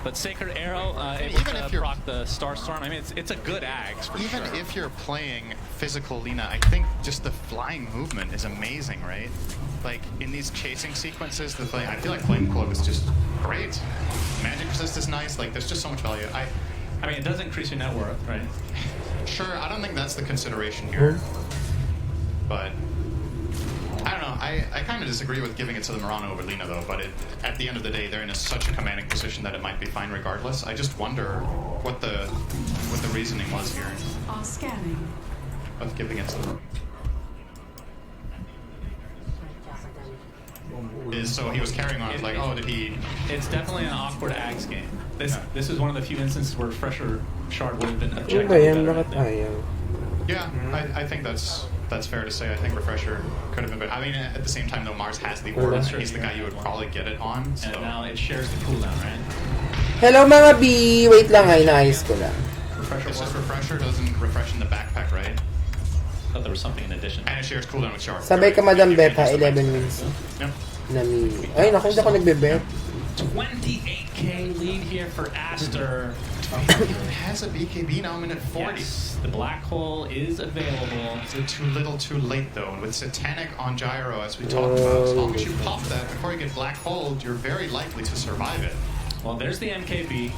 But Sacred Arrow, able to proc the Star Storm. I mean, it's a good Axe for even sure. if you're playing physical Lina, I think just the flying movement is amazing, right? Like in these chasing sequences, I feel like Flame Club is just great. Magic Resist is nice. Like there's just so much value. I mean, it does increase your net worth, right? Sure, I don't think that's the consideration here. But I don't know. I kind of disagree with giving it to the Murano over Lina, though. But at the end of the day, they're in such a commanding position that it might be fine regardless. I just wonder what the reasoning was here Scanning. of giving it to them. So he was carrying on. Like, oh, did he? It's definitely an awkward Axe game. This is one of the few instances where Fresher Shard would have been objectively better. Yeah, I think that's fair to say. I think Refresher could have been better. I mean, at the same time, though, Mars has the order. He's the guy you would probably get it on. So. And now it shares the cooldown, right? Hello mga B! Wait lang, ay naayos ko lang. It's just Refresher doesn't refresh in the backpack, right? I thought there was something in addition. And it shares cooldown with Shard. Sabay ka Madam Beta, 11 wins. Yep. Ay, naku, hindi ako nagbe-bet. 28k lead here for Aster. Has a BKB now, minute 40. Yes, the black hole is available. Is it too little, too late, though? With Satanic on Gyro, as we talked about, as long as you pop that before you get black holed, you're very likely to survive it. Well, there's the MKB.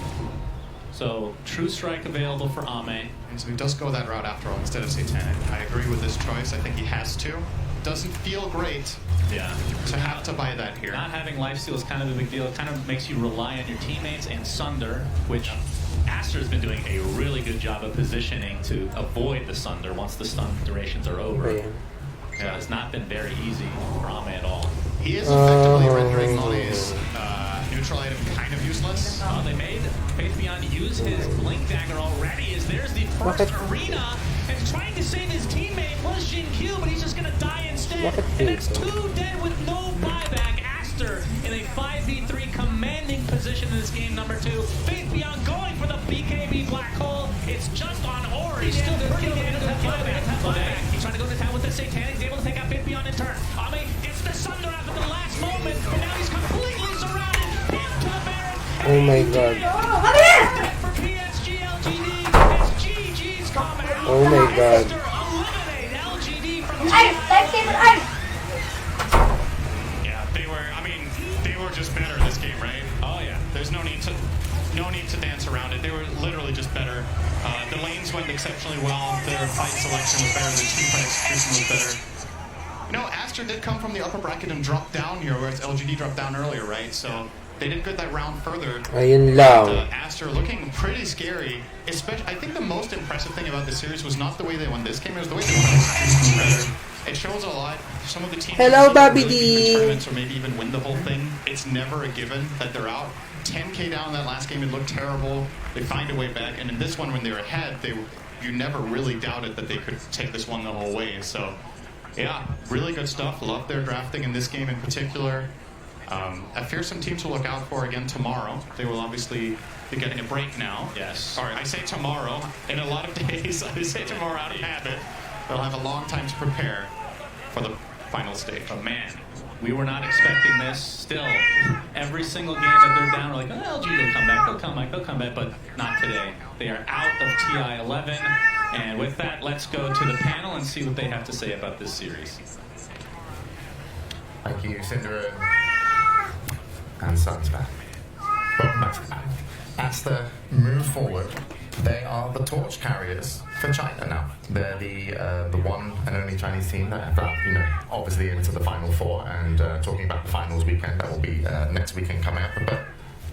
So, True Strike available for Ame. And so he does go that route after all, instead of Satanic. I agree with this choice. I think he has to. Doesn't feel great. Yeah. To have to buy that here. Not having lifesteal is kind of a big deal. It kind of makes you rely on your teammates and Sunder, which Aster has been doing a really good job of positioning to avoid the Sunder once the stun durations are over. So it's not been very easy for Ame at all. He is effectively rendering Molly's neutral item kind of useless. They made Faith Beyond use his Blink Dagger already, as there's the first arena, and trying to save his teammate was Jin Q, but he's just going to die instead. And that's 2 dead with no buyback. Aster in a 5v3 commanding position in this game number 2. Faith Beyond going for the BKB black hole. It's just on Ori. He's still pretty good at buyback. He's trying to go to town with the Satanic. He's able to take out Faith Beyond in turn. Ame gets the Sunder after the last moment, and now he's completely surrounded. Into the Baron. Oh my god. For PSG LGD, it's GG's combat. Oh my god. Eliminate LGD from Yeah, they were just better this game, right? Oh yeah. There's no need to dance around it. They were literally just better. The lanes went exceptionally well. Their fight selection was better. Their team fight execution was better. You know, Aster did come from the upper bracket and drop down here, whereas LGD dropped down earlier, right? So they did get that round further. Ayun lang. Aster looking pretty scary. Especially, I think the most impressive thing about this series was not the way they won this game, it was the way they won this game. It shows a lot. Some of the teams Hello, Bobby really D. tournaments or maybe even win the whole thing. It's never a given that they're out. 10k down in that last game, it looked terrible. They find a way back, and in this one, when they were ahead, you never really doubted that they could take this one the whole way. So, yeah, really good stuff. Love their drafting in this game in particular. A fearsome team to look out for again tomorrow. They will obviously be getting a break now. Yes. Sorry, I say tomorrow. In a lot of days, I say tomorrow out of habit. They'll have a long time to prepare for the final stage. But man, we were not expecting this. Still, every single game that they're down, we're like, oh, LG will come back, they'll come back, but not today. They are out of TI 11. And with that, let's go to the panel and see what they have to say about this series. Thank you, Cinder and Sun's back. Welcome back to the panel. As the move forward, they are the torch carriers for China now. They're the one and only Chinese team that have obviously into the Final Four. And talking about the finals weekend, that will be next weekend coming up. But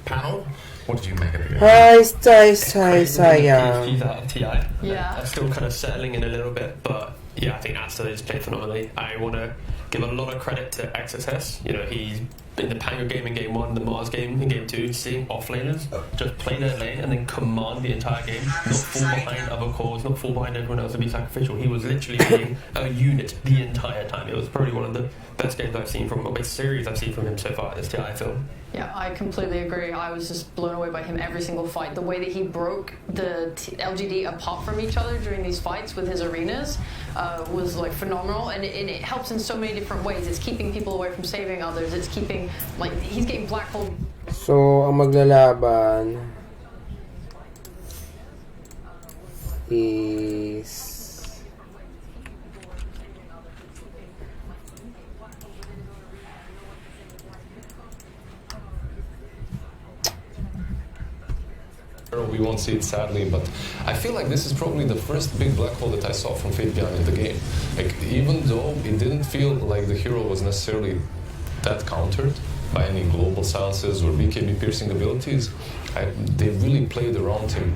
panel, what did you make of the game? Hi, sayang. He's out of TI. Yeah. I'm still kind of settling in a little bit, but yeah, I think Aster has played phenomenally. I want to give a lot of credit to XSS. You know, he's in the Pango game in game 1, the Mars game in game 2, seeing offlaners just play their lane and then command the entire game, not fall behind other cores, not fall behind everyone else and be sacrificial. He was literally being a unit the entire time. It was probably one of the best games I've seen from, a series I've seen from him so far this TI film. Yeah, I completely agree. I was just blown away by him every single fight. The way that he broke the LGD apart from each other during these fights with his arenas was like phenomenal, and it helps in so many different ways. It's keeping people away from saving others. It's keeping, like, he's getting blackballed. So, ang maglalaban is we won't see it sadly, but I feel like this is probably the first big black hole that I saw from Fabian in the game. Like, even though it didn't feel like the hero was necessarily that countered by any global silences or BKB piercing abilities, they really played around him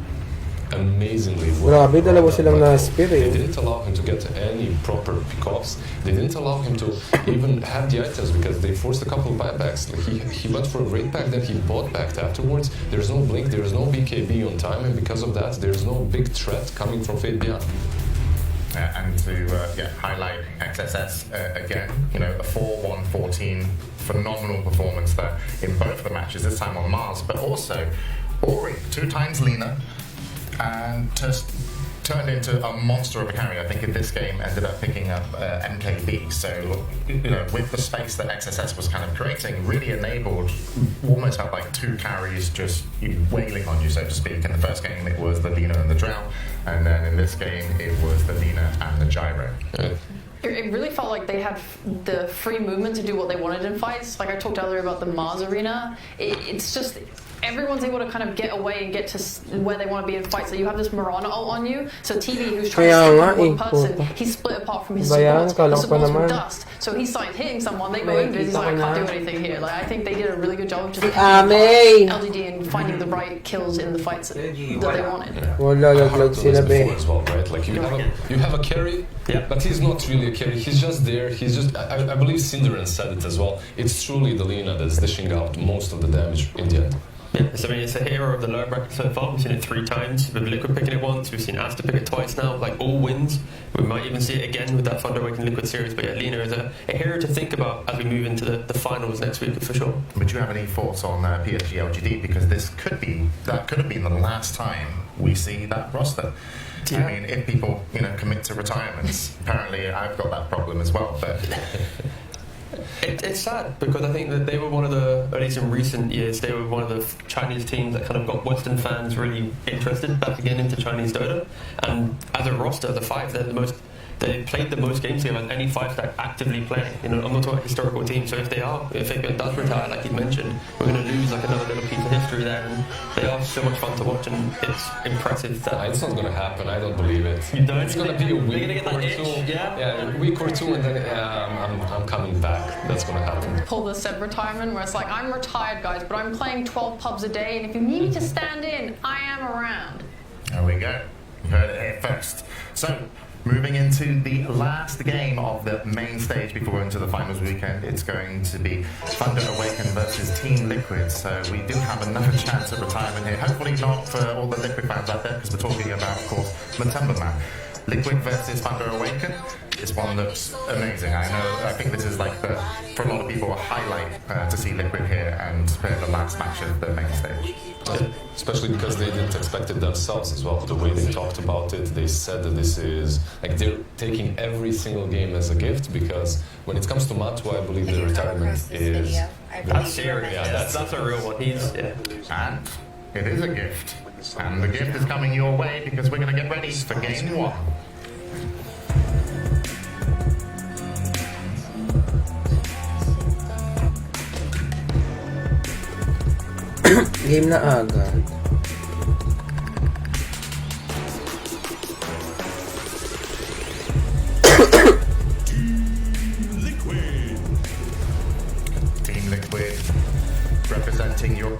amazingly well. Grabe, dalawa silang na-spear They eh. didn't allow him to get any proper pickoffs. They didn't allow him to even have the items because they forced a couple of buybacks. Like he went for a great pack, then he bought back afterwards. There's no blink, there's no BKB on time, and because of that, there's no big threat coming from Fabian. And to highlight XSS again, you know, a 4-1-14 phenomenal performance there in both the matches, this time on Mars, but also Ori, 2 times Lina, and just turned into a monster of a carry. I think in this game ended up picking up MKB. So, you know, with the space that XSS was kind of creating, really enabled, almost had like 2 carries just wailing on you, so to speak. In the first game, it was the Lina and the Drow, and then in this game, it was the Lina and the Gyro. It really felt like they had the free movement to do what they wanted in fights. Like I talked earlier about the Mars arena. It's just everyone's able to kind of get away and get to where they want to be in fights. So you have this Mirana ult on you. So TV, who's trying to stick with one person, he's split apart from his supports. The supports with dust. So he started hitting someone, they go invis, he's like, I can't do anything here. Like I think they did a really good job of just LGD and finding the right kills in the fights that they wanted. Wala, laglag sila be. As well, right? Like you have a carry, but he's not really a carry. He's just there. He's just. I believe Cinderin said it as well. It's truly the Lina that's dishing out most of the damage in the end. Yeah, so I mean, it's a hero of the lower bracket so far. We've seen it 3 times. With Liquid picking it once, we've seen Asta pick it twice now. Like all wins. We might even see it again with that Thunder Awakening Liquid series. But yeah, Lina is a hero to think about as we move into the finals next week for sure. Would you have any thoughts on PSG LGD? Because that could have been the last time we see that roster. Yeah. I mean, if people, you know, commit to retirements, apparently I've got that problem as well. But it's sad because I think that they were one of the, at least in recent years, they were one of the Chinese teams that kind of got Western fans really interested back again into Chinese Dota. And as a roster, the 5, they played the most games together of any 5-stack actively playing. You know, I'm not talking about historical teams, so if Fabian does retire, like you mentioned, we're going to lose like another little piece of history there, and they are so much fun to watch, and it's impressive. It's not going to happen, I don't believe it. You don't? It's going to be a week or 2. Yeah, a week or 2, and then I'm coming back. That's going to happen. Pull the Seb retirement where it's like, I'm retired, guys, but I'm playing 12 pubs a day, and if you need me to stand in, I am around. There we go. You heard it here first. So, moving into the last game of the main stage before going to the finals weekend, it's going to be Thunder Awaken versus Team Liquid. So we do have another chance at retirement here. Hopefully not for all the Liquid fans out there, because we're talking about, of course, Matumba Man. Liquid versus Thunder Awaken. This one looks amazing. I think this is like for a lot of people, a highlight to see Liquid here and play the last match of the main stage. Especially because they didn't expect it themselves as well. The way they talked about it, they said that this is like they're taking every single game as a gift, because when it comes to Matua, I believe the retirement is that's serious. Yeah, that's a real one. And it is a gift, and the gift is coming your way because we're going to get ready for game 1. Game na agad. Team Liquid representing your...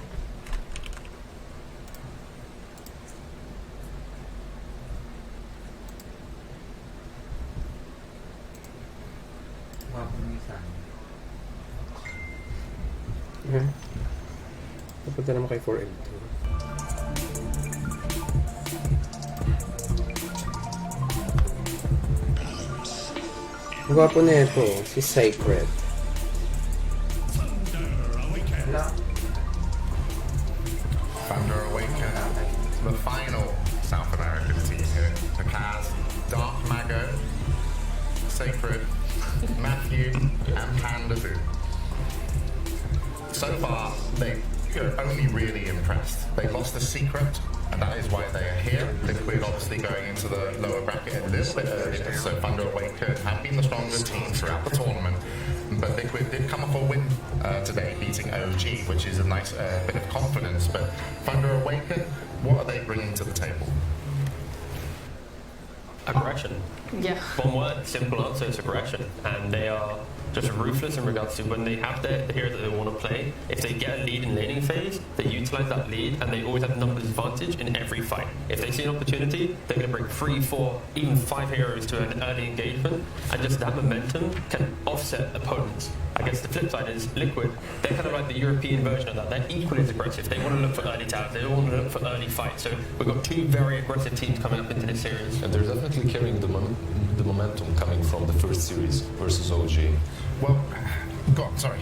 Punta naman kay 4M2. Ang gwapo na ito, si Sacred. Sacred, Matthew, and Panda Boo. So far, they've only really impressed. They lost the secret, and that is why they are here. Liquid obviously going into the lower bracket a little bit earlier, so Thunder Awaken have been the stronger team throughout the tournament. But Liquid did come off a win today, beating OG, which is a nice bit of confidence. But Thunder Awaken, what are they bringing to the table? Aggression. Yeah. One word, simple answer, it's aggression. And they are just ruthless in regards to when they have the hero that they want to play. If they get a lead in laning phase, they utilize that lead and they always have numbers advantage in every fight. If they see an opportunity, they're going to bring 3, 4, even 5 heroes to an early engagement, and just that momentum can offset opponents. I guess the flip side is Liquid, they're kind of like the European version of that. They're equally as aggressive. They want to look for early towers, they want to look for early fights. So we've got 2 very aggressive teams coming up into this series. And they're definitely carrying the momentum coming from the first series versus OG. Well, go on, sorry.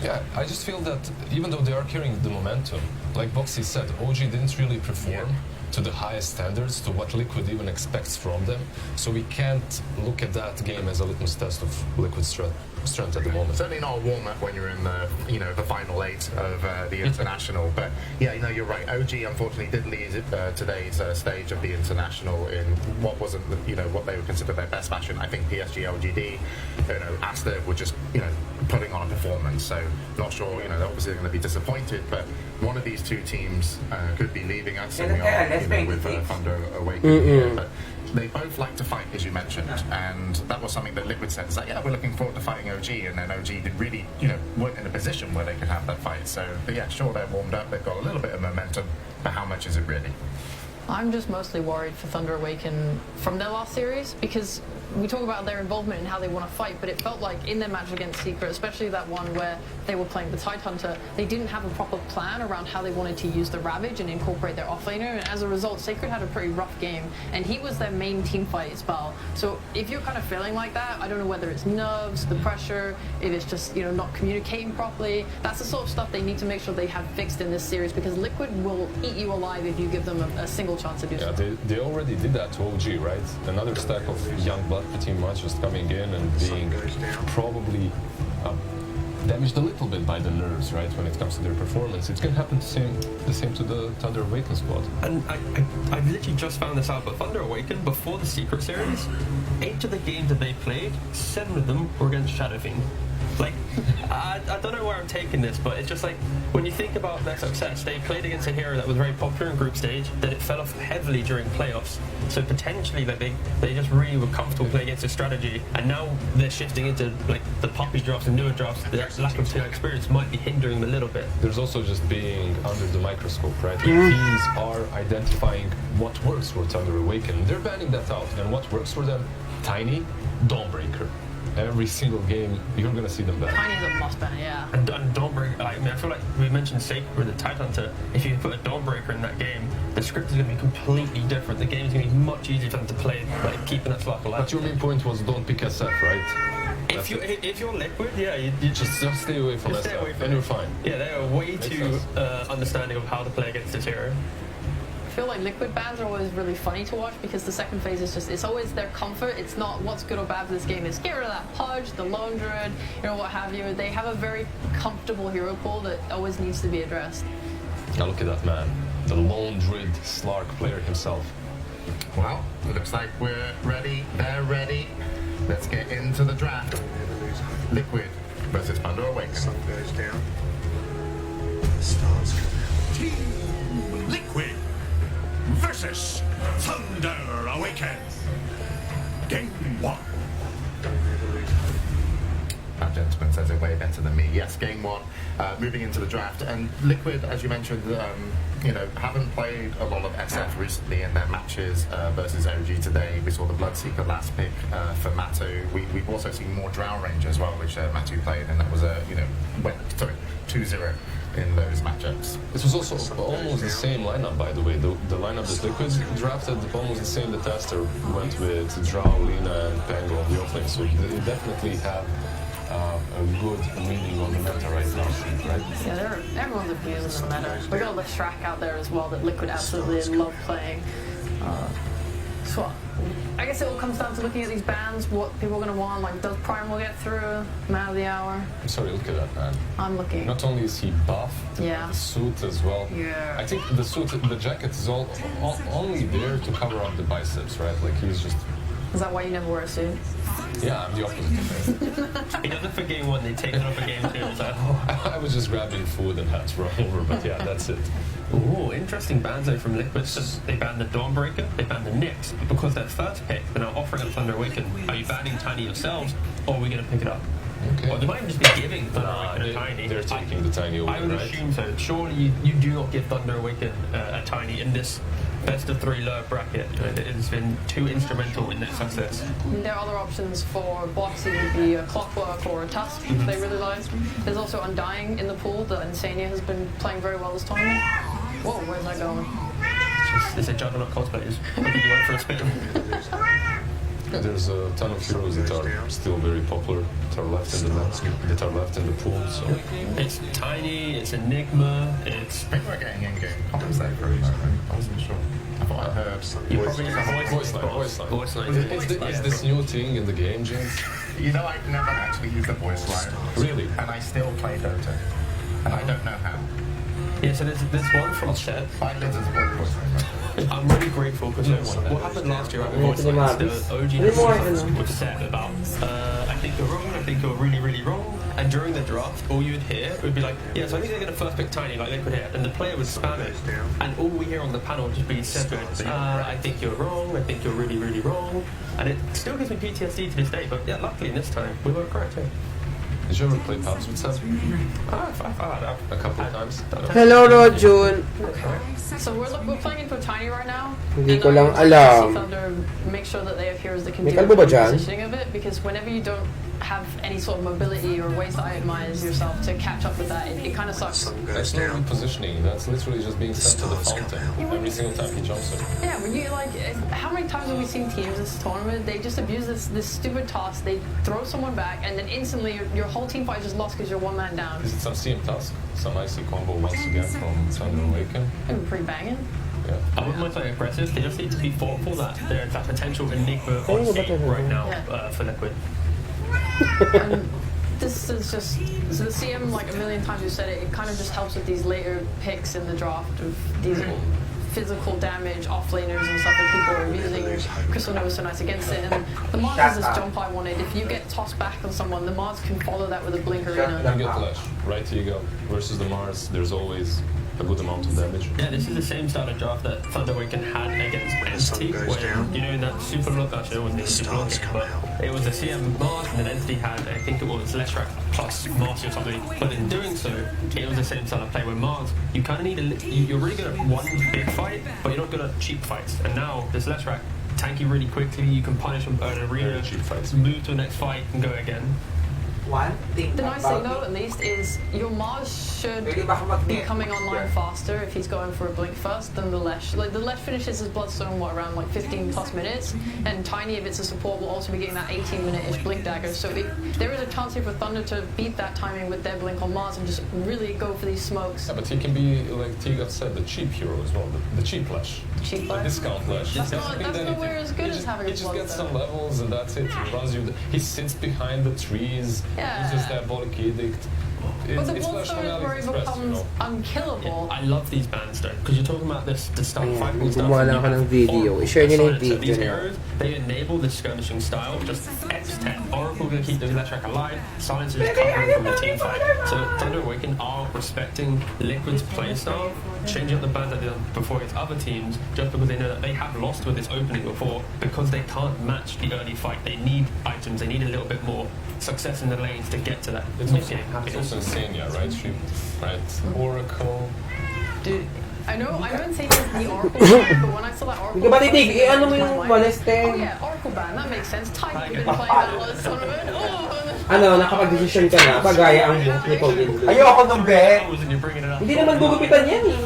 Yeah, I just feel that even though they are carrying the momentum, like Boxy said, OG didn't really perform to the highest standards, to what Liquid even expects from them. So we can't look at that game as a litmus test of Liquid's strength at the moment. Certainly not a warm-up when you're in the, the final 8 of the international. But yeah, you're right. OG unfortunately did lead today's stage of the international in what wasn't, what they would consider their best fashion. I think PSG, LGD, Asta were just, putting on a performance. So not sure, they're obviously going to be disappointed. But one of these 2 teams could be leaving us, and we are with Thunder Awakening here. But they both like to fight, as you mentioned, and that was something that Liquid said, is that, we're looking forward to fighting OG, and then OG did really, weren't in a position where they could have that fight. So, but yeah, sure, they're warmed up, they've got a little bit of momentum, but how much is it really? I'm just mostly worried for Thunder Awaken from their last series, because we talk about their involvement and how they want to fight, but it felt like in their match against Secret, especially that one where they were playing the Tidehunter, they didn't have a proper plan around how they wanted to use the Ravage and incorporate their offlaner, and as a result, Sacred had a pretty rough game, and he was their main team fight as well. So if you're kind of feeling like that, I don't know whether it's nerves, the pressure, if it's just, not communicating properly. That's the sort of stuff they need to make sure they have fixed in this series, because Liquid will eat you alive if you give them a single chance to do so. Yeah, they already did that to OG, right? Another stack of young blood pretty much just coming in and being probably damaged a little bit by the nerves, right, when it comes to their performance. It can happen the same to the Thunder Awaken squad. And I literally just found this out, but Thunder Awaken, before the Secret Series, 8 of the games that they played, 7 of them were against Shadow Fiend. Like, I don't know where I'm taking this, but it's just like, when you think about their success, they played against a hero that was very popular in group stage, then it fell off heavily during playoffs. So potentially, like, they just really were comfortable playing against a strategy, and now they're shifting into, like, the poppy drafts and newer drafts. Their lack of player experience might be hindering them a little bit. There's also just being under the microscope, right? Teams are identifying what works for Thunder Awaken. They're banning that out, and what works for them? Tiny, Dawnbreaker. Every single game, you're going to see them ban. Tiny's a must ban, yeah. And Dawnbreaker, I feel like we mentioned Sacred with the Tidehunter. If you put a Dawnbreaker in that game, the script is going to be completely different. The game is going to be much easier for them to play, like keeping that slap alive. But your main point was don't pick SF, right? If you're Liquid, yeah, you just stay away from SF, and you're fine. Yeah, they are way too understanding of how to play against this hero. I feel like Liquid bans are always really funny to watch, because the second phase is just, it's always their comfort. It's not what's good or bad for this game. It's get rid of that Pudge, the Lone Druid, what have you. They have a very comfortable hero pool that always needs to be addressed. Now look at that man, the Lone Druid Slark player himself. Well, it looks like we're ready, they're ready. Let's get into the draft. Liquid versus Thunder Awaken. Sun goes down. The stars come out. Team Liquid versus Thunder Awaken. Game 1. That gentleman says it way better than me. Yes, game 1. Moving into the draft, and Liquid, as you mentioned, haven't played a lot of SF recently in their matches versus OG today. We saw the Bloodseeker last pick for Matu. We've also seen more Drow Range as well, which Matu played, and that was went 2-0 in those matchups. This was also almost the same lineup, by the way. The lineup that Liquid drafted, almost the same that Aster went with Drow, Lina, and Pango on the offlane. So they definitely have a good reading on the meta right now, right? Yeah, everyone's abusing the meta. We got Leshrac out there as well that Liquid absolutely love playing. So I guess it all comes down to looking at these bands, what people are going to want. Like, does Primal get through? Man of the Hour? I'm sorry, look at that man. I'm looking. Not only is he buff, Yeah. the suit as well. Yeah. I think the suit, the jacket is only there to cover up the biceps, right? Like he's just. Is that why you never wear a suit? Yeah, I'm the opposite. He does it for game one, they take it up for game two. It's like, oh. I was just grabbing food and had to run over, but yeah, that's it. Ooh, interesting bans though from Liquid. So they banned the Dawnbreaker, they banned the Nyx. Because their first pick, they're now offering up Thunder Awaken. Are you banning Tiny yourselves, or are we going to pick it up? Okay. Or they might even just be giving Thunder Awaken a Tiny. They're taking the Tiny away, I would right? assume so. Surely you do not give Thunder Awaken a Tiny in this best of three lower bracket. It has been too instrumental in their success. There are other options for Boxy would be a Clockwork or a Tusk if they really like. There's also Undying in the pool that Insania has been playing very well this tournament. Whoa, where's that going? It's a juggernaut cosplayers. I think you went for a spin. Yeah, there's a ton of heroes that are still very popular that are left in the pool. So It's Tiny, it's Enigma, it's. I think we're getting in-game comms there for a moment. I wasn't sure. I thought I heard You probably voice line. Voice line. Is this new thing in the game, James? You know, I've never actually used a voice line. Really? And I still play Dota. And I don't know how. Yeah, so there's this one from Shed. Five Lizards voice line. I'm really grateful because what happened last year at the voice lines, the OG was said about, I think you're wrong, I think you're really, really wrong. And during the draft, all you'd hear would be like, yes, I think they're going to first pick Tiny, like Liquid here. And the player would spam it. And all we hear on the panel would just be Seb going, I think you're wrong, I think you're really, really wrong. And it still gives me PTSD to this day, but yeah, luckily in this time, we were correct, yeah. Did you ever play pubs with Seb? I've had A couple of times. Hello, Rojun. So we're playing into a Tiny right now. Hindi and ko lang I want alam. Thunder make sure that they have heroes that can May do kalbo ba the dyan? positioning of it, because whenever you don't have any sort of mobility or ways to itemize yourself to catch up with that, it kind of sucks. That's not repositioning. That's literally just being sent to the fountain every single time he jumps in. Yeah, when you like, how many times have we seen teams this tournament? They just abuse this stupid toss. They throw someone back, and then instantly your whole team fight is just lost because you're one man down. Is it some CM Tusk? Some icy combo once again from Thunder Awaken? It'd be pretty banging. Yeah. I wouldn't mind playing aggressive. They just need to be thoughtful that there's that potential Enigma on stage right now for Liquid. And this is just, so the CM, like a million times you said it, it kind of just helps with these later picks in the draft of these physical damage offlaners and stuff that people are using. Crystal Nova so nice against it, and the Mars is this jump I wanted. If you get tossed back on someone, the Mars can follow that with a Blink Arena. You get Flash, right? Here you go. Versus the Mars, there's always a good amount of damage. Yeah, this is the same style of draft that Thunder Awaken had against Entity, when, you know, in that Super Look, actually it wasn't even Super Look game, but it was a CM Mars, and then Entity had, I think it was Leshrac plus Marcy or something, but in doing so, it was the same style of play where Mars, you kind of need you're really good at one big fight, but you're not good at cheap fights, and now this Leshrac, tanky really quickly, you can punish an arena, cheap fights. move to the next fight, and go again. One thing The nice thing though, at least, is your Mars should be coming online faster if he's going for a Blink first than the Lesh. Like the Lesh finishes his Bloodstone around like 15 plus minutes, and Tiny, if it's a support, will also be getting that 18-minute-ish Blink dagger. So there is a chance here for Thunder to beat that timing with their Blink on Mars and just really go for these smokes. Yeah, but he can be, like Tigat said, the cheap hero as well, the cheap Flash. Cheap The Lesh? discount Flash. That's nowhere as good as having a He just gets Bloodstone. some levels and that's it. He runs you. He sits behind the trees. Yeah. He's just diabolic edict. But the It's Flash Bloodstone is where it Express, you becomes know. unkillable. I love these bands though, because you're talking about this, the start Ayan, fight stuff. gumawa lang and ako you ng have video. Oracle, I-share nyo na yung Silence, so video these na. heroes, they enable the skirmishing style, just X10. Oracle gonna keep the Leshrac alive, Silence is just covering from the team fight. So Thunder Awaken are respecting Liquid's playstyle, changing up the bands that they done before against other teams, just because they know that they have lost with this opening before, because they can't match the early fight. They need items, they need a little bit more success in the lanes to get to that mid-game It's happiness. also Insania, right? Right. Oracle. Dude, I know Insane is the Oracle ban, but when I saw that Oracle Hindi ka ba ban, titig? it Ano mo was yung my mind. moleste? Oh yeah, Oracle ban, that makes sense. Tiger been playing that a lot of tournament. Oh, Ano, nakapag-desisyon ka na, pagaya ang buhok ni Paulin. Ayoko nung be. Oh, and you're bringing it up. Hindi naman gugupitan yan eh.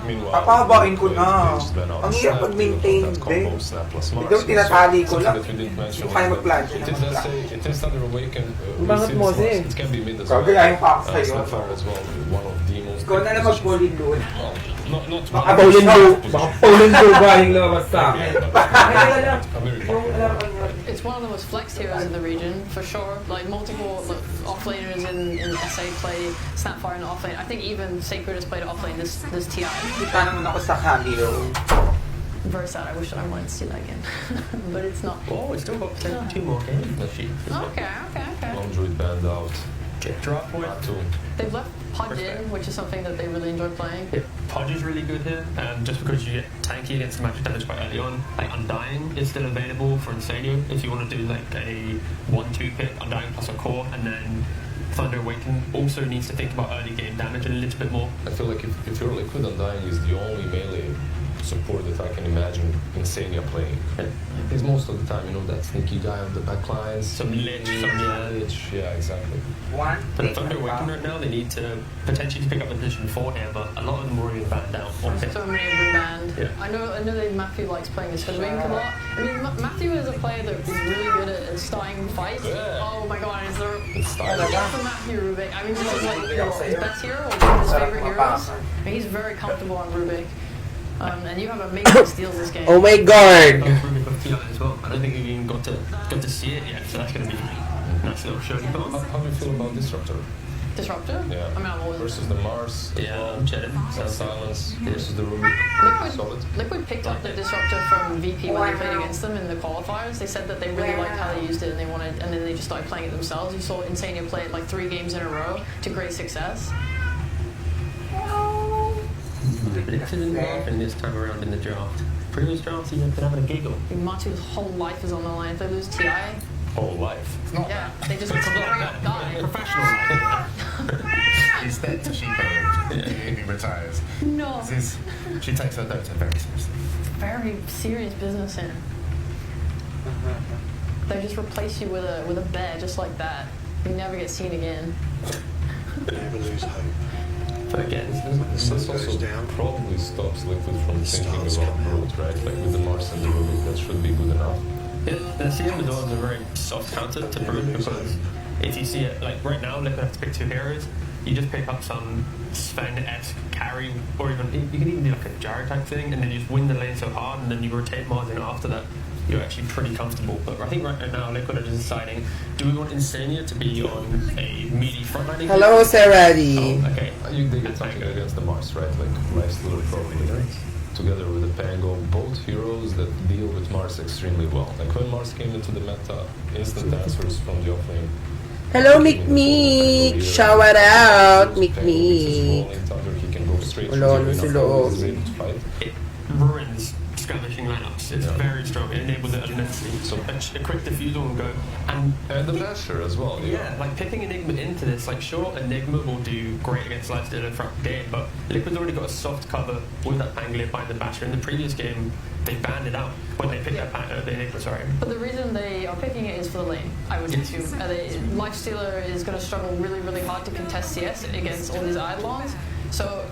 Meanwhile, Papahabain ko na. Mage's been out Ang hirap snap, mag-maintain, that be. combo snap plus Mars. Ito tinatali ko Something lang. that we didn't mention Yung kaya was mag-plan that siya it na is, let's mag-plan. say, it is Thunder Awaken. Bakit mo, Zé? It can be mid as well. Gagayahin pa ako sa'yo. Snapfire as well, one of the most Ikaw na lang mag-bowling doon. well, Not Baka Pauline Blue ba yung lumabas sa akin? It's one of the most flexed heroes in the region, for sure. Like, multiple offlaners in SA play Snapfire in the offlane. I think even Sacred has played offlane this TI. Kita naman ako sa Cameo. Very sad. I wish I wanted to see that again. But it's not. Oh, it's still got 2 more games. Okay. Android band out. Drop point. They've left Pudge in, which is something that they really enjoy playing. Yeah, Pudge is really good here, just because you get tanky against magic damage quite early on. Like Undying is still available for Insanio if you want to do like a 1-2 pick, Undying plus a core, and then Thunder Awaken also needs to think about early game damage a little bit more. I feel like if your Liquid Undying is the only melee support that I can imagine Insania playing. Because most of the time, that sneaky guy on the back lines. Some lich, yeah, exactly. But Thunder Awaken right now, they need to potentially pick up the position 4 here, but a lot of them are already banned out. So many of them banned. Yeah. I know that Matthew likes playing his Fiddlewink a lot. I mean, Matthew is a player that is really good at starting fights. Yeah. Oh my god, is there... It's for Matthew Rubik. I mean, this is like his best hero, or one of his favorite heroes. And he's very comfortable on Rubik. And you have amazing steals this game. Oh my god! As well. I don't think we've even got to see it yet, so that's going to be a nice little show. How do you feel about Disruptor? Disruptor? Yeah. I mean, I'm always... Versus the Mars. Yeah, Jed. Sand Silence versus the Rubik. Solid. Liquid picked up the Disruptor from VP when they played against them in the qualifiers. They said that they really liked how they used it and and then they just started playing it themselves. You saw Insania play it like 3 games in a row to great success. This isn't happening this time around in the draft. Previous drafts, you've been having a giggle. Matu's whole life is on the line. If they lose TI, Whole life. yeah, they just straight up die. Professional life. He's dead to Shiba. He retires. No. She takes her Dota very seriously. Very serious business here. They just replace you with a bear just like that. You never get seen again. Never lose hope. But again, this also probably stops Liquid from thinking about road, right? Like with the Mars and the Rubik, that should be good enough. The CM is always a very soft counter to Brute, because if you see it, like right now, Liquid have to pick 2 heroes. You just pick up some Sven-esque carry, or even you can even do like a jar type thing, and then you just win the lane so hard, and then you rotate Mars in after that. You're actually pretty comfortable. But I think right now Liquid are just deciding, do we want Insania to be on a meaty frontlining? Hello, Saradi. Oh, okay. They get something against the Mars, right? Like Lifestealer probably, right? Together with the Pango, both heroes that deal with Mars extremely well. Like when Mars came into the meta, instant answers from the offlane. Hello, Mick. Shout out, Mick. He can go straight It ruins skirmishing lineups. It's very strong. It enables it immensely. So a quick defusal will go. And the Basher as well. Yeah, like pipping Enigma into this. Like sure, Enigma will do great against Lifestealer throughout the game, but Liquid's already got a soft cover with that Pangolier behind the Basher. In the previous game, they banned it out when they picked the Enigma, sorry. But the reason they are picking it is for the lane, I would assume. Lifestealer is going to struggle really, really hard to contest CS against all these Eidolons. So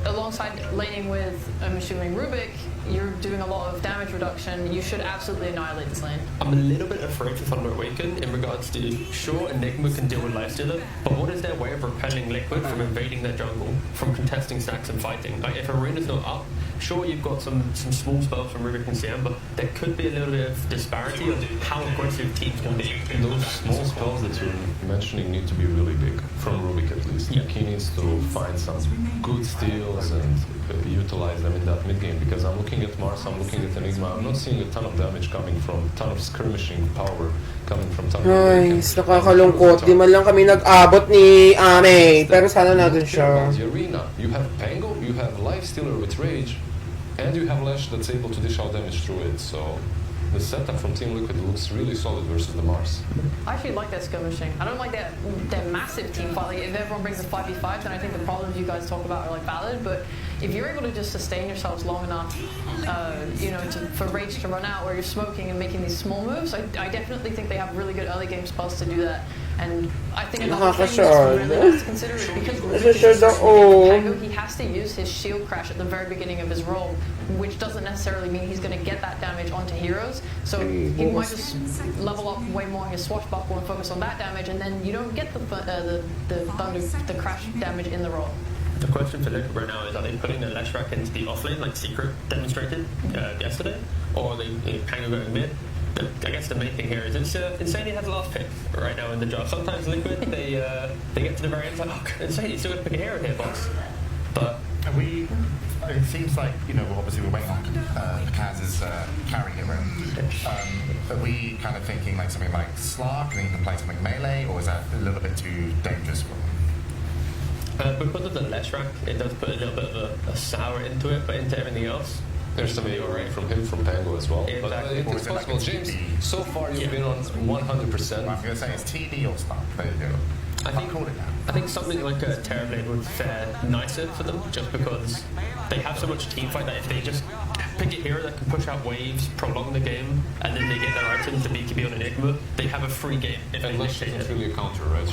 alongside laning with, I'm assuming, Rubik, you're doing a lot of damage reduction. You should absolutely annihilate this lane. I'm a little bit afraid for Thunder Awaken in regards to, sure, Enigma can deal with Lifestealer, but what is their way of repelling Liquid from invading their jungle, from contesting stacks and fighting? Like, if Arena's not up, sure, you've got some small spells from Rubik and CM, but there could be a little bit of disparity of how aggressive teams can be. Those small spells that you're mentioning need to be really big, from Rubik at least. Yeah. Like he needs to find some good steals and utilize them in that mid game, because I'm looking at Mars, I'm looking at Enigma, I'm not seeing a ton of damage coming from, ton of skirmishing power coming from Thunder Awaken. Nice, nakakalungkot. Di man lang kami nag-abot ni Ame, pero sana natin siya. The arena, you have Pango, you have Lifestealer with Rage, and you have Lash that's able to dish out damage through it, so the setup from Team Liquid looks really solid versus the Mars. I actually like that skirmishing. I don't like that massive team fight. Like, if everyone brings a 5v5, then I think the problems you guys talk about are like valid, but if you're able to just sustain yourselves long enough, for Rage to run out, where you're smoking and making these small moves, I definitely think they have really good early game spells to do that. And I think another thing that's really nice to consider is because Rubik he has to use his shield crash at the very beginning of his role, which doesn't necessarily mean he's going to get that damage onto heroes. So he might just level up way more his swashbuckle and focus on that damage, and then you don't get the crash damage in the role. the question for Liquid right now is, are they putting the Leshrac into the offlane like Secret demonstrated yesterday, or are they Pango going mid? I guess the main thing here is Insanity has the last pick right now in the draft. Sometimes Liquid they get to the very end like, oh, Insanity still going to pick a hero here, boss. But it seems like, you know, obviously we're waiting on Kaz's carry hero. Are we kind of thinking like something like Slark and he can play something melee, or is that a little bit too dangerous for him? Because of the Leshrac, it does put a little bit of a sour into it, but into everything else, there's some alright from him from Pango as well. Exactly. But it's possible, James. So far, you've been on 100%. I'm going to say it's TD or Slark. There you go. I think something like a Terrorblade would fare nicer for them, just because they have so much team fight that if they just pick a hero that can push out waves, prolong the game, and then they get their items, the BKB on Enigma, they have a free game. If and Lesh isn't really a counter, right? To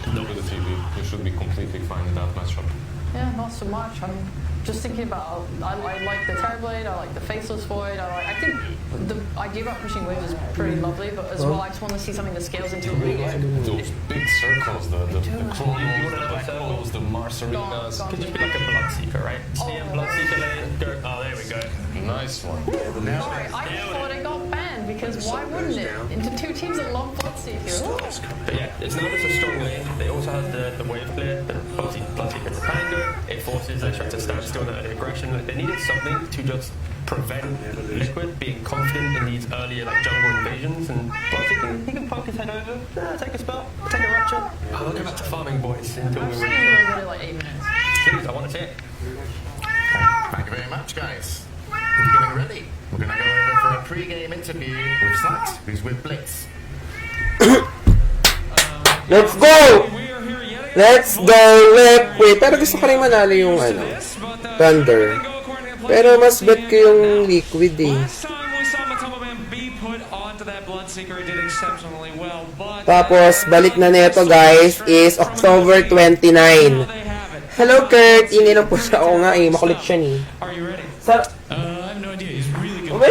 the TV, you should be completely fine in that matchup. Yeah, not so much. I'm just thinking about, I like the Terrorblade, I like the Faceless Void, I think the idea about pushing waves is pretty lovely, but as well I just want to see something that scales into a real game. Those big circles, the Chronos, the Black Holes, the Mars Arenas. Could just be like a Bloodseeker, right? CM Bloodseeker lane, go. Oh, there we go. Nice one. Sorry, I thought it got banned, because why wouldn't it? Into two teams that love Bloodseeker. But yeah, it's not just a strong lane, they also have the wave clear, the Bloodseeker to Pango, it forces Leshrac to stand still in that aggression. Like, they needed something to just prevent Liquid being confident in these earlier like jungle invasions, and Bloodseeker, he can poke his head over, take a spell, take a rapture. I'll go back to farming, boys, until we're ready. Like 8 minutes. Please, I want to see it. Thank you very much, guys. We're getting ready. We're going to go over for a pre-game interview with Slats, who's with Blitz. Let's go! Let's go, Liquid! Pero gusto ko rin manalo yung Thunder. Pero mas bet ko yung Liquid eh. Tapos, balik na neto guys is October 29. Hello Kurt! Ingay lang po siya. Oo nga eh, makulit siya ni. I have no idea. He's really good. At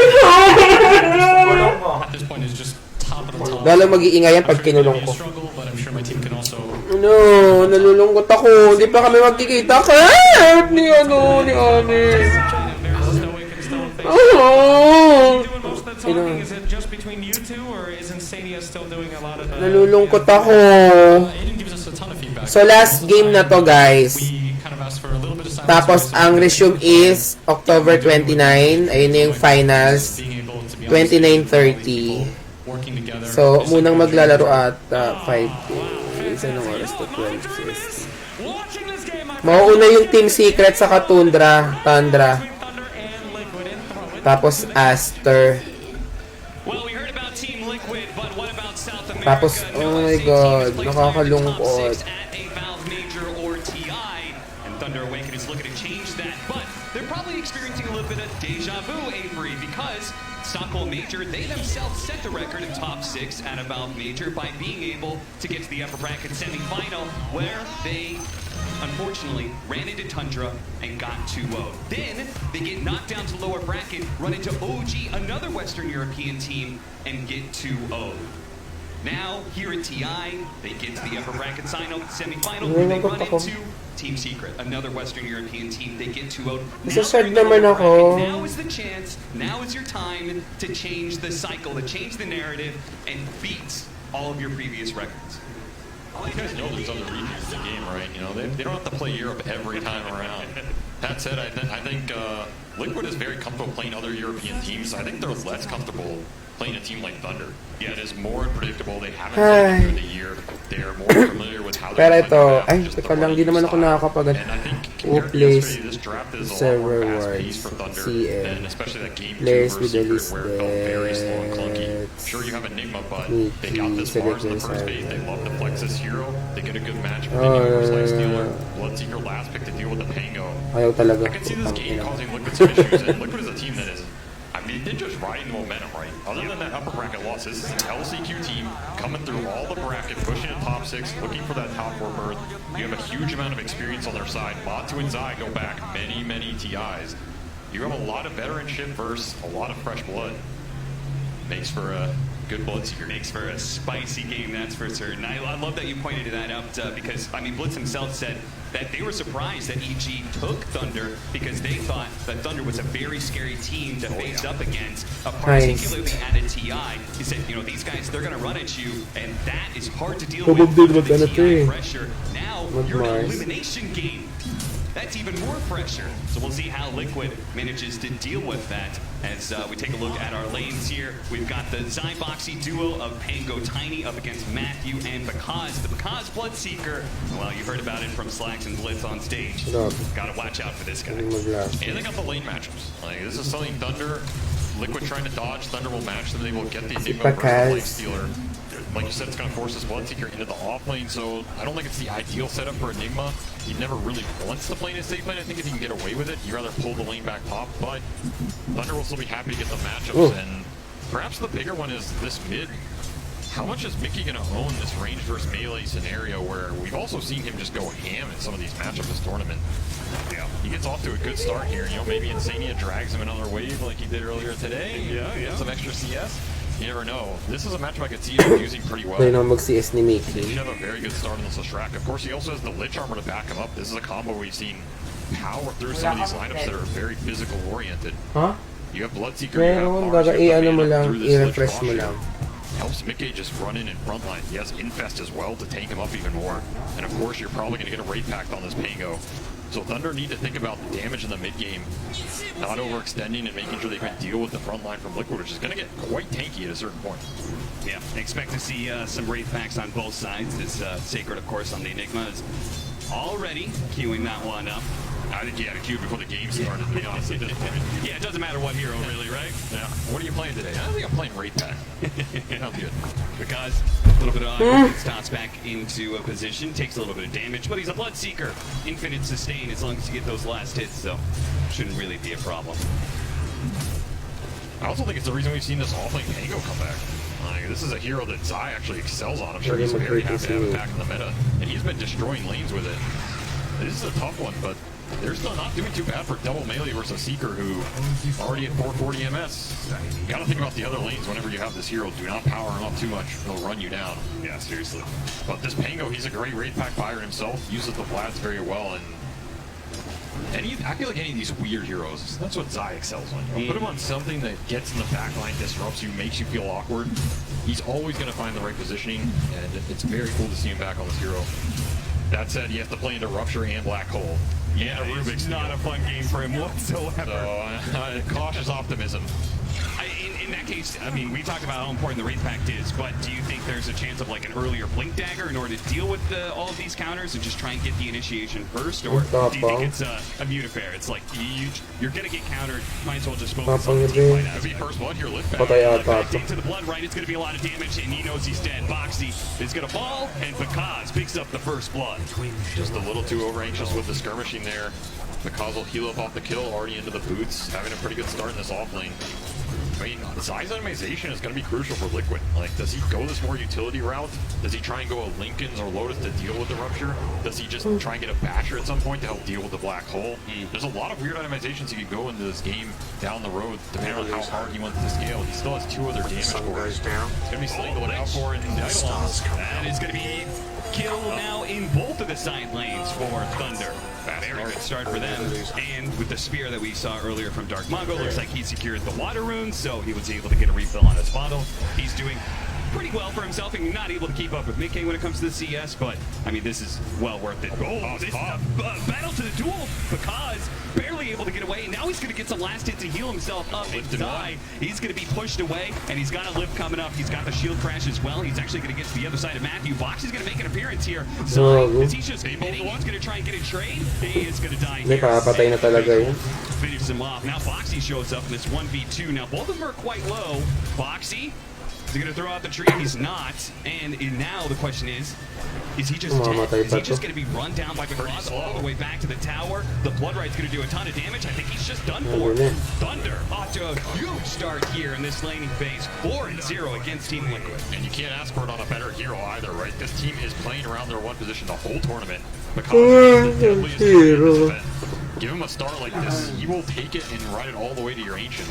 this point, he's just top of the top. Lalo mag-iingayan pag kinulong ko. But I'm sure my team can also. No, nalulungkot ako. Hindi pa kami magkikita. Kurt! Ni Ani. Oh! Is it just between you two, or is Insania still doing a lot of? Nalulungkot ako. Aiden gives us a ton of feedback. So last game na to guys. Tapos ang resume is October 29. Ayun na yung finals. 29:30. So munang maglalaro at 5 isa ng oras to 12 CST. Mauuna yung Team Secret sa Tundra. Tapos Aster. Tapos, oh my god, nakakalungkot. Thunder Awaken is looking to change that, but they're probably experiencing a little bit of deja vu, Avery, because Stockholm Major, they themselves set the record in top 6 at about Major by being able to get to the upper bracket semifinal, where they unfortunately ran into Tundra and got 2-0. Then they get knocked down to lower bracket, run into OG, another Western European team, and get 2-0. Now, here at TI, they get to the upper bracket semifinal, where they run into Team Secret, another Western European team. They get 2-0. Now is the chance, now is your time to change the cycle, to change the narrative, and beat all of your previous records. Well, you guys know there's other regions in the game, right? You know, they don't have to play Europe every time around. That said, I think Liquid is very comfortable playing other European teams. I think they're less comfortable playing a team like Thunder. Yeah, it is more unpredictable. They haven't played through the year. They are more familiar with how Pero ito, ay, teka lang, di naman ako nakakapag place server wars, CM, place with the list that sure you have Enigma, but they got this Mars in the first phase. They love the Plexus hero. They get a good match for Light Stealer. Bloodseeker last pick to deal with the Pango. Ayaw talaga. I can see this game causing Liquid some issues, and Liquid is a team that is, I mean, they're just riding the momentum, right? Other than that upper bracket loss, this is an LCQ team coming through all the bracket, pushing in top 6, looking for that top 4 berth. You have a huge amount of experience on their side. Matu and Zai go back many TIs. You have a lot of veteranship versus a lot of fresh blood. Makes for a good Bloodseeker. Makes for a spicy game, that's for certain. I love that you pointed that out because, I mean, Blitz himself said that they were surprised that EG took Thunder because they thought that Thunder was a very scary team to face up against, particularly at a TI. He said, you know, these guys, they're going to run at you, and that is hard to deal with the TI pressure. Now, you're in an elimination game. That's even more pressure. So we'll see how Liquid manages to deal with that as we take a look at our lanes here. We've got the Zyboxy duo of Pango Tiny up against Matthew and bhi3. The bhi3 Bloodseeker, well, you heard about it from Slacks and Blitz on stage. Gotta watch out for this guy. And they got the lane matchups. Like, this is something Thunder, Liquid trying to dodge, Thunder will match them, they will get the Enigma versus the Light Stealer. Like you said, it's going to force this Bloodseeker into the off lane, so I don't think it's the ideal setup for Enigma. He never really wants to play in a safe lane. I think if he can get away with it, you'd rather pull the lane back top, but Thunder will still be happy to get the matchups, and perhaps the bigger one is this mid. How much is Mickey going to own this range versus melee scenario where we've also seen him just go ham in some of these matchups this tournament? Yeah, he gets off to a good start here. You know, maybe Insania drags him another wave like he did earlier today. Yeah. Some extra CS. You never know. This is a matchup I could see him using pretty well. Pwede naman mag-CS ni He Mickey. should have a very good start on this Leshrac. Of course, he also has the Lich Armor to back him up. This is a combo we've seen power through some of these lineups that are very physical oriented. Huh? You have Bloodseeker, Meron, gaga ano mo lang, i-refresh mo lang. Helps Mickey just run in front line. He has Infest as well to tank him up even more. And of course, you're probably going to get a Wraith Pact on this Pango. So Thunder need to think about the damage in the mid game, not overextending and making sure they can deal with the front line from Liquid, which is going to get quite tanky at a certain point. Yeah, expect to see some Wraith Packs on both sides. This Sacred, of course, on the Enigma is already queuing that one up. I think he had a queue before the game started, to be honest. Yeah, it doesn't matter what hero, really, right? Yeah. What are you playing today? I think I'm playing Wraith Pack. Sounds good. Because a little bit of gets tossed back into a position, takes a little bit of damage, but he's a Bloodseeker. Infinite sustain as long as you get those last hits, so shouldn't really be a problem. I also think it's the reason we've seen this off-lane Pango come back. Like, this is a hero that Zai actually excels on. I'm sure he's very happy to have him back in the meta. And he's been destroying lanes with it. This is a tough one, but they're still not doing too bad for double melee versus Seeker, who already at 440 MS. You gotta think about the other lanes whenever you have this hero. Do not power him up too much. He'll run you down. Yeah, seriously. But this Pango, he's a great Wraith Pack buyer himself. Uses the Vlads very well, and I feel like any of these weird heroes, that's what Zai excels on. You know, put him on something that gets in the backline, disrupts you, makes you feel awkward. He's always going to find the right positioning, and it's very cool to see him back on this hero. That said, he has to play into Rupture and Black Hole. Yeah, Rubik's not a fun game for him whatsoever. So, cautious optimism. In that case, I mean, we talked about how important the Wraith Pact is, but do you think there's a chance of like an earlier Blink Dagger in order to deal with all of these counters and just try and get the initiation first? Or do you think it's a mute affair? It's like, you're going to get countered, might as well just focus on the team fight. It'll be first blood here, lift back. Into the blood, right? It's going to be a lot of damage, and he knows he's dead. Boxy is going to fall, and bhi3 picks up the first blood. Just a little too over-anxious with the skirmishing there. bhi3 will heal up off the kill, already into the boots, having a pretty good start in this off-lane. I mean, Zai's itemization is going to be crucial for Liquid. Like, does he go this more utility route? Does he try and go a Linken's or Lotus to deal with the Rupture? Does he just try and get a Basher at some point to help deal with the Black Hole? There's a lot of weird itemizations he could go into this game down the road, depending on how hard he wants to scale. He still has 2 other damage cores. It's going to be Sling to look out for in Eidolon. That is going to be kill now in both of the side lanes for Thunder. Very good start for them. And with the spear that we saw earlier from Dark Mongo, looks like he secured the water runes, so he was able to get a refill on his bottle. He's doing pretty well for himself and not able to keep up with Mickey when it comes to the CS, but I mean, this is well worth it. Oh, this is a battle to the duel because barely able to get away, and now he's going to get some last hit to heal himself up and die. He's going to be pushed away, and he's got a lift coming up. He's got the shield crash as well. He's actually going to get to the other side of Matthew. Box is going to make an appearance here. So, is he just committing? He's going to try and get a trade. He is going to die here. Nakakapatay na talaga yun. Finishes him off. Now Boxy shows up in this 1v2. Now both of them are quite low. Boxy, is he going to throw out the tree? He's not. And now the question is he just dead? Is he just going to be run down by bhi3 all the way back to the tower? The Blood Right's going to do a ton of damage. I think he's just done for. Thunder off to a huge start here in this laning phase. 4-0 against Team Liquid. And you can't ask for it on a better hero either, right? This team is playing around their one position the whole tournament. Because the deadliest hero in this event. Give him a start like this, he will take it and ride it all the way to your Ancient.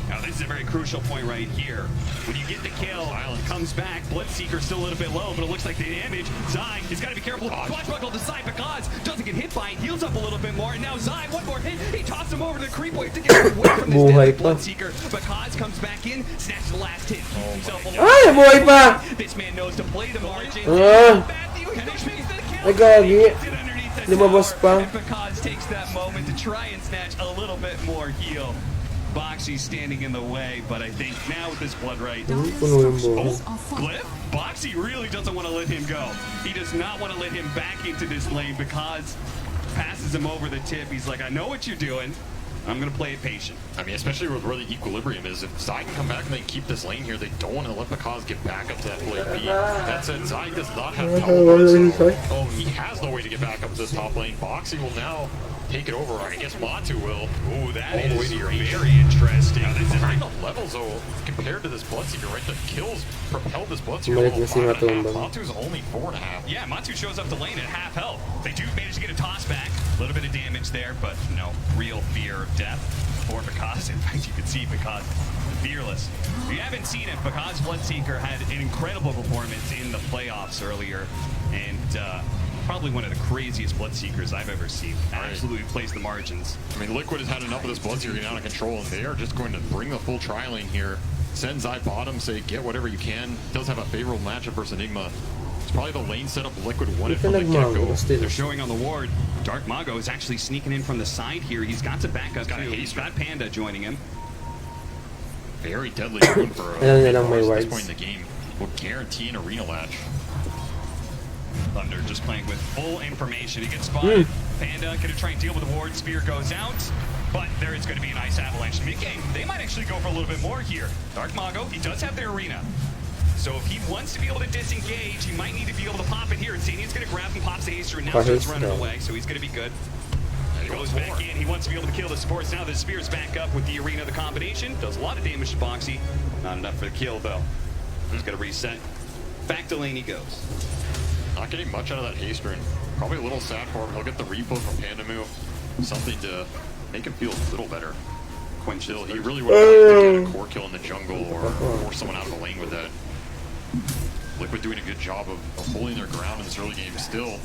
Now, this is a very crucial point right here. When you get the kill, comes back, Bloodseeker still a little bit low, but it looks like the damage. Zai, he's got to be careful. Swashbuckle to side because doesn't get hit by it, heals up a little bit more, and now Zai, one more hit, he tossed him over to the creep wave to get away from this deadly Bloodseeker. Because comes back in, snatches the last hit. Buhay pa! This man knows to play the margin. Ay, gagi. Lumabas pa. Because takes that moment to try and snatch a little bit more heal. Boxy's standing in the way, but I think now with this blood right. Glyph? Boxy really doesn't want to let him go. He does not want to let him back into this lane because passes him over the tip. He's like, I know what you're doing. I'm going to play it patient. I mean, especially with where the equilibrium is. If Zai can come back and they keep this lane here, they don't want to let Bakaz get back up to that plate B. That said, Zai does not have power. Oh, he has no way to get back up to this top lane. Boxy will now take it over. I guess Matu will. Ooh, that is very interesting. Now, this is kind of levels, though, compared to this Bloodseeker, right? The kills propelled this Bloodseeker level 5.5. Matu's only 4.5. Yeah, Matu shows up to lane at half health. They do manage to get a toss back. A little bit of damage there, but no real fear of death for Bakaz. In fact, you can see Bakaz fearless. If you haven't seen it, Bakaz Bloodseeker had an incredible performance in the playoffs earlier, and probably one of the craziest Bloodseekers I've ever seen. Absolutely plays the margins. I mean, Liquid has had enough of this Bloodseeker getting out of control, and they are just going to bring the full tri lane here. Send Zai bottom, say get whatever you can. Does have a favorable matchup versus Enigma. It's probably the lane setup Liquid wanted from the get-go. They're showing on the ward. Dark Mago is actually sneaking in from the side here. He's got to back up too. He's got Panda joining him. Very deadly rune for at this point in the game. Will guarantee an arena latch. Thunder just playing with full information. He gets spotted. Panda going to try and deal with the ward. Spear goes out. But there is going to be an ice avalanche mid-game. They might actually go for a little bit more here. Dark Mago, he does have their arena. So if he wants to be able to disengage, he might need to be able to pop it here. And Sania's going to grab and pops the Acer, and now starts running away, so he's going to be good. He goes back in. He wants to be able to kill the supports. Now the Spear's back up with the arena. The combination does a lot of damage to Boxy. Not enough for the kill, though. He's going to reset. Back to lane he goes. Not getting much out of that haste rune. Probably a little sad for him. He'll get the repo from Pandamu. Something to make him feel a little better. Quenchill, he really would have liked to get a core kill in the jungle or force someone out of the lane with that. Liquid doing a good job of holding their ground in this early game. Still,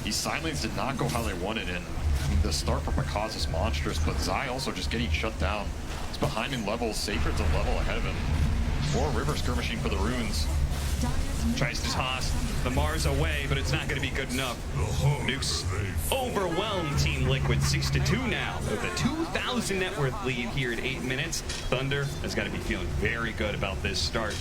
these side lanes did not go how they wanted, and the start for Bakaz is monstrous, but Zai also just getting shut down. He's behind in levels. Sacred's a level ahead of him. More river skirmishing for the runes. Tries to toss the Mars away, but it's not going to be good enough. Nukes overwhelmed Team Liquid 6-2 now with a 2,000 net worth lead here at 8 minutes. Thunder has got to be feeling very good about this start,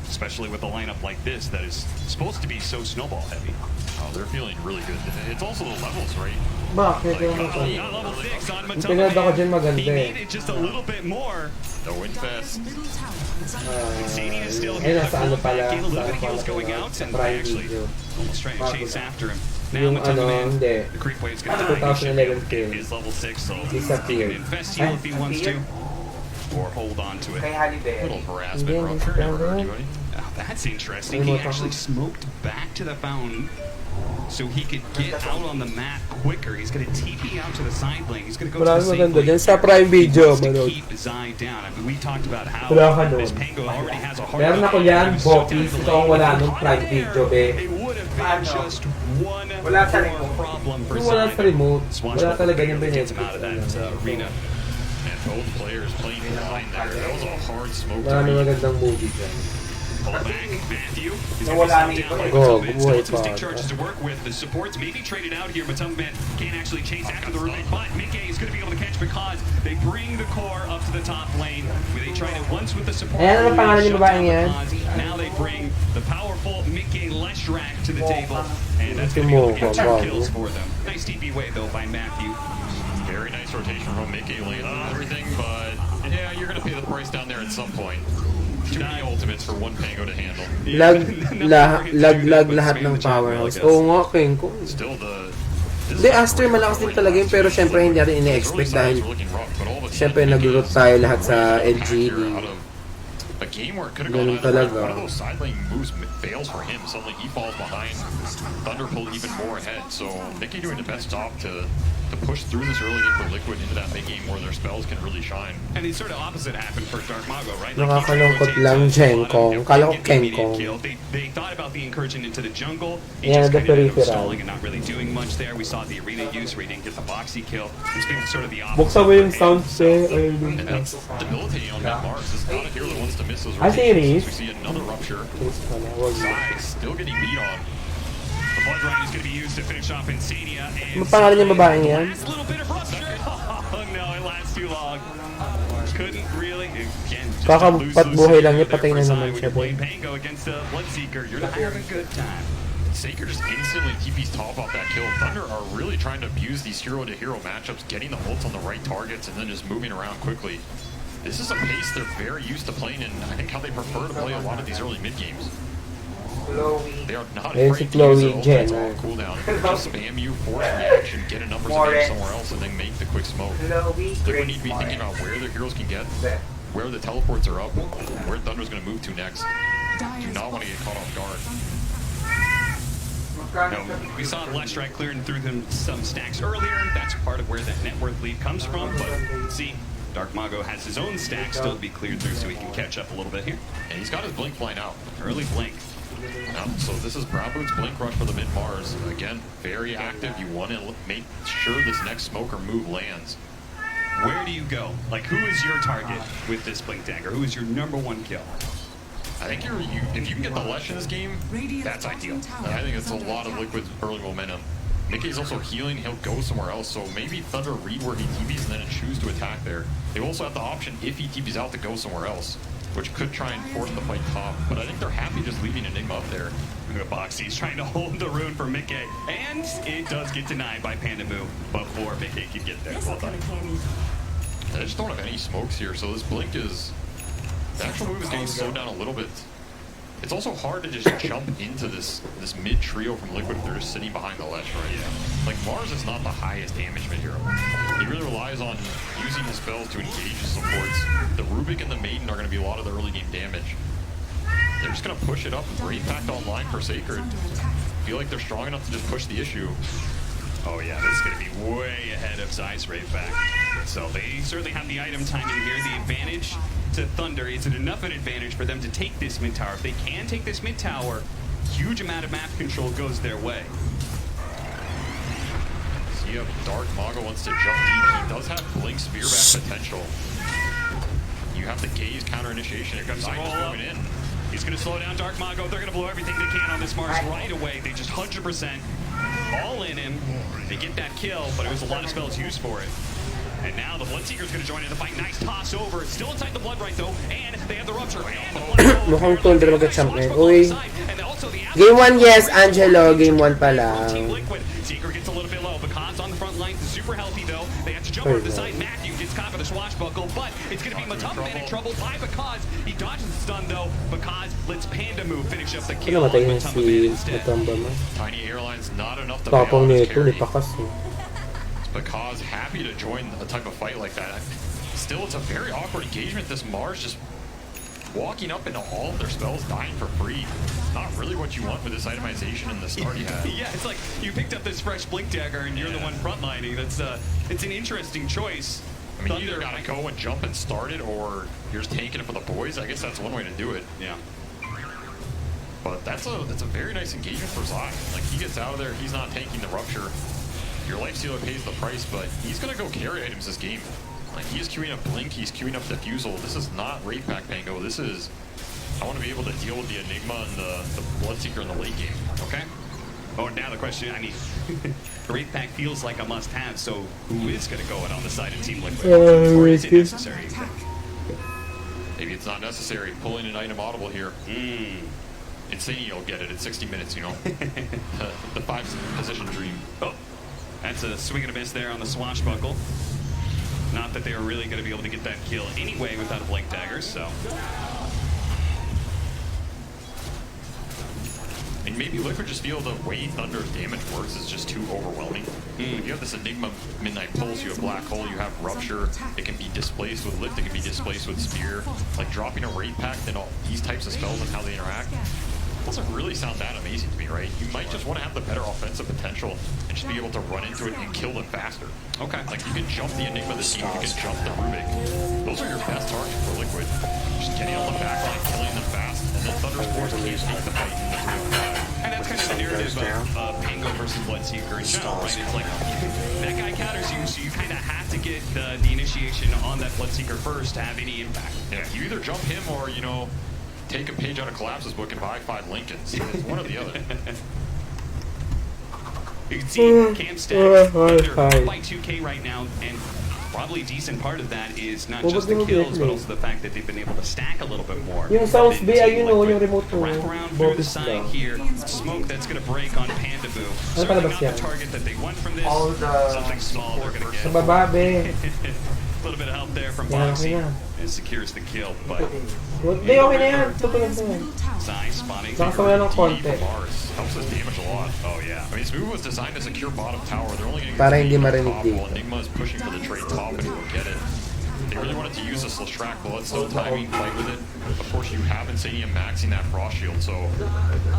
especially with a lineup like this that is supposed to be so snowball heavy. Oh, they're feeling really good. It's also the levels, right? Bakit? Not level 6 on Matoma. He needed just a little bit more. The Windfest. Sania is still here. Pulling back in, a little bit of heals going out, and actually almost trying to chase after him. Now Matoma, the creep wave's going to die. He should be able to get his level 6, so he can infest heal if he wants to, or hold on to it. Little harassment run for everybody. Oh, that's interesting. He actually smoked back to the fountain so he could get out on the map quicker. He's going to TP out to the side lane. He's going to go to the safe lane. Sa Prime Video, to keep Zai down. I mean, we talked about how this Pango already has a hard meron ako yan, Bokis. Ito ang wala nung Prime Video, be. It would have been just one more problem for Zai. Wala sa remote. Wala talaga yung gets him out of that arena. And both players playing behind there. That was a hard smoke. Marami magandang movie dyan. Pull back, Matthew. He's going to be down. Still some stick charges to work with. The supports may be traded out here. Matumban can't actually chase after the rune, but Mickey is going to be able to catch because they bring the core up to the top lane. They tried it once with the support. Now they bring the powerful Mickey Leshrak to the table, and that's going to be able to get 2 kills for them. Nice TP way though by Matthew. Very nice rotation from Mickey, laying on everything, but yeah, you're going to pay the price down there at some point. Too many ultimates for one Pango to handle. Lag lahat ng powerhouse. Oo nga, King. Still the... Hindi, Aster malakas din talaga yun, pero syempre hindi natin ine-expect dahil syempre nag-root tayo lahat sa LGD. game where it could have gone either way. One of those side lane moves fails for him. Suddenly he falls behind. Thunder pull even more ahead. So Mickey doing the best job to push through this early game for Liquid into that mid game where their spells can really shine. And the sort of opposite happened for Dark Mago, right? Nakakalungkot lang Jenkong. Kala ko Kenkong. They thought about the incursion into the jungle. It Yeah, just the kind of ended up peripheral. stalling and not really doing much there. We saw the arena use where he didn't get the boxy kill. It's been sort of the opposite. Buksan mo yung sound And that's debilitating on mid-Mars. This is not a hero that wants to miss those rotations. We see another rupture. Zai still getting beat on. The Blood Ride is going to be used to finish off Insania. Ano pangalan yung babaeng yan? Last little bit of rupture. Oh no, it lasts too long. Couldn't really. Again, just Kakapatbuhay lang niya, patay na naman siya. Pango against the Bloodseeker. You're not having a good time. Saker just instantly TP's top off that kill. Thunder are really trying to abuse these hero-to-hero matchups, getting the ults on the right targets, and then just moving around quickly. This is a pace they're very used to playing, and I think how they prefer to play a lot of these early mid-games. They are not afraid to use their ults on cooldown. Just spam you, force reaction, get a numbers advantage somewhere else, and then make the quick smoke. Liquid need to be thinking about where their heroes can get, where the teleports are up, where Thunder's going to move to next. Do not want to get caught off guard. No, we saw Leshrac clearing through them some stacks earlier. That's part of where that net worth lead comes from. But see, Dark Mago has his own stack still to be cleared through, so he can catch up a little bit here. And he's got his blink flying out. Early blink. So this is Brown Boots blink rush for the mid Mars. Again, very active. You want to make sure this next smoke or move lands. Where do you go? Like, who is your target with this blink dagger? Who is your #1 kill? I think if you can get the Lesh in this game, that's ideal. And I think it's a lot of Liquid's early momentum. Mickey's also healing, he'll go somewhere else, so maybe Thunder read where he TPs and then choose to attack there. They also have the option, if he TPs out, to go somewhere else, which could try and force the fight top, but I think they're happy just leaving Enigma up there. Boxy's trying to hold the rune for Mickey, and it does get denied by Pandamu before Mickey can get there. Well done. I just don't have any smokes here, so this blink is... The actual move is getting slowed down a little bit. It's also hard to just jump into this mid trio from Liquid if they're just sitting behind the Lesh, right? Yeah. Like, Mars is not the highest damage mid hero. He really relies on using his spells to engage his supports. The Rubik and the Maiden are going to be a lot of the early game damage. They're just going to push it up. Great pact online for Sacred. Feel like they're strong enough to just push the issue. Oh yeah, this is going to be way ahead of Zai's Rave back. So they certainly have the item timing here. The advantage to Thunder, is it enough an advantage for them to take this mid tower? If they can take this mid tower, huge amount of map control goes their way. See if Dark Mago wants to jump deep. He does have Blink Spearback potential. You have the gaze counter initiation. Here comes Zai just moving in. He's going to slow down Dark Mago. They're going to blow everything they can on this Mars right away. They just 100% all in him. They get that kill, but it was a lot of spells used for it. And now the Bloodseeker's going to join in the fight. Nice toss over. It's still inside the Blood Right, though. And they have the Rupture. Mukhang Thunder mag-champ ngayon. Uy. Game 1, yes, Angelo. Game 1 pa lang. Seeker gets a little bit low. Pekaz on the front line. Super healthy, though. They have to jump over the side. Matthew gets caught for the swashbuckle, but it's going to be Matupman in trouble by Pekaz. He dodges the stun, though. Pekaz lets Panda move, finish up the kill on Matupman instead. Tiny Airline's not enough to Tapang bail out nito, his ni carry. Pakas. Because happy to join a type of fight like that. Still, it's a very awkward engagement. This Mars just walking up into all of their spells, dying for free. Not really what you want with this itemization in the start you had. Yeah, it's like you picked up this fresh Blink Dagger and you're the one frontlining. That's it's an interesting choice. I mean, you either gotta go and jump and start it, or you're just taking it for the boys. I guess that's one way to do it. Yeah. But that's a very nice engagement for Zai. Like, he gets out of there, he's not taking the rupture. Your life stealer pays the price, but he's gonna go carry items this game. Like, he's queuing up Blink, he's queuing up Diffusal. This is not Wraith Pack Pango. This is, I want to be able to deal with the Enigma and the Bloodseeker in the late game. Okay. Oh, now the question, I mean, Wraith Pack feels like a must-have, so who is going to go in on the side of Team Liquid? Or is it necessary? Maybe it's not necessary. Pulling an item audible here. Insania will get it at 60 minutes, you know. The 5-position dream. Oh, that's a swing and a miss there on the swashbuckle. Not that they were really going to be able to get that kill anyway without a Blink Dagger, so. And maybe Liquid just feel the way Thunder's damage works is just too overwhelming. You have this Enigma Midnight Pulse, you have Black Hole, you have Rupture. It can be displaced with Lift, it can be displaced with Spear. Like dropping a Wraith Pact and all these types of spells and how they interact doesn't really sound that amazing to me, right? You might just want to have the better offensive potential and just be able to run into it and kill them faster. Okay. Like you can jump the Enigma this team, you can jump the Rubik. Those are your best targets for Liquid. Just getting on the back line, killing them fast, and then Thundersports can't take the fight. And that's kind of the narrative of Pango versus Bloodseeker in general, right? It's like, that guy counters you, so you kind of have to get the initiation on that Bloodseeker first to have any impact. Yeah, you either jump him or, you know, take a page out of Collapse's book and buy 5 Lincolns. It's one or the other. You can see Cam Stack by 2K right now, and probably a decent part of that is not just the kills, but also the fact that they've been able to stack a little bit more. Yung sounds ba, ayun o, yung remote mo. Wrap around through the side here, smoke that's going to break on Panda Boo. Certainly not the target that they want from this. Something small they're going to get. Sa baba, be. A little bit of help there from Boxy, and secures the kill, but... Hindi, okay na yan. Tutulog na yan. Sai spotting. Nakasawala ng konti. Helps us damage a lot. Oh yeah. I mean, this move was designed to secure bottom tower. They're only going to para hindi marinig dito. Enigma is pushing for the trade top and will get it. They really wanted to use this Leshrac Bloodstone timing, fight with it. Of course, you have Insanium maxing that Frost Shield, so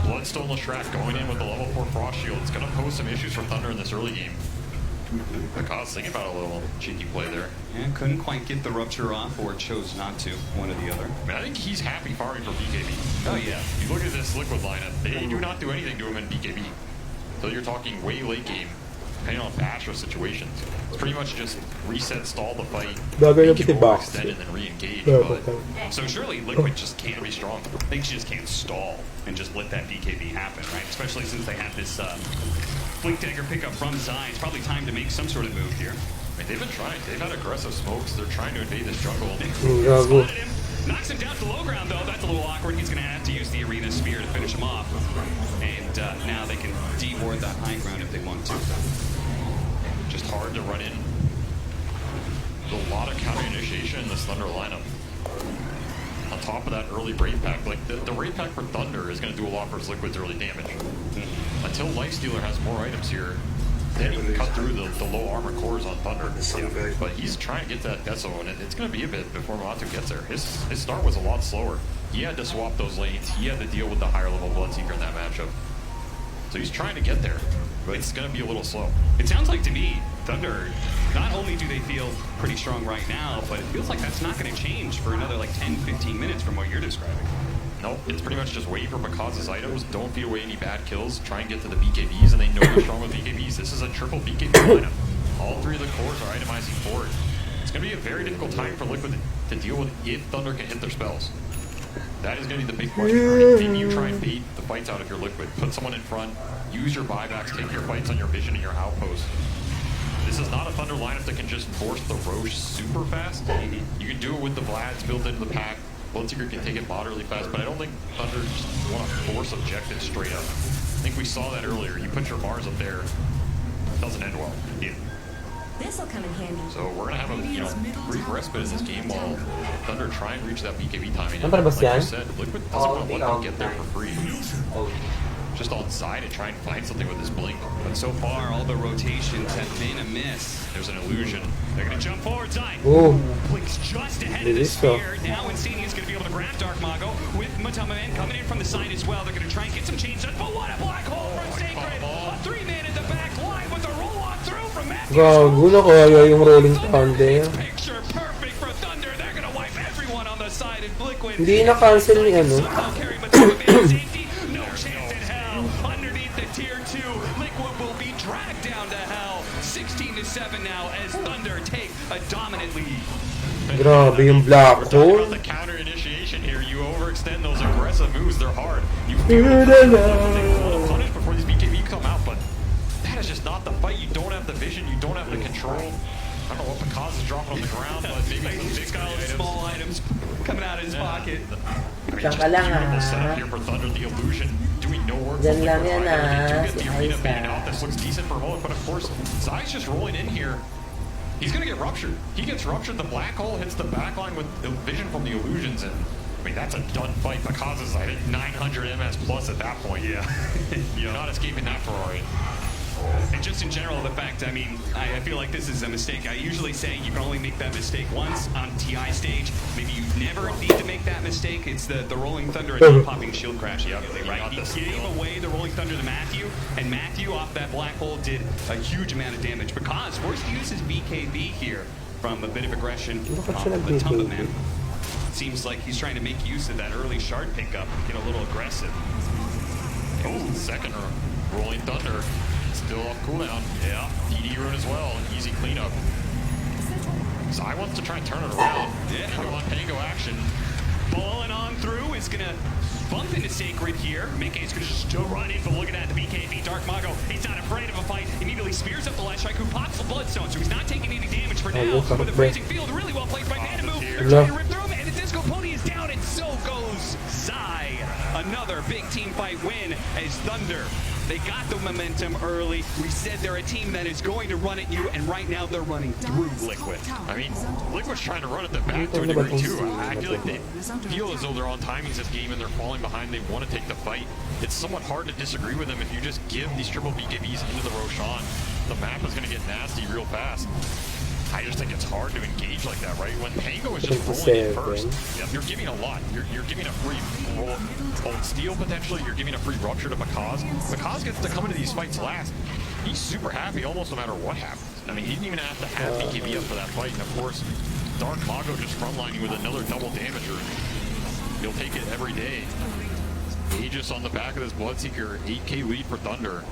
Bloodstone Leshrac going in with the level 4 Frost Shield, it's going to pose some issues for Thunder in this early game. Because thinking about a little cheeky play there. Yeah, couldn't quite get the Rupture off, or chose not to, one or the other. I mean, I think he's happy farming for BKB. Oh yeah. You look at this Liquid lineup, they do not do anything to him in BKB. So you're talking way late game, depending on Astra situations. It's pretty much just reset, stall the fight, extend, and then re-engage. So surely Liquid just can't be strong. They just can't stall and just let that BKB happen, right? Especially since they have this Blink Dagger pickup from Zai. It's probably time to make some sort of move here. I mean, they've been trying. They've had aggressive smokes. They're trying to invade this jungle. Spotted him. Knocks him down to the low ground, though. That's a little awkward. He's going to have to use the Arena Spear to finish him off. And now they can deward that high ground if they want to. Just hard to run in. There's a lot of counter initiation in this Thunder lineup. On top of that early Wraith Pact, like the Wraith Pact for Thunder is going to do a lot for his Liquid's early damage. Until Lifestealer has more items here, then he can cut through the low armor cores on Thunder. But he's trying to get that Deso, and it's going to be a bit before Matu gets there. His start was a lot slower. He had to swap those lanes. He had to deal with the higher level Bloodseeker in that matchup. So he's trying to get there, but it's going to be a little slow. It sounds like to me, Thunder, not only do they feel pretty strong right now, but it feels like that's not going to change for another like 10, 15 minutes from what you're describing. Nope, it's pretty much just wait for Mikaz's items, don't feed away any bad kills, try and get to the BKBs, and they know they're strong with BKBs. This is a triple BKB lineup. All 3 of the cores are itemizing forward. It's going to be a very difficult time for Liquid to deal with if Thunder can hit their spells. That is going to be the big question. Right? Maybe you try and bait the fights out if you're Liquid. Put someone in front, use your buybacks, take your fights on your vision and your outpost. This is not a Thunder lineup that can just force the Roche super fast. You can do it with the Vlads built into the pack. Bloodseeker can take it moderately fast, but I don't think Thunder just want to force objectives straight up. I think we saw that earlier. You put your Mars up there, it doesn't end well. Yeah. This'll come in handy. So we're gonna have a brief respite in this game while Thunder try and reach that BKB timing. And like I said, Liquid doesn't want to let them get there for free. Just on side and try and find something with this blink. But so far, all the rotations have been a miss. There's an illusion. They're going to jump forward, Zai. Blinks just ahead of the spear. Now Insania is going to be able to grab Dark Mago with Matamaman coming in from the side as well. They're going to try and get some chains done. But what a black hole from Sacred. A 3-man in the back line with the roll-on through from Matthew. Gago na kaya yung rolling thunder. Picture perfect for Thunder. They're going to wipe everyone on the side in Liquid. Hindi na-cancel ni ano. No chance in hell. Underneath the tier 2, Liquid will be dragged down to hell. 16-7 now as Thunder take a dominant lead. Grabe yung black hole. The counter initiation here. You overextend those aggressive moves. They're hard. You feel punished before these BKB come out, but that is just not the fight. You don't have the vision. You don't have the control. I don't know what Mikaz is dropping on the ground, but maybe he's got all the small items coming out of his pocket. I mean, just beautiful setup here for Thunder. The illusion doing no work. They do get the arena baited out. This looks decent for a moment, but of course, Zai's just rolling in here. He's going to get ruptured. He gets ruptured. The black hole hits the backline with the vision from the illusions, and I mean, that's a done fight because it's, I think, 900 MS plus at that point. Yeah. You're not escaping that Ferrari. And just in general, the fact, I mean, I feel like this is a mistake. I usually say you can only make that mistake once on TI stage. Maybe you never need to make that mistake. It's the Rolling Thunder and not popping shield crash, right? He gave away the Rolling Thunder to Matthew, and Matthew off that black hole did a huge amount of damage because forced to use his BKB here from a bit of aggression off of the Tumba Man. Seems like he's trying to make use of that early shard pickup, get a little aggressive. Oh, second Rolling Thunder. Still off cooldown. Yeah. DD rune as well. Easy cleanup. Zai wants to try and turn it around. Yeah. Pango on Pango action. Balling on through is going to bump into Sacred here. Mickey's going to still run in, but look at that. The BKB Dark Mago, he's not afraid of a fight. Immediately spears up the last strike, who pops the Bloodstone, so he's not taking any damage for now. With the Freezing Field, really well played by Manamu. They're trying to rip through him, and the Disco Pony is down, and so goes Zai. Another big team fight win as Thunder. They got the momentum early. We said they're a team that is going to run at you, and right now they're running through Liquid. I mean, Liquid's trying to run at them back to a degree too. I feel like they feel as though they're on timings this game and they're falling behind. They want to take the fight. It's somewhat hard to disagree with them if you just give these triple BKBs into the Roshan. The map is going to get nasty real fast. I just think it's hard to engage like that, right? When Pango is just rolling in first, you're giving a lot. You're giving a free roll on Steel potentially. You're giving a free rupture to Makaz. Makaz gets to come into these fights last. He's super happy almost no matter what happens. I mean, he didn't even have to have BKB up for that fight. And of course, Dark Mago just frontlining with another double damager. He'll take it every day. Aegis on the back of this Bloodseeker, 8k lead for Thunder.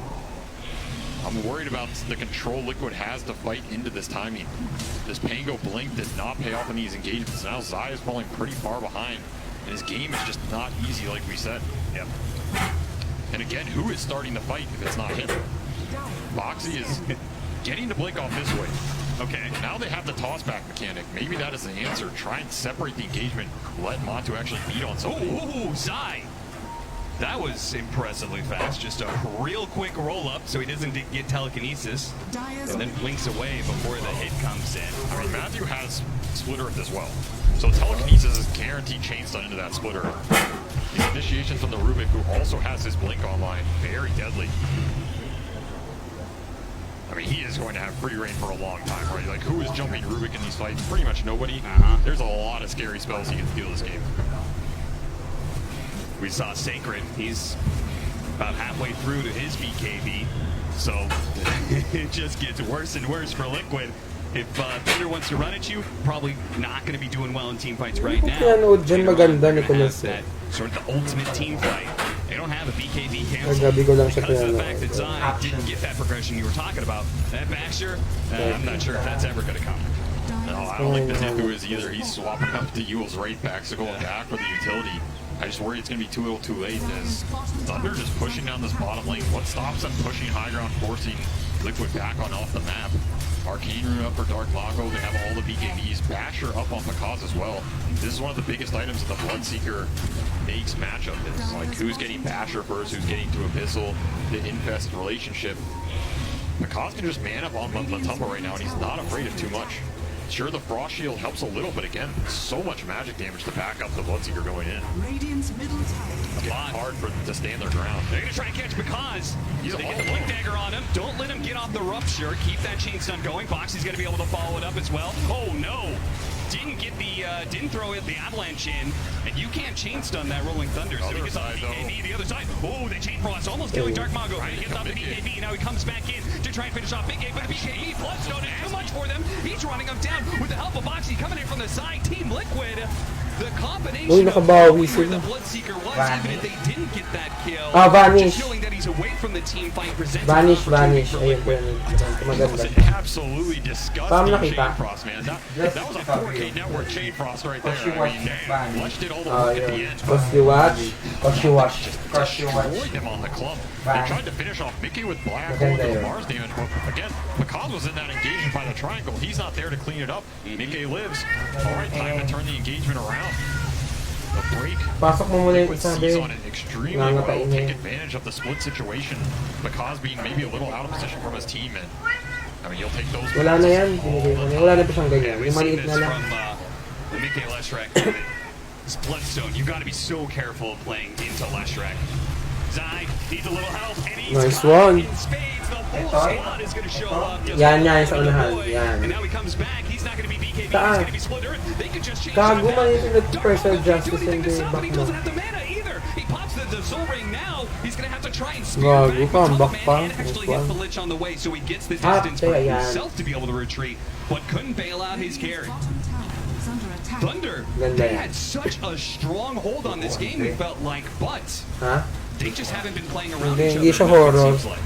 I'm worried about the control Liquid has to fight into this timing. This Pango blink did not pay off in these engagements. Now Zai is falling pretty far behind, and his game is just not easy like we said. Yep. And again, who is starting the fight if it's not him? Boxy is getting the blink off this way. Okay. Now they have the toss back mechanic. Maybe that is the answer. Try and separate the engagement. Let Matu actually beat on somebody. Ooh, Zai. That was impressively fast. Just a real quick roll up so he doesn't get telekinesis and then blinks away before the hit comes in. I mean, Matthew has Splitter as well. So telekinesis is guaranteed chain stun into that Splitter. The initiation from the Rubik, who also has his blink online. Very deadly. I mean, he is going to have free reign for a long time, right? Like, who is jumping Rubik in these fights? Pretty much nobody. There's a lot of scary spells he can steal this game. We saw Sacred. He's about halfway through to his BKB. So it just gets worse and worse for Liquid. If Thunder wants to run at you, probably not going to be doing well in team fights right now. They don't have that sort of the ultimate team fight. They don't have a BKB cancel because of the fact that Zai didn't get that progression you were talking about. That Basher, I'm not sure if that's ever going to come. No, I don't think the Niku is either. He's swapping up the Yule's right back, so going back for the utility. I just worry it's going to be too little too late as Thunder just pushing down this bottom lane. What stops them pushing high ground, forcing Liquid back on off the map? Arcane Rune up for Dark Lago. They have all the BKBs. Basher up on Makaz as well. This is one of the biggest items in the Bloodseeker makes matchup. It's like who's getting Basher first, who's getting through Abyssal, the Infest relationship. Makaz can just man up on Matumba right now, and he's not afraid of too much. Sure, the Frost Shield helps a little, but again, so much magic damage to back up the Bloodseeker going in. Radiant's middle tower. It's hard for them to stand their ground. They're going to try and catch Makaz. They get the Blink Dagger on him. Don't let him get off the Rupture. Keep that chain stun going. Boxy's going to be able to follow it up as well. Oh, no. Didn't get the, didn't throw it, the Avalanche in, and you can't chain stun that Rolling Thunder. So he gets off the BKB, the other side. Oh, they chain frost, almost killing Dark Mago. He gets off the BKB, now he comes back in to try and finish off Big A, but the BKB Bloodstone is too much for them. He's running them down with the help of Boxy coming in from the side. Team Liquid, the combination of where the Bloodseeker was, even if they didn't get that kill, just showing that he's away from the team fight, presents Vanish. Absolutely disgusting chain frost, man. That was a 4K network chain frost right there. I mean, Lush did all the work at the end. Destroyed him on the clump. They tried to finish off Mickey with Black Hole with the Mars damage, but again, Makaz was in that engagement by the triangle. He's not there to clean it up. Mickey lives. Alright, time to turn the engagement around. The break. Liquid sees on it extremely well. Take advantage of the split situation. Makaz being maybe a little out of position from his team, and I mean, you'll take those. Wala na yan. Wala na pa siyang ganyan. Yung maliit na lang. The Mickey Leshrac It's Bloodstone. You've got to be so careful of playing into Leshrac. Zai needs a little help, and he's nice one. in spades. The whole squad is going to show up. Yan sa unahan. Yan. And now he comes back. He's not going to be BKB. He's going to be split earth. They could just change Gago man yung nag-personal justice in the back He mo. doesn't have the mana either. He pops the Soul Ring now. He's going to have to try and spear Gago back pa, with back pa. and actually get the Lich on the way, so he gets the Ah, distance for kaya yan. himself to be able to retreat, but couldn't bail out his carry. Thunder, Ganda they yan. had such a strong hold on this game, we felt like, but Ha? they just haven't been playing around Hindi, each hindi other. siya horror. It seems like.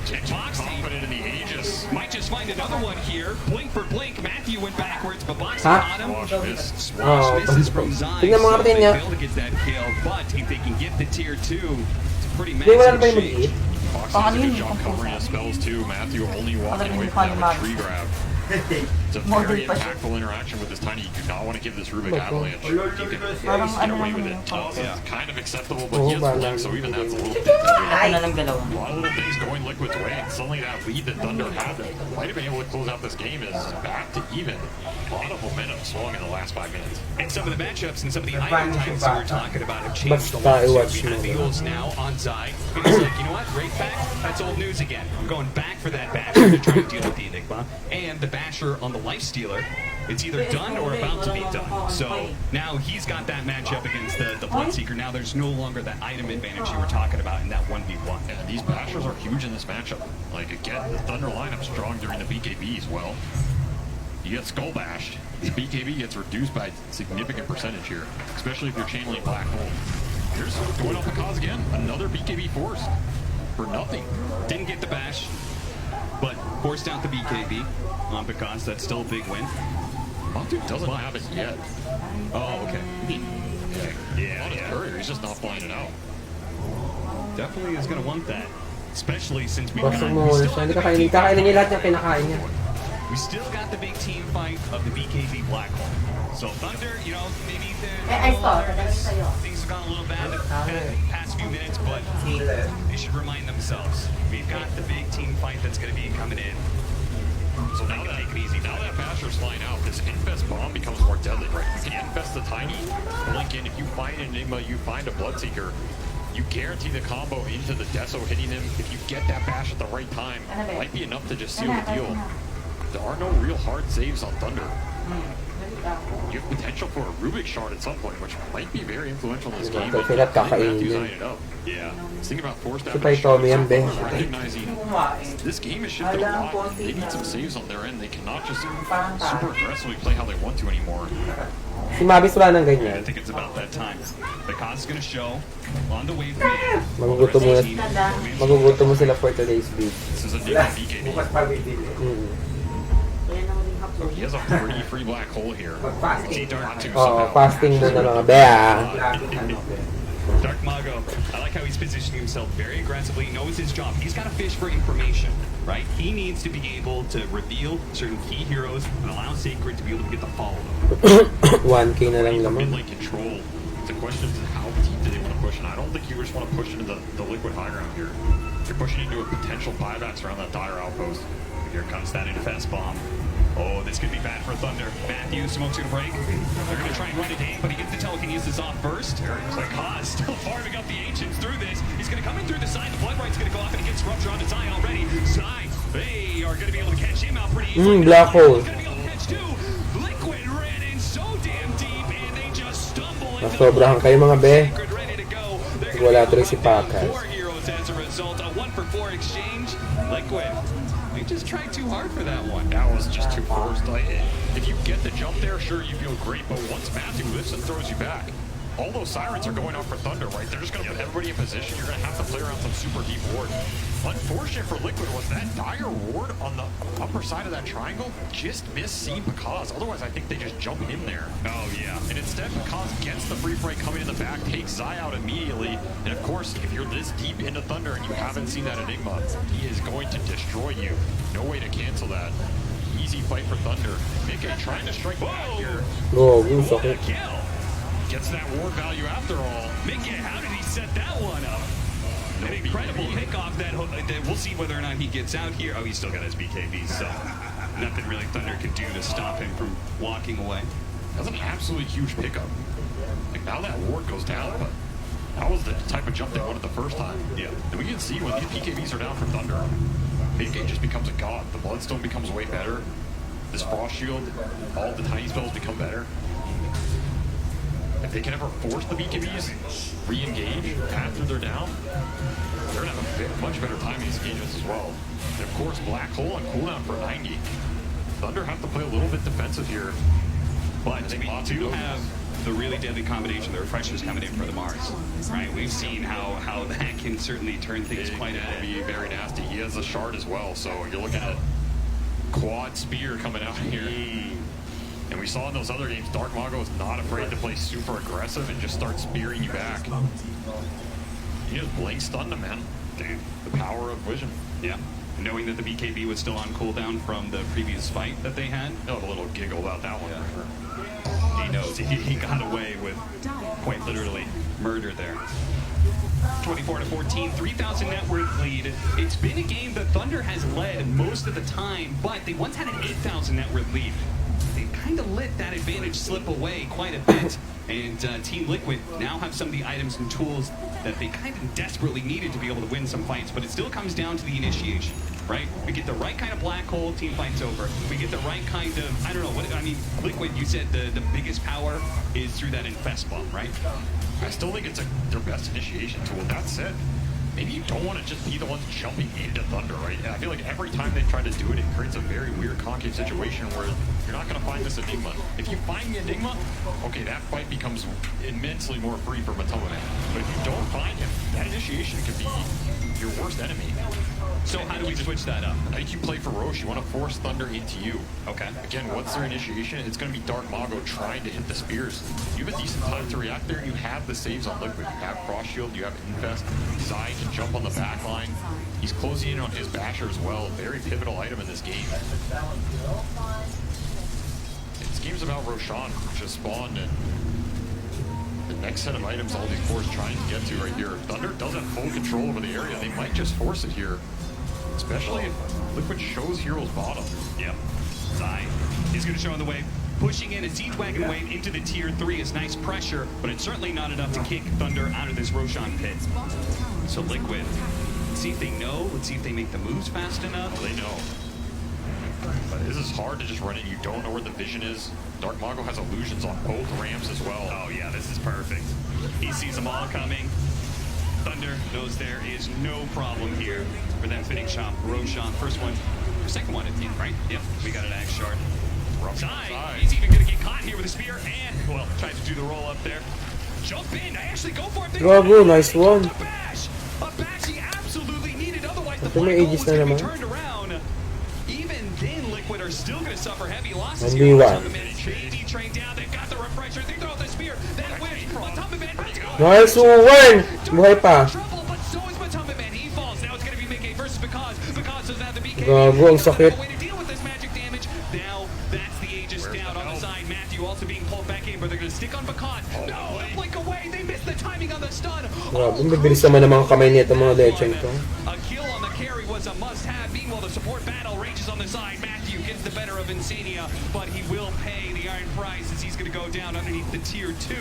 And Boxy Confident in the Aegis. might just find another one here. Blink for blink. Matthew went backwards, but Boxy Ha? got him. Swash miss. Swash misses from Zai, Tingnan mo nga so kapatid they niya. fail to get that kill. But if they can get the tier 2, it's a pretty Hindi, wala na massive ba yung exchange. mag-eat? Fox does a good job covering his spells too. Matthew only walking away from that with tree grab. It's a very impactful interaction with this Tiny. You do not want to give this Rubik avalanche. You can get away with it. It's kind of acceptable, but he has blink, so even that's a little bit Ay, na lang dalawa. a lot of little things going Liquid's way, and suddenly that lead that Thunder had that might have been able to close out this game is back to even. A lot of momentum swung in the last 5 minutes. And some of the matchups and some of the item types that we're talking about have changed a Basta lot. i-watch So we have mo. Eagles now on Zai. And it's like, you know what? Great back. That's old news again. I'm going back for that Basher to try to deal with the Enigma. And the Basher on the Life Stealer. It's either done or about to be done. So now he's got that matchup against the Bloodseeker. Now there's no longer that item advantage you were talking about in that 1v1. And these Bashers are huge in this matchup. Like, again, the Thunder lineup strong during the BKB as well. You get Skull Bashed. The BKB gets reduced by a significant percentage here, especially if you're channeling Black Hole. Here's going off the cause again. Another BKB force for nothing. Didn't get the bash, but forced out the BKB because that's still a big win. Montu doesn't have it yet. Oh, okay. Yeah, on his courier, he's just not flying it out. Definitely is going to want that, especially since we Basta mo muna siya. Hindi kakainin. Kakainin niya lahat yung kinakain niya. We still got the big team fight of the BKB Black Hole. So Thunder, you know, maybe things have gone a little bad the past few minutes, but they should remind themselves. We've got the big team fight that's going to be coming in. So now that, now that Basher's flying out, this Infest Bomb becomes more deadly, right? You can Infest the Tiny, blink in. If you find an Enigma, you find a Bloodseeker, you guarantee the combo into the Deso hitting him. If you get that Bash at the right time, it might be enough to just seal the deal. There are no real hard saves on Thunder. You have potential for a Rubik Shard at some point, which might be very influential in this game. Ito, sila kakainin Matthew's yun. eyeing it up. Yeah. Thinking about forced Si Pai Tommy yan, be. recognizing this game has shifted a lot. They need some saves on their end. They cannot just super aggressively play how they want to anymore. Si Mabis wala nang I ganyan. think it's about that time. The cause is going to show on the wave. Magugutom mo sila for today's beat. This is a new BKB. He has a pretty free black hole here. Oh, fasting muna mga bea. Dark Mago, I like how he's positioning himself very aggressively, knows his job. He's got to fish for information, right? He needs to be able to reveal certain key heroes and allow Sacred to be able to get the follow. 1K na lang naman. Mid-lane control. The question is how deep do they want to push? And I don't think you just want to push into the liquid high ground here. You're pushing into a potential buybacks around that dire outpost. Here comes that Infest Bomb. Oh, this could be bad for Thunder. Matthew, smoke's gonna break. They're gonna try and run it in, but he gets the telekinesis off first. Like Haas still farming up the Ancients through this. He's gonna come in through the side. The Blood Right's gonna go off and he gets Rupture onto Zion already. Zion, they are gonna be able to catch him out pretty easily. Black hole. Gonna be able to catch too. Liquid ran in so damn deep and they just stumble into Nasobrahan kayo mga be. Sacred ready to go. Wala tuloy si Pakas. 4 heroes as a result. A 1-for-4 exchange. Liquid. They just tried too hard for that one. That was just too forced. If you get the jump there, sure, you feel great, but once Matthew lifts and throws you back, all those sirens are going off for Thunder, right? They're just going to put everybody in position. You're going to have to play around some super deep ward. Unfortunate for Liquid was that dire ward on the upper side of that triangle just missed seeing Pakaz. Otherwise, I think they just jump in there. Oh, yeah. And instead, Pakaz gets the free fray coming in the back, takes Zai out immediately. And of course, if you're this deep into Thunder and you haven't seen that Enigma, he is going to destroy you. No way to cancel that. Easy fight for Thunder. Mickey trying to strike back here. Oh, sakit. Gets that ward value after all. Mickey, how did he set that one up? An incredible pickoff that we'll see whether or not he gets out here. Oh, he's still got his BKB, so nothing really Thunder can do to stop him from walking away. That's an absolutely huge pickup. Like now that ward goes down, but that was the type of jump they wanted the first time. Yeah. And we can see when these PKBs are down for Thunder, Big just becomes a god. The Bloodstone becomes way better. This Frost Shield, all the tiny spells become better. If they can ever force the BKBs re-engage after they're down, they're going to have a much better time in these engagements as well. And of course, Black Hole on cooldown for 90. Thunder have to play a little bit defensive here. But we do have the really deadly combination, the refreshers coming in for the Mars, right? We've seen how that can certainly turn things quite at be very nasty. He has a shard as well, so you're looking at quad spear coming out here. And we saw in those other games, Dark Mago is not afraid to play super aggressive and just start spearing you back. He just blink stunned him, man. Dude, the power of vision. Yeah. Knowing that the BKB was still on cooldown from the previous fight that they had. He'll have a little giggle about that one. Yeah. He knows he got away with quite literally murder there. 24-14, 3,000 net worth lead. It's been a game that Thunder has led most of the time, but they once had an 8,000 net worth lead. They kind of let that advantage slip away quite a bit, and Team Liquid now have some of the items and tools that they kind of desperately needed to be able to win some fights, but it still comes down to the initiation, right? We get the right kind of black hole, team fight's over. We get the right kind of, I don't know, what I mean, Liquid, you said the biggest power is through that Infest bomb, right? I still think it's their best initiation tool. That said, maybe you don't want to just be the ones jumping into Thunder, right? And I feel like every time they try to do it, it creates a very weird concave situation where you're not going to find this Enigma. If you find the Enigma, okay, that fight becomes immensely more free for Matoma. But if you don't find him, that initiation could be your worst enemy. So how do we switch that up? I think you play for Roche. You want to force Thunder into you. Okay. Again, what's their initiation? It's going to be Dark Mago trying to hit the spears. You have a decent time to react there. You have the saves on Liquid. You have Frost Shield. You have Infest. Zai can jump on the back line. He's closing in on his Basher as well. Very pivotal item in this game. This game's about Roshan, which has spawned, and the next set of items all these cores trying to get to right here. Thunder does have full control over the area. They might just force it here. Especially if Liquid shows Heroes bottom. Yep. Zai is going to show on the wave. Pushing in a Siege Wagon wave into the tier 3 is nice pressure, but it's certainly not enough to kick Thunder out of this Roshan pit. So Liquid, let's see if they know. Let's see if they make the moves fast enough. Well, they know. But this is hard to just run in. You don't know where the vision is. Dark Mago has illusions on both ramps as well. Oh yeah, this is perfect. He sees them all coming. Thunder knows there is no problem here for them finishing off Roshan. First one, second one, right? Yep, we got an Axe Shard. Zai, he's even going to get caught here with a spear and, well, tried to do the roll up there. Jump in, actually go for it. Bravo, nice one. A bash he absolutely needed, otherwise the Ito may black hole Aegis was na going to be naman. turned around. Even then, Liquid are still going to suffer heavy losses Only here. one. JD trained down, they got the refresher, they throw the spear, then whip, Matumba Man, let's go. Nice one! Buhay pa. Trouble, but so is Matumba Man, he falls. Now it's going to be Mickey versus because does that the BK. Gago, ang sakit. Way to deal with this magic damage. Now that's the Aegis down on the side. Matthew also being pulled back in, but they're going to stick on Bakat. No, they blink away. They missed the timing on the stun. Grabe, mabilis naman ang mga kamay nito mga legend ko. A kill on the carry was a must-have. Meanwhile, the support battle rages on the side. Matthew gets the better of Insania, but he will pay the iron price as he's going to go down underneath the tier 2.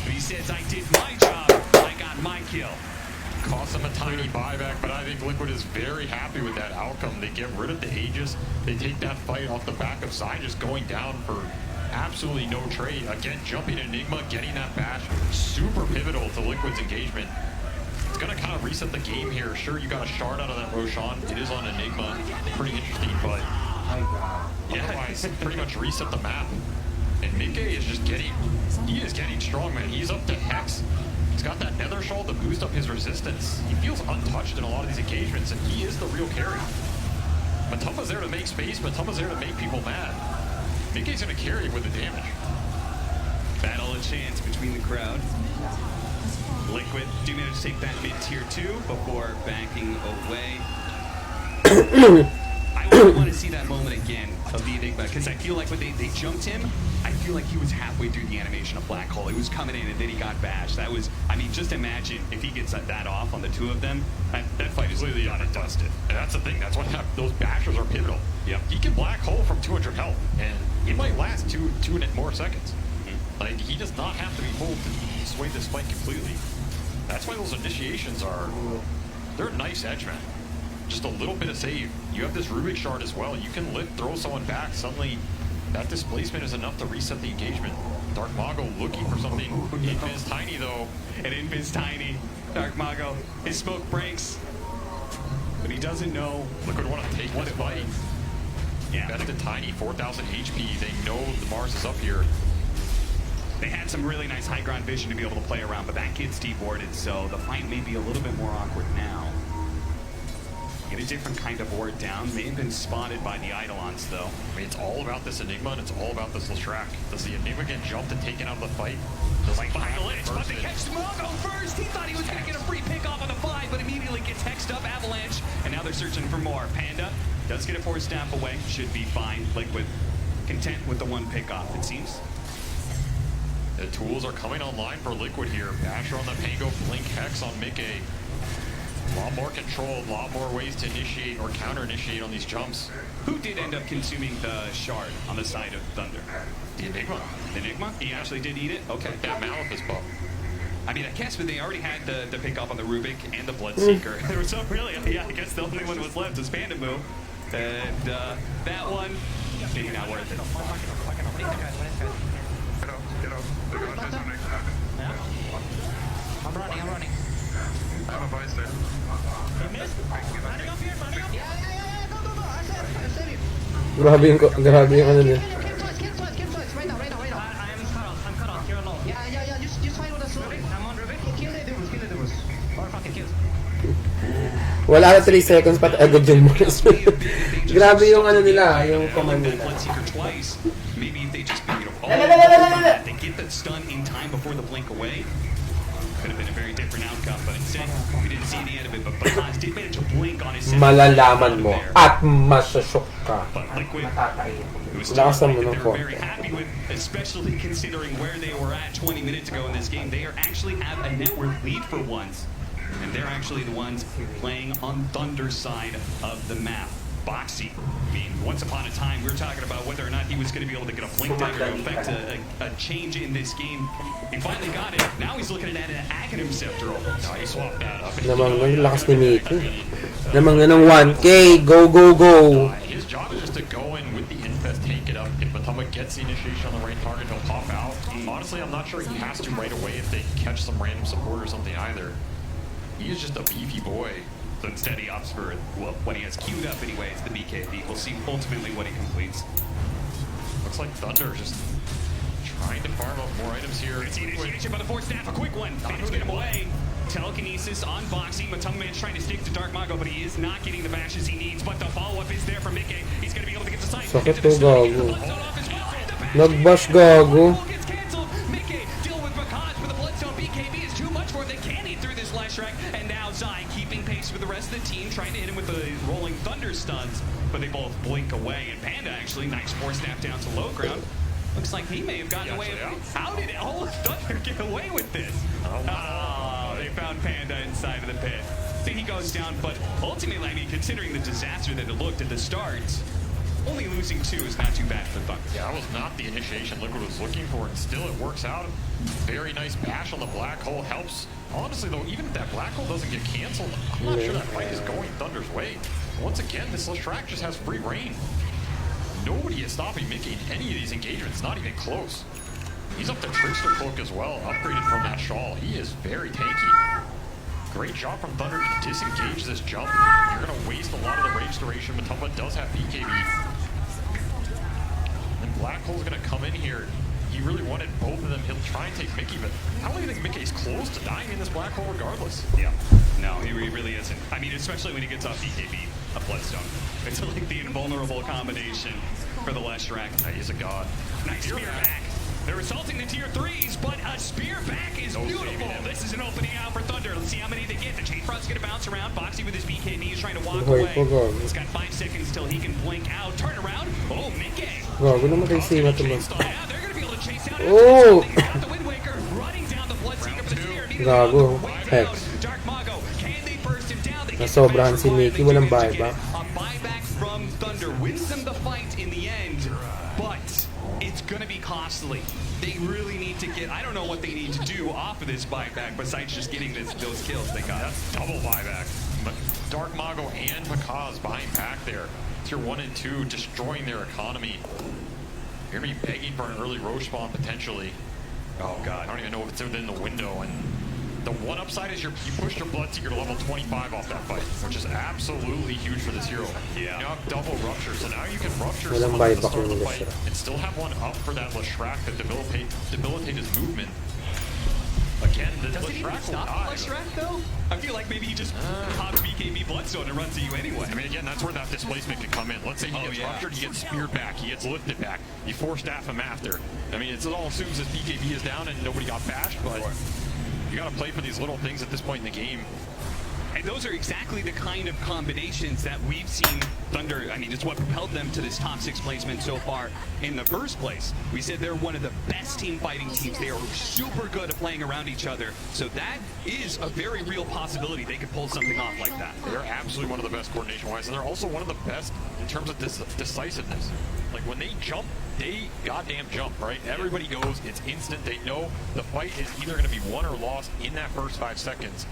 But he says, I did my job. I got my kill. Cost them a tiny buyback, but I think Liquid is very happy with that outcome. They get rid of the Aegis. They take that fight off the back of Zai just going down for absolutely no trade. Again, jumping Enigma, getting that bash, super pivotal to Liquid's engagement. It's going to kind of reset the game here. Sure, you got a shard out of that Roshan. It is on Enigma. Pretty interesting, but otherwise, pretty much reset the map. And Mickey is just getting, he is getting strong, man. He's up to Hex. He's got that Nether Shawl to boost up his resistance. He feels untouched in a lot of these engagements, and he is the real carry. Matuma's there to make space. Matuma's there to make people mad. Mickey's going to carry with the damage. Battle a chance between the crowd. Liquid do manage to take that mid-tier 2 before backing away. I want to see that moment again of the Enigma, because I feel like when they jumped him, I feel like he was halfway through the animation of Black Hole. He was coming in and then he got bashed. That was, I mean, just imagine if he gets that off on the two of them. That fight is completely done and dusted. And that's the thing. That's what those bashers are pivotal. Yep. He can Black Hole from 200 health, and it might last two more seconds. Like, he does not have to be pulled away this fight completely. That's why those initiations they're nice edgemen. Just a little bit of save. You have this Rubik shard as well. You can lift, throw someone back. Suddenly, that displacement is enough to reset the engagement. Dark Mago looking for something. Invis Tiny though. And Invis Tiny. Dark Mago. His smoke breaks. But he doesn't know. Liquid want to take this fight. Yeah. Bet to Tiny, 4,000 HP. They know the Mars is up here. They had some really nice high ground vision to be able to play around, but that kid's deboarded, so the fight may be a little bit more awkward now. Get a different kind of ward down. May have been spotted by the Eidolons, though. I mean, it's all about this Enigma, and it's all about this Leshrac. Does the Enigma get jumped and taken out of the fight? Does Like behind the ledge, but they catch Mago first. He thought he was going to get a free pick off on the 5, but immediately gets hexed up, Avalanche, and now they're searching for more. Panda does get a 4-staff away, should be fine. Liquid content with the 1 pick off, it seems. The tools are coming online for Liquid here. Basher on the Pango, Blink Hex on Mickey. A lot more control, a lot more ways to initiate or counter-initiate on these jumps. Who did end up consuming the shard on the side of Thunder? The Enigma. The Enigma? He actually did eat it? Okay. That Malithus buff. I mean, I guess, but they already had the pick off on the Rubik and the Bloodseeker. There was so really, yeah, I guess the only one that was left was Panda Moo. And that one, maybe not worth it. I'm running. I'm a bystander. You missed? Running up here. Yeah. Go. I save you. Grabe yung ano niya. Kill twice. Right now. I'm cut off. You're alone. Yeah. Just fight with us. I'm on Rubik. Kill the devils. Or fucking kill. Wala na 3 seconds pat agad yung Mars. Grabe yung ano nila, yung command nila. Maybe if they just they get that stun in time before the blink away. Could have been a very different outcome, but instead we didn't see the end of it. But Bahaz did manage to blink on his. Malalaman mo at masashock ka. But Liquid, it was Lakas they naman ng were very happy with, especially considering where they were at 20 minutes ago in this game. They actually have a network lead for once, and they're actually the ones playing on Thunder's side of the map. Boxy. I mean, once upon a time, we were talking about whether or not he was going to be able to get a blink dagger to affect a change in this game. He finally got it. Now he's looking at an Aghanim Scepter. Now he swapped that up. Namang ng lakas ni Mickey. Namang ng 1K. Go. His job is just to go in with the Infest, take it up. If Matama gets the initiation on the right target, he'll pop out. Honestly, I'm not sure he has to right away if they catch some random support or something either. He is just a beefy boy. So instead he opts for, well, what he has queued up anyway, it's the BKB. We'll see ultimately what he completes. Looks like Thunder just trying to farm up more items here. It's the initiation by the 4-staff, a quick one. Phoenix get him away. Telekinesis on Boxy. Matumman's trying to stick to Dark Mago, but he is not getting the bashes he needs. But the follow-up is there for Mickey. He's going to be able to get the side. Sakit to gago. Nag-bash gago. Mickey deal with Bakaz, but the Bloodstone BKB is too much for him. They can't eat through this Leshrac. And now Zai keeping pace with the rest of the team, trying to hit him with the rolling Thunder stuns, but they both blink away. And Panda actually, nice 4-staff down to low ground. Looks like he may have gotten away. How did all of Thunder get away with this? Oh, they found Panda inside of the pit. So he goes down, but ultimately, I mean, considering the disaster that it looked at the start, only losing 2 is not too bad for Thunder. Yeah, that was not the initiation Liquid was looking for, and still it works out. Very nice bash on the black hole helps. Honestly, though, even if that black hole doesn't get canceled, I'm not sure that fight is going Thunder's way. Once again, this Leshrac just has free reign. Nobody is stopping Mickey in any of these engagements, not even close. He's up to Trickster Cloak as well, upgraded from that shawl. He is very tanky. Great job from Thunder to disengage this jump. You're going to waste a lot of the range duration. Matumba does have BKB. And Black Hole's going to come in here. He really wanted both of them. He'll try and take Mickey, but I don't even think Mickey's close to dying in this Black Hole regardless. Yeah. No, he really isn't. I mean, especially when he gets off BKB, a Bloodstone. It's like the invulnerable combination for the Leshrac. He's a god. Nice spear back. They're assaulting the tier 3s, but a spear back is beautiful. This is an opening out for Thunder. Let's see how many they get. The Chain Front's going to bounce around. Boxy with his BKB is trying to walk away. He's got 5 seconds till he can blink out. Turn around. Oh, Mickey. Gago naman kayo si Matama. They're going to be able to chase down. Oh! The Wind Waker running down the Bloodseeker for the spear. Gago. Hex. Dark Mago. Can they burst him down? Nasobrahan si Mickey. Walang buyback. A buyback from Thunder wins them the fight in the end, but it's going to be costly. they really need to get, I don't know what they need to do off of this buyback besides just getting those kills they got. That's double buyback. Dark Mago and Makaz buying back there. Tier 1 and 2 destroying their economy. You're going to be begging for an early Roche spawn potentially. Oh god, I don't even know if it's within the window. And the one upside is you pushed your Bloodseeker to level 25 off that fight, which is absolutely huge for this hero. Yeah. You have double rupture, so now you can rupture someone at the start of the fight and still have one up for that Leshrac to debilitate his movement. Again, the Does it even stop Leshrac though? I feel like maybe he just pops BKB Bloodstone and runs at you anyway. I mean, again, that's where that displacement can come in. Let's say he gets ruptured, he gets speared back, he gets lifted back. You force staff him after. I mean, it all assumes his BKB is down and nobody got bashed, but you got to play for these little things at this point in the game. And those are exactly the kind of combinations that we've seen Thunder, I mean, it's what propelled them to this top 6 placement so far in the first place. We said they're one of the best team fighting teams. They are super good at playing around each other. So that is a very real possibility they could pull something off like that. They're absolutely one of the best coordination-wise, and they're also one of the best in terms of decisiveness. Like, when they jump, they goddamn jump, right? Everybody goes, it's instant. They know the fight is either going to be won or lost in that first 5 seconds.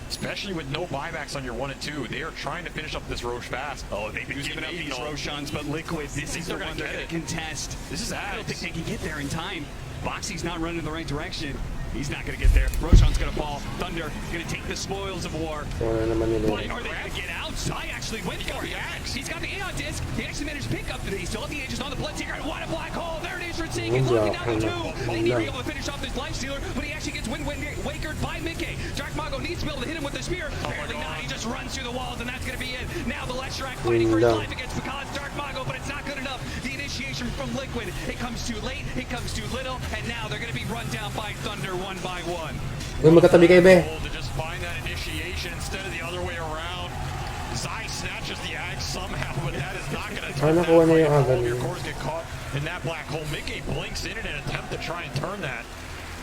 Especially with no buybacks on your 1 and 2. They are trying to finish up this Roche fast. Oh, they've been giving up these Roshans, but Liquid, this is the one they're going to contest. This is I don't think they can get there in time. Boxy's not running in the right direction. He's not going to get there. Roshan's going to fall. Thunder going to take the spoils of war. But are they going to get out? Sai actually went for it. He's got the Aeon disc. He actually managed to pick up the. He still has the Aegis on the Bloodseeker. And what a black hole. There it is for Seeking. Looking down to 2. They need to be able to finish off this Lifestealer, but he actually gets Wakered by Mickey. Dark Mago needs to be able to hit him with the spear. Apparently not. He just runs through the walls, and that's going to be it. Now the Leshrac fighting for his life against Makaz. Dark Mago, but it's not good enough. The initiation from Liquid. It comes too late. It comes too little. And now they're going to be run down by Thunder 1 by 1. Uy, magkatabi kayo, be. To just find that initiation instead of the other way around. Zai snatches the Ag somehow, but that is not going to turn that way. All of your cores get caught in that black hole. Mickey blinks in an attempt to try and turn that.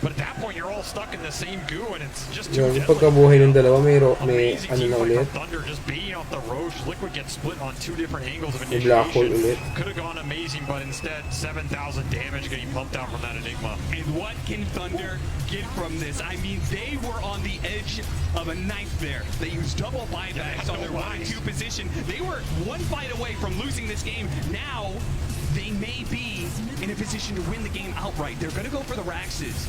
But at that point, you're all stuck in the same goo, and it's just too deadly. Yung pagkabuhay ng dalawa, may ano na ulit. Thunder just beating off the Roche. Liquid gets split on 2 different angles of May black hole initiation. ulit. Could have gone amazing, but instead, 7,000 damage getting pumped out from that Enigma. And what can Thunder get from this? I mean, they were on the edge of a knife there. They used double buybacks on their 1 and 2 position. They were 1 fight away from losing this game. Now, they may be in a position to win the game outright. They're going to go for the Raxes.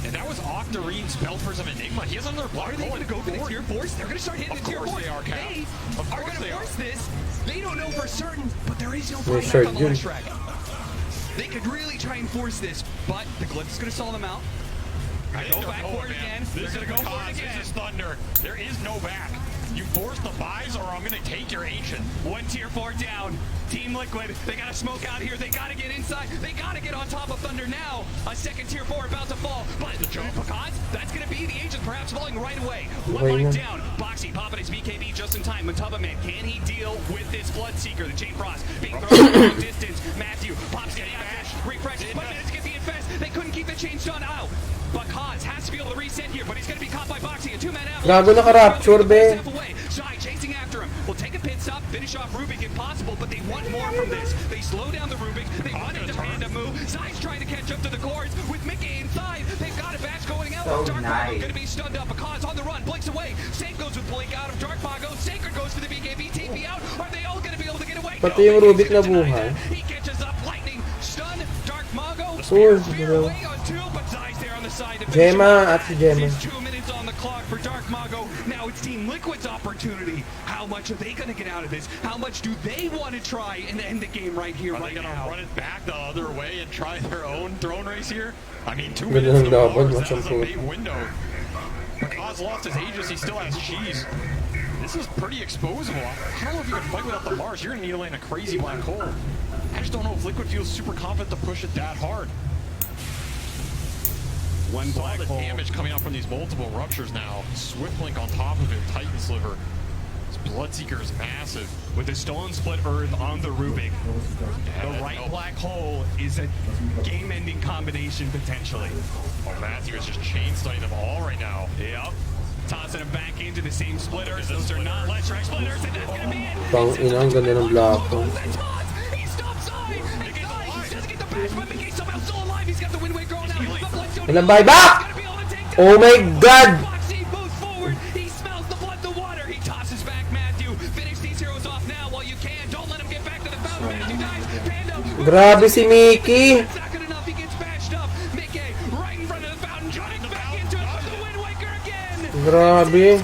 And that was Octarine's Belfers of Enigma. He has another block. Are they going to go for the tier 4s? They're going to start hitting the tier 4s. They are, Cap. They are going to force this. They don't know for certain, but there is no buyback on the Leshrac. They could really try and force this, but the Glyph is going to stall them out. Go back for it again. This is Makaz. This is Thunder. There is no back. You force the buys, or I'm going to take your Ancient. 1 tier 4 down. Team Liquid, they got to smoke out here. They got to get inside. They got to get on top of Thunder now. A 2nd tier 4 about to fall. But the jump, Makaz, that's going to be the Agent perhaps falling right away. 1 line down. Boxy popping his BKB just in time. Matubba Man, can he deal with this Bloodseeker? The Chain Frost being thrown from a distance. Matthew pops the dash, refreshes, but minutes get the infest. They couldn't keep the Chain Stun out. Makaz has to be able to reset here, but he's going to be caught by Boxy. A 2-man avalanche. Gago naka-rapture, be. Sai chasing after him. Will take a pit stop, finish off Rubik if possible, but they want more from this. They slow down the Rubik. They run into Panda move. Sai's trying to catch up to the cores with Mickey inside. They've got a bash going out. So Dark nice. Mago going to be stunned up. Makaz on the run, blinks away. Same goes with Blink out of Dark Mago. Sacred goes for the BKB. TP out. Are they all going to be able to get away? Pati yung Rubik na buhay. He catches up. Lightning stun. Dark Mago. Uy, Spear away on 2, but Sai's there on the side. Gemma at si Gemma. It's 2 minutes on the clock for Dark Mago. Now it's Team Liquid's opportunity. How much are they going to get out of this? How much do they want to try and end the game right here, Are right they going now? to run it back the other way and try their own throne race here? I mean, 2 Ganda minutes ng of laban, Mars, that is a masang big window. Makaz lost his Aegis, he still has cheese. This is pretty exposable. How if you can fight without the Mars? You're going to need to land a crazy black hole. I just don't know if Liquid feels super confident to push it that hard. One All black the hole. damage coming out from these multiple ruptures now. Swift Link on top of it, Titan Sliver. This Bloodseeker is massive. With the Stolen Split Earth on the Rubik, the right black hole is a game-ending combination potentially. Oh, Matthew is just chain stunning them all right now. Yep. Tossing them back into the same splitters. Those are not Leshrac splitters, and that's going to be it. Pang ina, ang ganda ng black hole. He stops Sai. He doesn't get the Walang buyback! Oh my God! Grabe si Mickey! Grabe!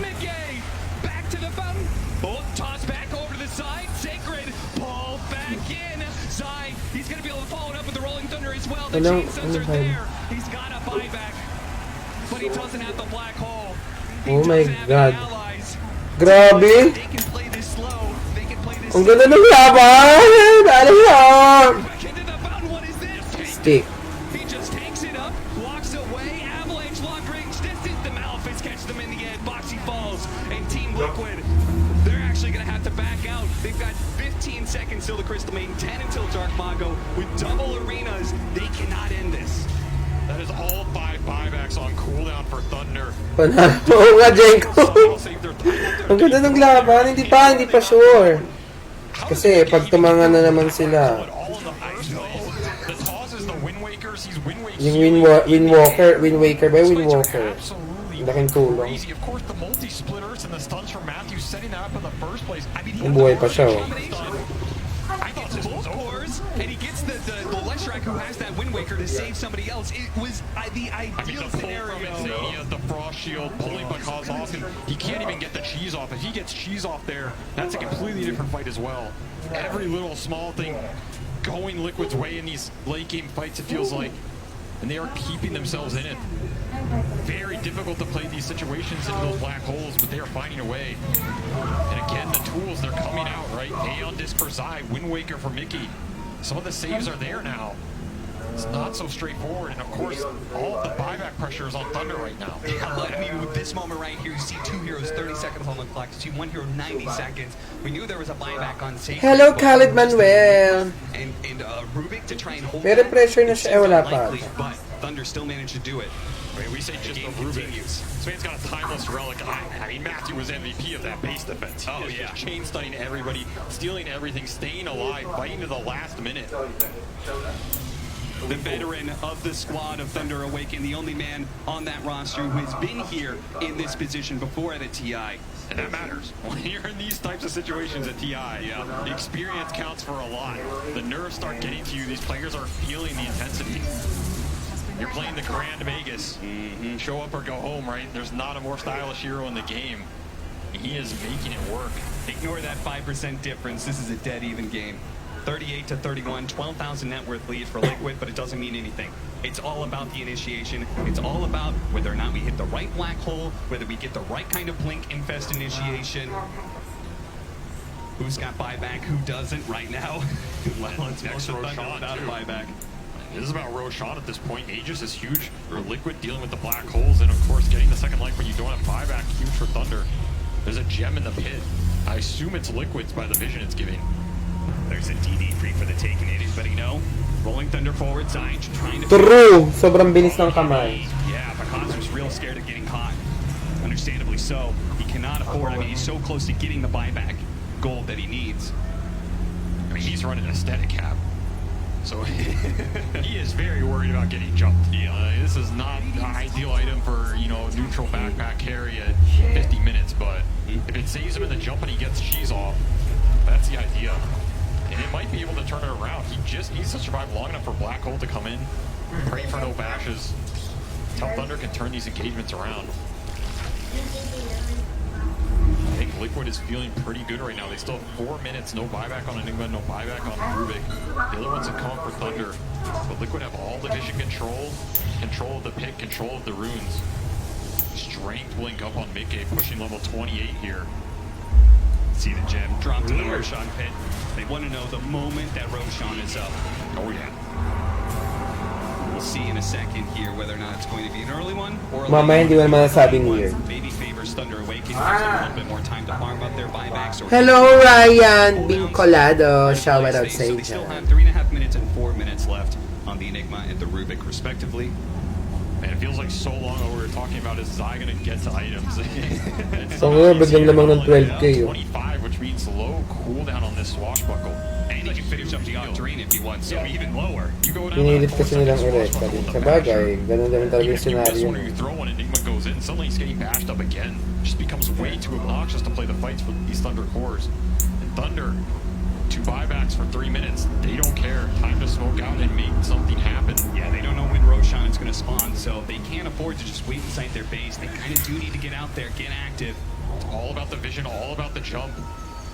Oh my God! Grabe! Ang ganda ng laban! Ano yan? Stick. Liquid, they're actually going to have to back out. They've got 15 seconds till the Crystal Maiden, 10 until Dark Mago. With double arenas, they cannot end this. That is all 5 buybacks on cooldown for Thunder. Panalo. Oo nga, Jenko. Ang ganda ng laban. Hindi pa sure. Kasi pag tumangan na naman sila. Yung Wind Waker ba? Wind Walker. Laking tulong. Ang buhay pa siya, oh. And he gets the Leshrac who has that Wind Waker to save somebody else. It was the ideal scenario. He has the Frost Shield pulling Bakaz off, and he can't even get the cheese off. If he gets cheese off there, that's a completely different fight as well. Every little small thing going Liquid's way in these late game fights, it feels like. And they are keeping themselves in it. Very difficult to play these situations into those black holes, but they are finding a way. And again, the tools, they're coming out, right? Aeon Disc for Zai, Wind Waker for Mickey. Some of the saves are there now. It's not so straightforward, and of course, all of the buyback pressure is on Thunder right now. Yeah, I mean, with this moment right here, you see 2 heroes 30 seconds on the clock, you see 1 hero 90 seconds. We knew there was a buyback on Sacred. Hello, Khalid Manuel! And Rubik to try and hold pero pressure na siya, wala pa. But Thunder still managed to do it. Wait, we say just the Rubik. This man's got a timeless relic. I mean, Matthew was MVP of that base defense. He just chain stunning everybody, stealing everything, staying alive, fighting to the last minute. The veteran of the squad of Thunder Awaken, the only man on that roster who has been here in this position before at a TI. And that matters. When you're in these types of situations at TI, the experience counts for a lot. The nerves start getting to you. These players are feeling the intensity. You're playing the Grand Vegas. Show up or go home, right? There's not a more stylish hero in the game. He is making it work. Ignore that 5% difference. This is a dead even game. 38 to 31, 12,000 net worth lead for Liquid, but it doesn't mean anything. It's all about the initiation. It's all about whether or not we hit the right black hole, whether we get the right kind of blink infest initiation. Who's got buyback, who doesn't right now? Well, it's next Roshan without a buyback. This is about Roshan at this point. Aegis is huge for Liquid, dealing with the black holes, and of course getting the second life when you don't have buyback, huge for Thunder. There's a gem in the pit. I assume it's Liquid's by the vision it's giving. There's a DD free for the taking. It is letting know. Rolling Thunder forward, Zayn trying to... True! Sobrang bilis ng kamay. Yeah, Bakaz was real scared of getting caught. Understandably so. He cannot afford, I mean, he's so close to getting the buyback gold that he needs. I mean, he's running a static cap. So he is very worried about getting jumped. This is not an ideal item for, neutral backpack carry at 50 minutes, but if it saves him in the jump and he gets cheese off, that's the idea. And it might be able to turn it around. He just needs to survive long enough for Black Hole to come in. Pray for no bashes. That's how Thunder can turn these engagements around. I think Liquid is feeling pretty good right now. They still have 4 minutes, no buyback on Enigma, no buyback on Rubik. The other ones have come for Thunder. But Liquid have all the vision control, control of the pit, control of the runes. Strength blink up on Mickey, pushing level 28 here. See the gem drop to the Roshan pit. They want to know the moment that Roshan is up. Oh yeah. We'll see in a second here whether or not it's going to be an early one or a Mamaya hindi mo naman nasabing weird. Maybe favors Thunder Awakening. A little bit more time to farm up their buybacks. Hello Ryan Bincolado. Shout out sa So they still have 3.5 minutes and 4 minutes left on the Enigma and the Rubik respectively. Man, it feels like so long ago we were talking about is Zai gonna get to items. So ngayon, biglang lamang ng 12k. 25, which means low cooldown on this swashbuckle. And he can finish up the the Octarine if he wants, so even lower. You go down Pinilit kasi nilang i-rekta din. Sa bagay, ganun naman talaga yung scenario. When you throw one, Enigma goes in, suddenly he's getting bashed up again. Just becomes way too obnoxious to play the fights for these Thunder cores. And Thunder, 2 buybacks for 3 minutes. They don't care. Time to smoke out and make something happen. Yeah, they don't know when Roshan is going to spawn, so they can't afford to just wait inside their base. They kind of do need to get out there, get active. It's all about the vision, all about the jump.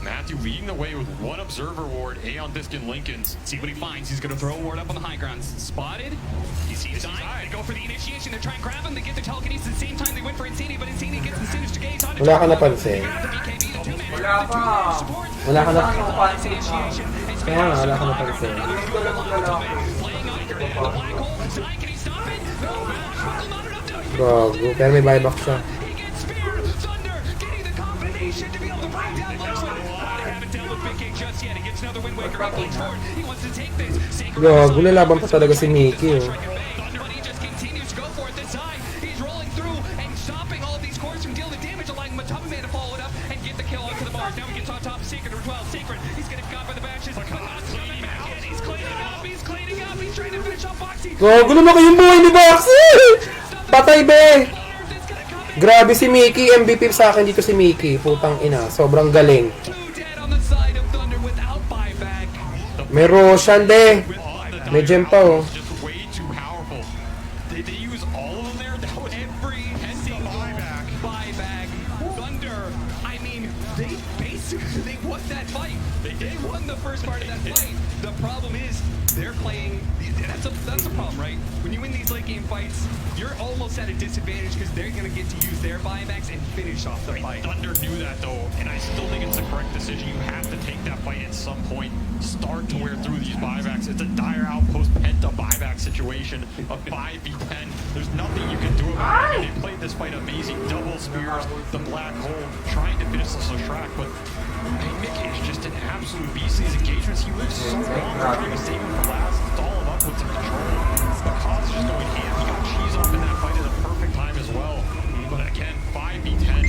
Matthew leading the way with 1 observer ward, Aeon Disc and Lincolns. See what he finds. He's going to throw a ward up on the high ground. Spotted. He sees Stein. They go for the initiation. They try and grab him. They get the telekinesis at the same time. They went for Insanity, but Insanity gets the sinister gaze on it. Wala ka napansin. Wala pa. Wala ka na... Kaya wala ka napansin. Gago, pero may buyback siya. Gago, lalaban pa talaga si Mickey, oh. Gago naman kayong buhay ni Baxi! Patay, be! Grabe si Mickey, MVP sa akin dito si Mickey. Putang ina, sobrang galing. May Roshan, de! May gem pa, oh. That's a problem, right? When you win these late game fights, you're almost at a disadvantage because they're going to get to use their buybacks and finish off the fight. Thunder knew that though, and I still think it's the correct decision. You have to take that fight at some point. Start to wear through these buybacks. It's a dire outpost penta buyback situation of 5v10. There's nothing you can do about it. They played this fight amazing. Double spears, the black hole, trying to finish this track, but Mickey is just an absolute beast. These engagements, he lives so long trying to save him for last. It's all him up with some control. The cause is just going ham. He got cheese off in that fight at the perfect time as well. But again, 5v10.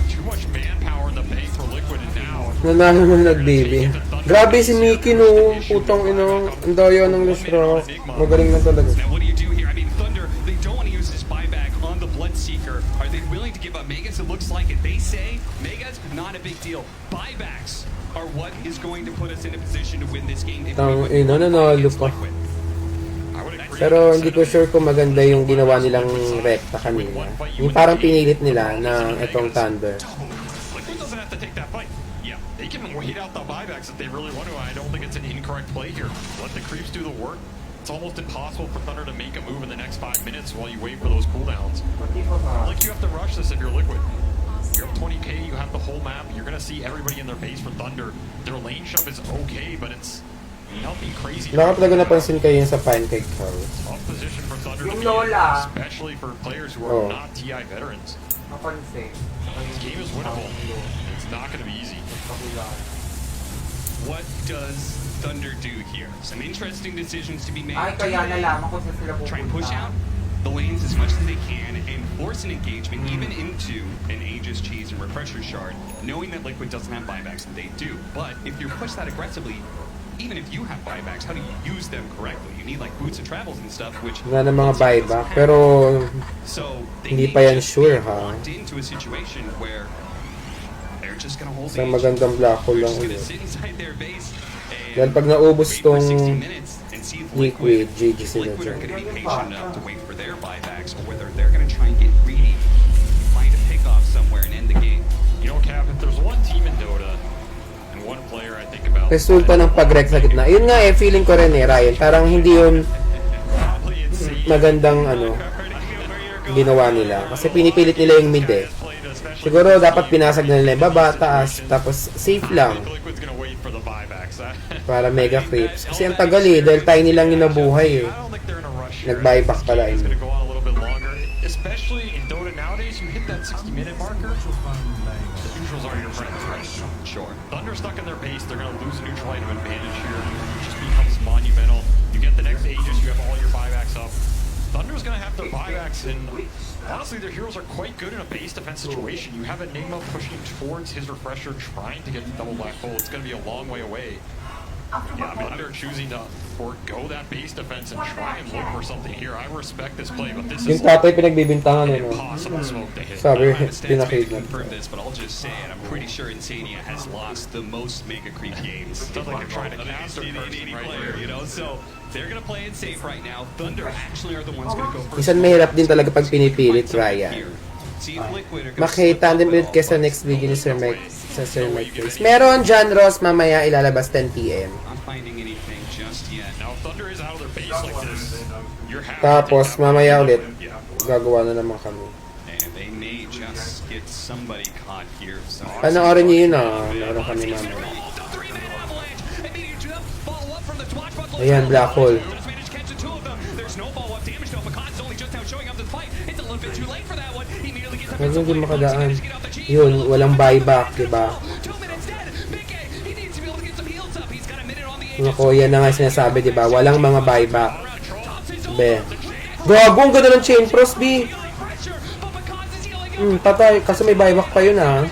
Too much manpower in the bank for Liquid, and now... Nanalo na nag-baby. Grabe si Mickey, no. Putang ino. Ang dayo ng Lustro. Magaling na talaga. Now what do you do here? I mean, Thunder, they don't want to use this buyback on the Bloodseeker. Are they willing to give up Megas? It looks like it. They say Megas, not a big deal. Buybacks are what is going to put us in a position to win this game. Tang ino, nanalo pa. Pero hindi ko sure kung maganda yung ginawa nilang rekta kanina. Yung parang pinilit nila na itong Thunder. Liquid doesn't have to take that fight. Yeah, they can wait out the buybacks if they really want to. I don't think it's an incorrect play here. Let the creeps do the work. It's almost impossible for Thunder to make a move in the next 5 minutes while you wait for those cooldowns. Like you have to rush this if you're Liquid. You're up 20k, you have the whole map. You're going to see everybody in their base for Thunder. Their lane shove is okay, but it's nothing crazy. Baka talaga napansin kayo yun sa Pancake House. Tough position for Thunder to be in, especially for players who are not TI veterans. This game is winnable. It's not going to be easy. What does Thunder do here? Some interesting decisions to be made. Try and push out the lanes as much as they can and force an engagement even into an Aegis Cheese and Refresher Shard, knowing that Liquid doesn't have buybacks and they do. But if you push that aggressively, even if you have buybacks, how do you use them correctly? You need like boots and travels and stuff, which wala na mga buyback, pero hindi pa yan sure, ha? into a situation where they're just gonna hold isang magandang black hole lang ulit. Dahil pag naubos tong Liquid, GG sila dyan. Liquid are gonna be patient enough to wait for their buybacks, or whether they're gonna try and get greedy, find a pick-off somewhere and end the game. You know, Cap, if there's one team in Dota and one player I think about... Resulta ng pag-rec sa gitna. Yun nga eh, feeling ko rin eh, Ryan. Parang hindi yun magandang ginawa nila. Kasi pinipilit nila yung mid eh. Siguro dapat pinasag na nila yung baba, taas, tapos safe lang. Para mega creeps. Kasi ang tagal eh, dahil tayo nilang yung nabuhay eh. Nag-buyback pala yun. Especially in Dota nowadays, you hit that 60-minute marker, the neutrals are your friends, right? Sure. Thunder stuck in their base, they're going to lose a neutral item advantage here. It just becomes monumental. You get the next Aegis, you have all your buybacks up. Thunder's going to have their buybacks, and honestly, their heroes are quite good in a base defense situation. You have Enigma pushing towards his Refresher, trying to get the double black hole. It's going to be a long way away. Yeah, I mean, they're choosing to forego that base defense and try and look for something here. I respect this play, but this Yung is tatay pinagbibintangan eh, no? impossible smoke to hit. Sabi, I don't have the stats to pinakidnap. confirm this, but I'll just say it. I'm pretty sure Insania has lost the most Mega Creep games. Sounds like they're trying to of cast a any person right player, here. you know? So they're going to play it safe right now. Thunder actually are the ones going to go first. Minsan mahirap din talaga pag pinipilit, Ryan. See if Liquid are going to Makita din ulit kayo sa next video ni Sir Mike sa Sir Mike Place. Meron John Ross mamaya ilalabas 10 PM. not finding anything just yet. Now, if Thunder is out of their base like this, you're happy. Tapos mamaya ulit gagawa na naman kami. And they may just get somebody caught here. So Panoorin niyo yun ah. Meron kami mamaya. Ayan, black hole. Huwag hindi makadaan. Yun, walang buyback, diba? Ako, yan na nga sinasabi, diba? Walang mga buyback. Be. Gago, ang ganda ng chain pros, B. Patay. Kasi may buyback pa yun, ah.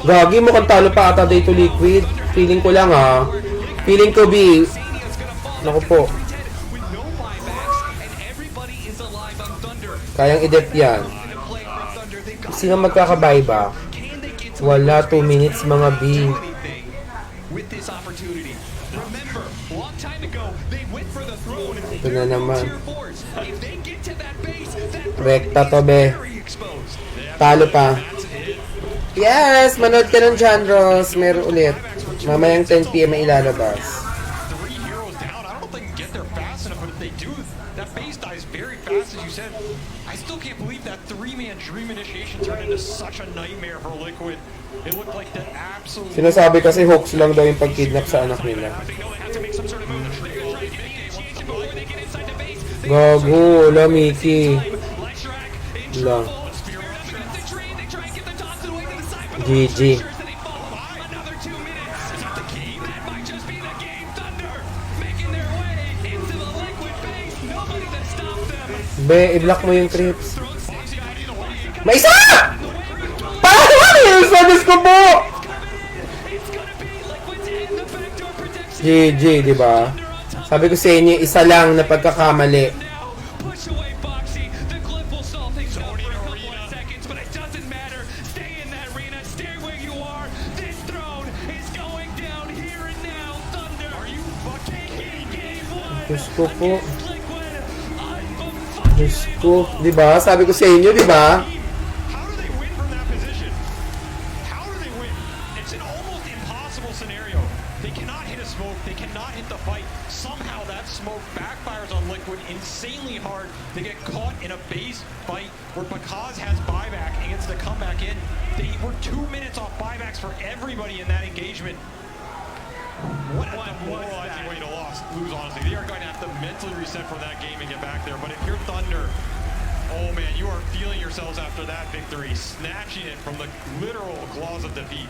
Gagi, mukhang talo pa ata dito Liquid. Feeling ko lang, ah. Feeling ko, B. Naku po. Kayang i-dep yan. Sino magkaka-buyback? Wala, 2 minutes mga B. Ito na naman. Rekta to, be. Talo pa. Yes! Manood ka ng John Ross. Meron ulit. Mamayang 10 PM ay ilalabas. Fast as you said, I still can't believe that 3-man dream initiation turned into such a nightmare for Liquid. It looked like the absolute. Sinasabi kasi hoax lang daw yung pag-kidnap sa anak nila. Gago, wala Mickey. Wala. GG. Be, i-block mo yung trips. May isa! Paano yun? Sadis ko po! GG, diba? Sabi ko sa inyo, isa lang na pagkakamali. Diyos ko po. Diyos ko, diba? Sabi ko sa inyo, diba? How do they win from that position? How do they win? It's an almost impossible scenario. They cannot hit a smoke. They cannot hit the fight. Somehow that smoke backfires on Liquid insanely hard. They get caught in a base fight where Bakaz has buyback and gets the comeback in. They were 2 minutes off buybacks for everybody in that engagement. What a demoralizing way to lose, honestly. They are going to have to mentally reset from that game and get back there. But if you're Thunder, oh man, you are feeling yourselves after that victory, snatching it from the literal claws of defeat.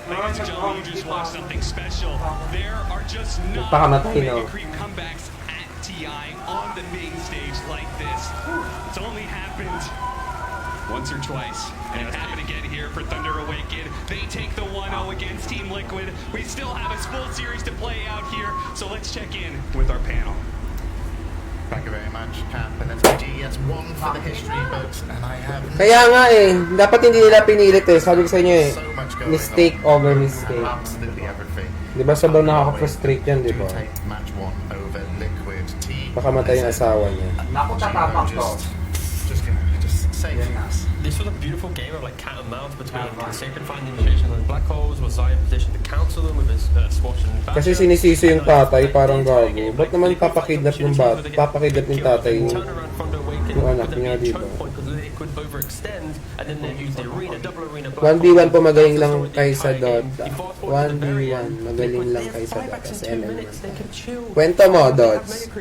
Ladies and gentlemen, you just watched something special. There are just not Mega Creep comebacks at TI on the main stage like this. It's only happened once or twice, and it happened again here for Thunder Awakened. They take the 1-0 against Team Liquid. We still have a full series to play out here, so let's check in with our panel. Thank you very much, Camp. And that's GG. That's one for the history books, and I have. Kaya nga eh, dapat hindi nila pinilit eh. Sabi ko sa inyo eh, mistake over mistake. Absolutely everything. Diba sobrang nakaka-frustrate yan, diba? Match 1 over Liquid Team. Baka matay yung asawa niya. Naku, tatapang to. Just say things. This was a beautiful game of like cat and mouse between Sacred finding initiation and Black Holes. Was Zion positioned to counsel them with his swatch and bash? Kasi sinisisi yung tatay, parang gago. Ba't naman papakidnap yung bat? Papakidnap yung tatay yung anak niya, diba? 1v1 po magaling lang kaysa Dota. 1v1 magaling lang kaysa Dota sa ML1. Kwento mo, Dots.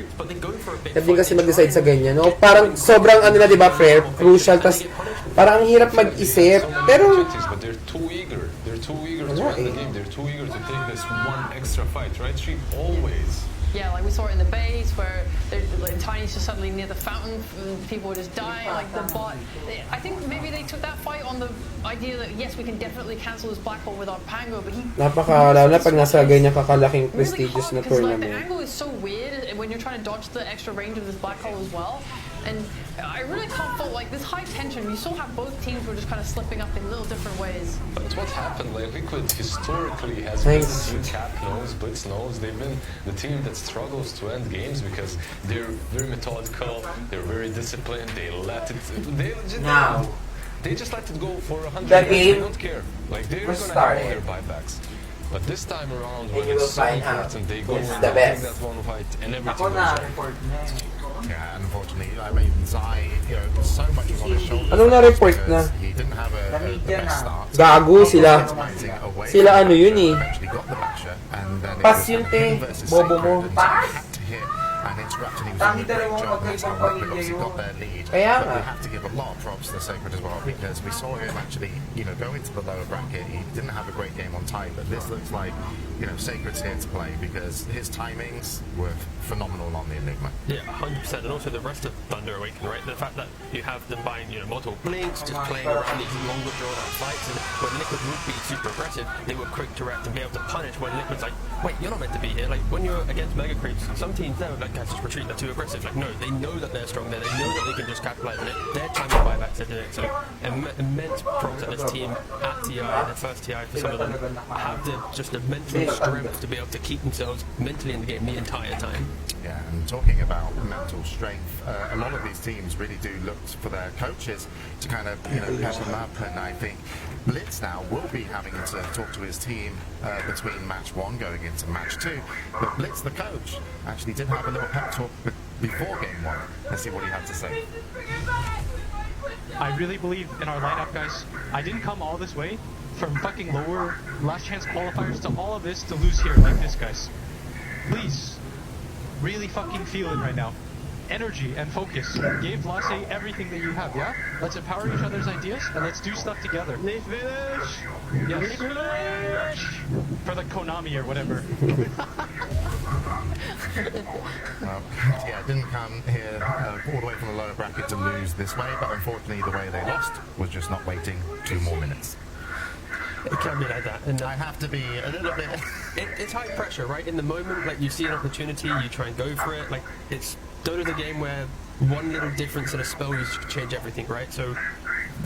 Hirap din kasi mag-decide sa ganyan. No? Parang sobrang ano na, diba, fair, crucial, tas parang ang hirap mag-isip. Pero they're too eager. They're too eager to win the game. They're too eager to take this one extra fight, right? She always Yeah, like we saw it in the base where like, Tiny's just suddenly near the fountain, people were just dying. Like the bot, I think maybe they took that fight on the idea that yes, we can definitely cancel this black hole with our Pango, but he lalo na pag nasa ganyan kakalaking prestigious na tournament. Like, the tournament. angle is so weird when you're trying to dodge the extra range of this black hole as well. And I really can't fault like this high tension. You still have both teams were just kind of slipping up in little different ways. But what happened? Like Liquid historically has been the team Cap knows, Blitz knows. They've been the team that struggles to end games because they're very methodical, they're very disciplined. They let it. They just let it go for 100 That years. game They don't care. Like they're gonna have all their buybacks. But this time around, when it's so important, they go in and take that one fight and everything goes right. Yeah, unfortunately, I mean, Zai, you know, so much was on his shoulders. Anong na-report na? He didn't have the best start. Gago sila. Sila ano yun eh. Eventually got the basher, and then Pas yun te. Bobo mo. Pas? And interrupted, he was doing a great job. That's how Liquid got their lead. But we have to give a lot of props to the Sacred as well, because we saw him actually, you know, go into the lower bracket. He didn't have a great game on time, but this looks like, you know, Sacred's here to play because his timings were phenomenal on the Enigma. Yeah, 100%. And also the rest of Thunder Awaken, right? The fact that you have them buying, you know, multiple blinks, just playing around these longer drawn out fights, and when Liquid would be super aggressive, they were quick to react and be able to punish when Liquid's like, wait, you're not meant to be here. Like when you're against Mega Creeps, some teams there would like, guys, just retreat, they're too aggressive. Like no, they know that they're strong there, they know that they can just capitalize on it. Their timing buybacks are doing it. So immense props at this team at TI, their first TI for some of them, have just the mental strength to be able to keep themselves mentally in the game the entire time. Yeah, and talking about mental strength, a lot of these teams really do look for their coaches to kind of, you know, pep them up, and I think Blitz now will be having to talk to his team between match 1 going into match 2, but Blitz, the coach, actually did have a little pep talk before game 1. Let's see what he had to say. I really believe in our lineup, guys. I didn't come all this way from fucking lower last chance qualifiers to all of this to lose here like this, guys. Please, really fucking feel it right now. Energy and focus. Give Lasse everything that you have, yeah? Let's empower each other's ideas and let's do stuff together. Yes. For the Konami or whatever. Yeah, it didn't come here all the way from the lower bracket to lose this way, but unfortunately the way they lost was just not waiting 2 more minutes. It can be like that, and I have to be a little bit. It's high pressure, right? In the moment, like you see an opportunity, you try and go for it. Like it's Dota's a game where one little difference in a spell usage could change everything, right? So,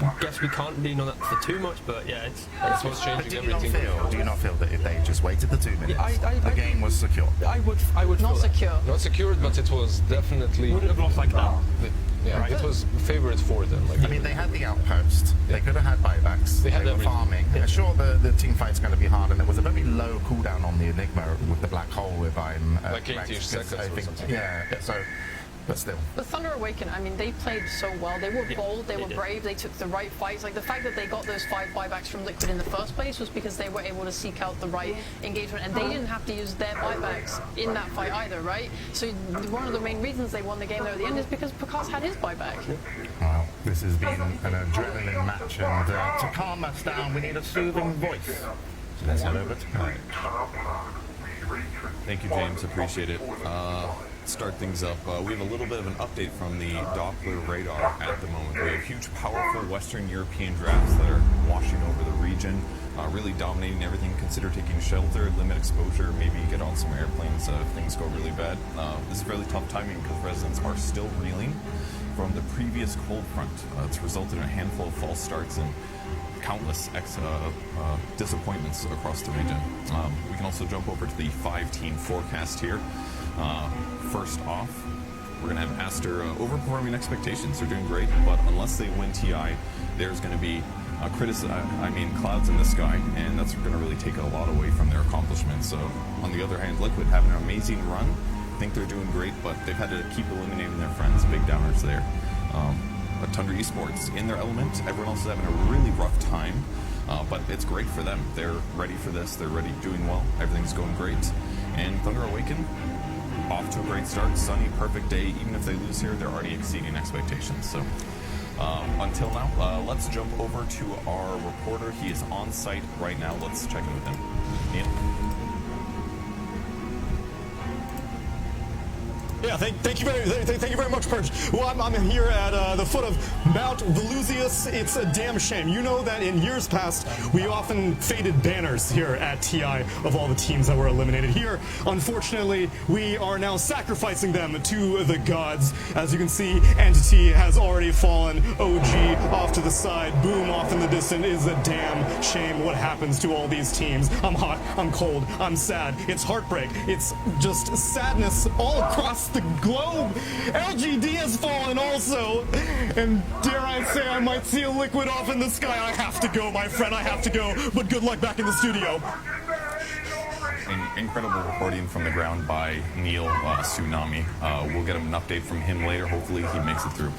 I guess we can't lean on that for too much, but yeah, it's what's changing everything. Do you not feel that if they just waited the 2 minutes, the game was secure? I would not secure. Not secured, but it was definitely wouldn't have lost like that. Yeah, right. It was favourite for them. Like I mean, they had the outpost. They could have had buybacks. They were farming. Yeah. Sure, the team fight's going to be hard, and there was a very low cooldown on the Enigma with the black hole. If I'm like 80 seconds, I think. Yeah. So. But still. The Thunder Awaken, I mean, they played so well. They were bold, they were brave, they took the right fights. Like, the fact that they got those 5 buybacks from Liquid in the first place was because they were able to seek out the right engagement, and they didn't have to use their buybacks in that fight either, right? So one of the main reasons they won the game there at the end is because Picasso had his buyback. Well, this has been an adrenaline match, and to calm us down, we need a soothing voice. So let's head over to Kyle. Thank you, James. Appreciate it. Start things up. We have a little bit of an update from the Doppler radar at the moment. We have huge, powerful Western European drafts that are washing over the region, really dominating everything. Consider taking shelter, limit exposure, maybe get on some airplanes if things go really bad. This is fairly tough timing because residents are still reeling from the previous cold front. It's resulted in a handful of false starts and countless disappointments across the region. We can also jump over to the 5-team forecast here. First off, we're going to have Aster overperforming expectations. They're doing great, but unless they win TI, there's going to be clouds in the sky, and that's going to really take a lot away from their accomplishments. So, on the other hand, Liquid having an amazing run. I think they're doing great, but they've had to keep eliminating their friends. Big downers there. Tundra Esports in their element. Everyone else is having a really rough time, but it's great for them. They're ready for this. They're ready, doing well. Everything's going great. And Thunder Awaken, off to a great start. Sunny, perfect day. Even if they lose here, they're already exceeding expectations. So until now, let's jump over to our reporter. He is on site right now. Let's check in with him. Neil? Yeah, thank you very much, Purge. Well, I'm here at the foot of Mount Velusius. It's a damn shame. You know that in years past, we often faded banners here at TI of all the teams that were eliminated. Here, unfortunately, we are now sacrificing them to the gods. As you can see, Entity has already fallen. OG off to the side. Boom off in the distance. It is a damn shame what happens to all these teams. I'm hot, I'm cold, I'm sad. It's heartbreak. It's just sadness all across the globe. LGD has fallen also. And dare I say I might see a Liquid off in the sky. I have to go, my friend. I have to go. But good luck back in the studio. An incredible reporting from the ground by Neil Tsunami. We'll get an update from him later. Hopefully he makes it through.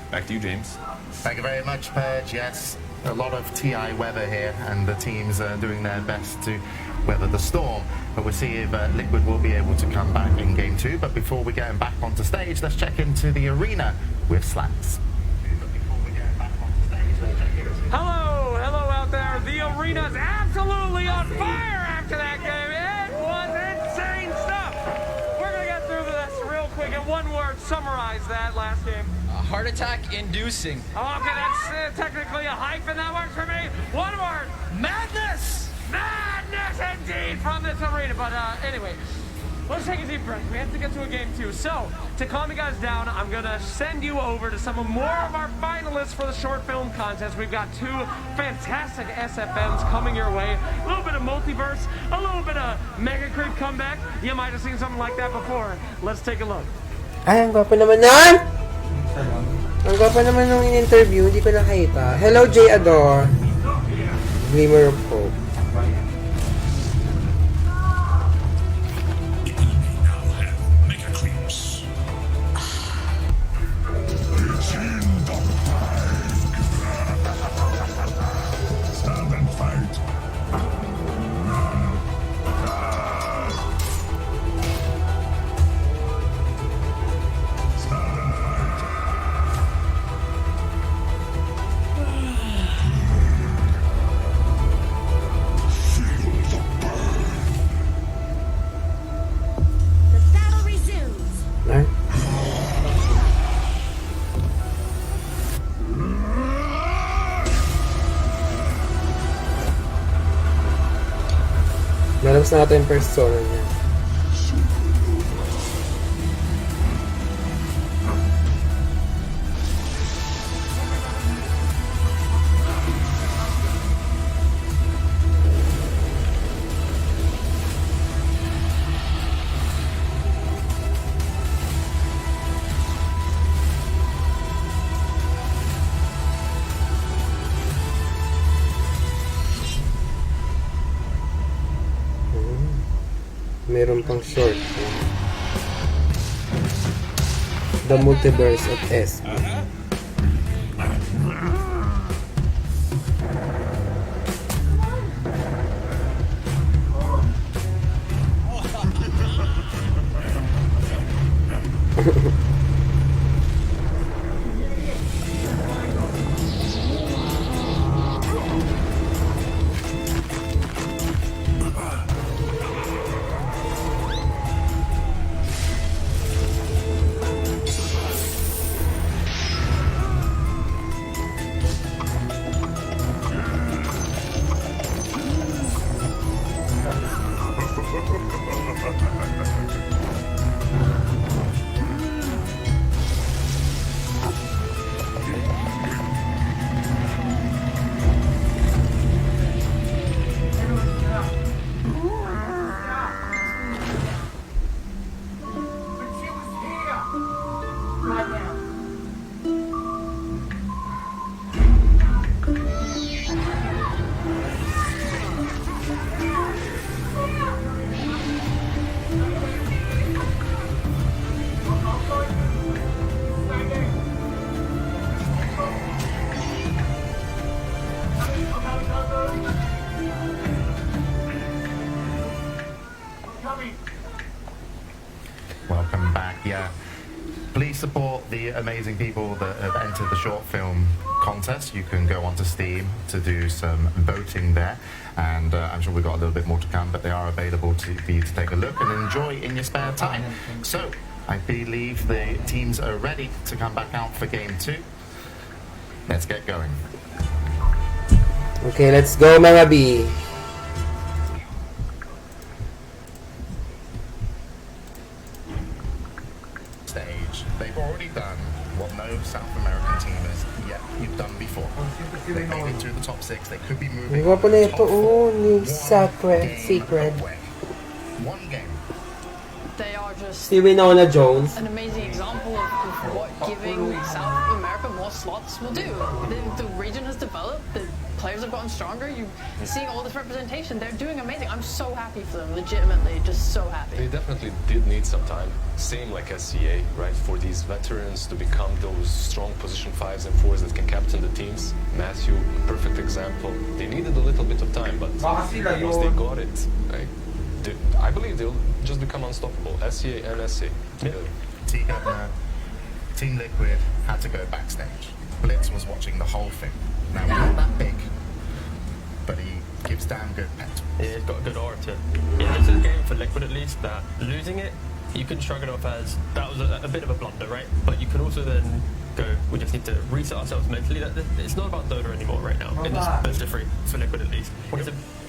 Back to you, James. Thank you very much, Purge. Yes, a lot of TI weather here, and the teams are doing their best to weather the storm. But we'll see if Liquid will be able to come back in Game 2. But before we get him back onto stage, let's check into the arena with Slats. Hello out there. The arena's absolutely on fire after that game. It was insane stuff. We're going to get through this real quick. In one word, summarize that last game. Heart attack inducing. Oh, okay, that's technically a hyphen. That works for me. One word, madness. Madness indeed from this arena. But anyway, let's take a deep breath. We have to get to a Game 2. So, to calm you guys down, I'm going to send you over to some more of our finalists for the short film contest. We've got 2 fantastic SFMs coming your way. A little bit of multiverse, a little bit of Mega Creep comeback. You might have seen something like that before. Let's take a look. Ay, ang gwapo naman nun! Ang gwapo naman nung in-interview, hindi ko nakita. Hello, J. Ador. Glimmer of Hope. Lalabas na natin yung persona niya. Meron pang short. The Multiverse of S. Welcome back. Yeah, please support the amazing people that have entered the short film contest. You can go onto Steam to do some voting there, and I'm sure we've got a little bit more to come, but they are available for you to take a look and enjoy in your spare time. So I believe the teams are ready to come back out for game 2. Let's get going. Okay, let's go mga B. Stage. They've already done what no South American team has yet done before. They made it to the top 6. They could be moving. May pa na ito. Oh, new secret. One game. They are just Si Winona Jones. an amazing example of what giving South America more slots will do. The region has developed, the players have gotten stronger, you're seeing all this representation, they're doing amazing. I'm so happy for them, legitimately, just so happy. They definitely did need some time, same like SCA, right? For these veterans to become those strong position 5s and 4s that can captain the teams. Matthew, perfect example. They needed a little bit of time, but once they got it, right, I believe they'll just become unstoppable. SCA and SC. Team Liquid had to go backstage. Blitz was watching the whole thing. Now, he's not that big, but he gives damn good pet. Yeah, he's got a good aura to it. Yeah, this is a game for Liquid at least, that losing it, you can shrug it off as, that was a bit of a blunder, right? But you can also then go, we just need to reset ourselves mentally. It's not about Dota anymore right now, in this best of 3, for Liquid at least.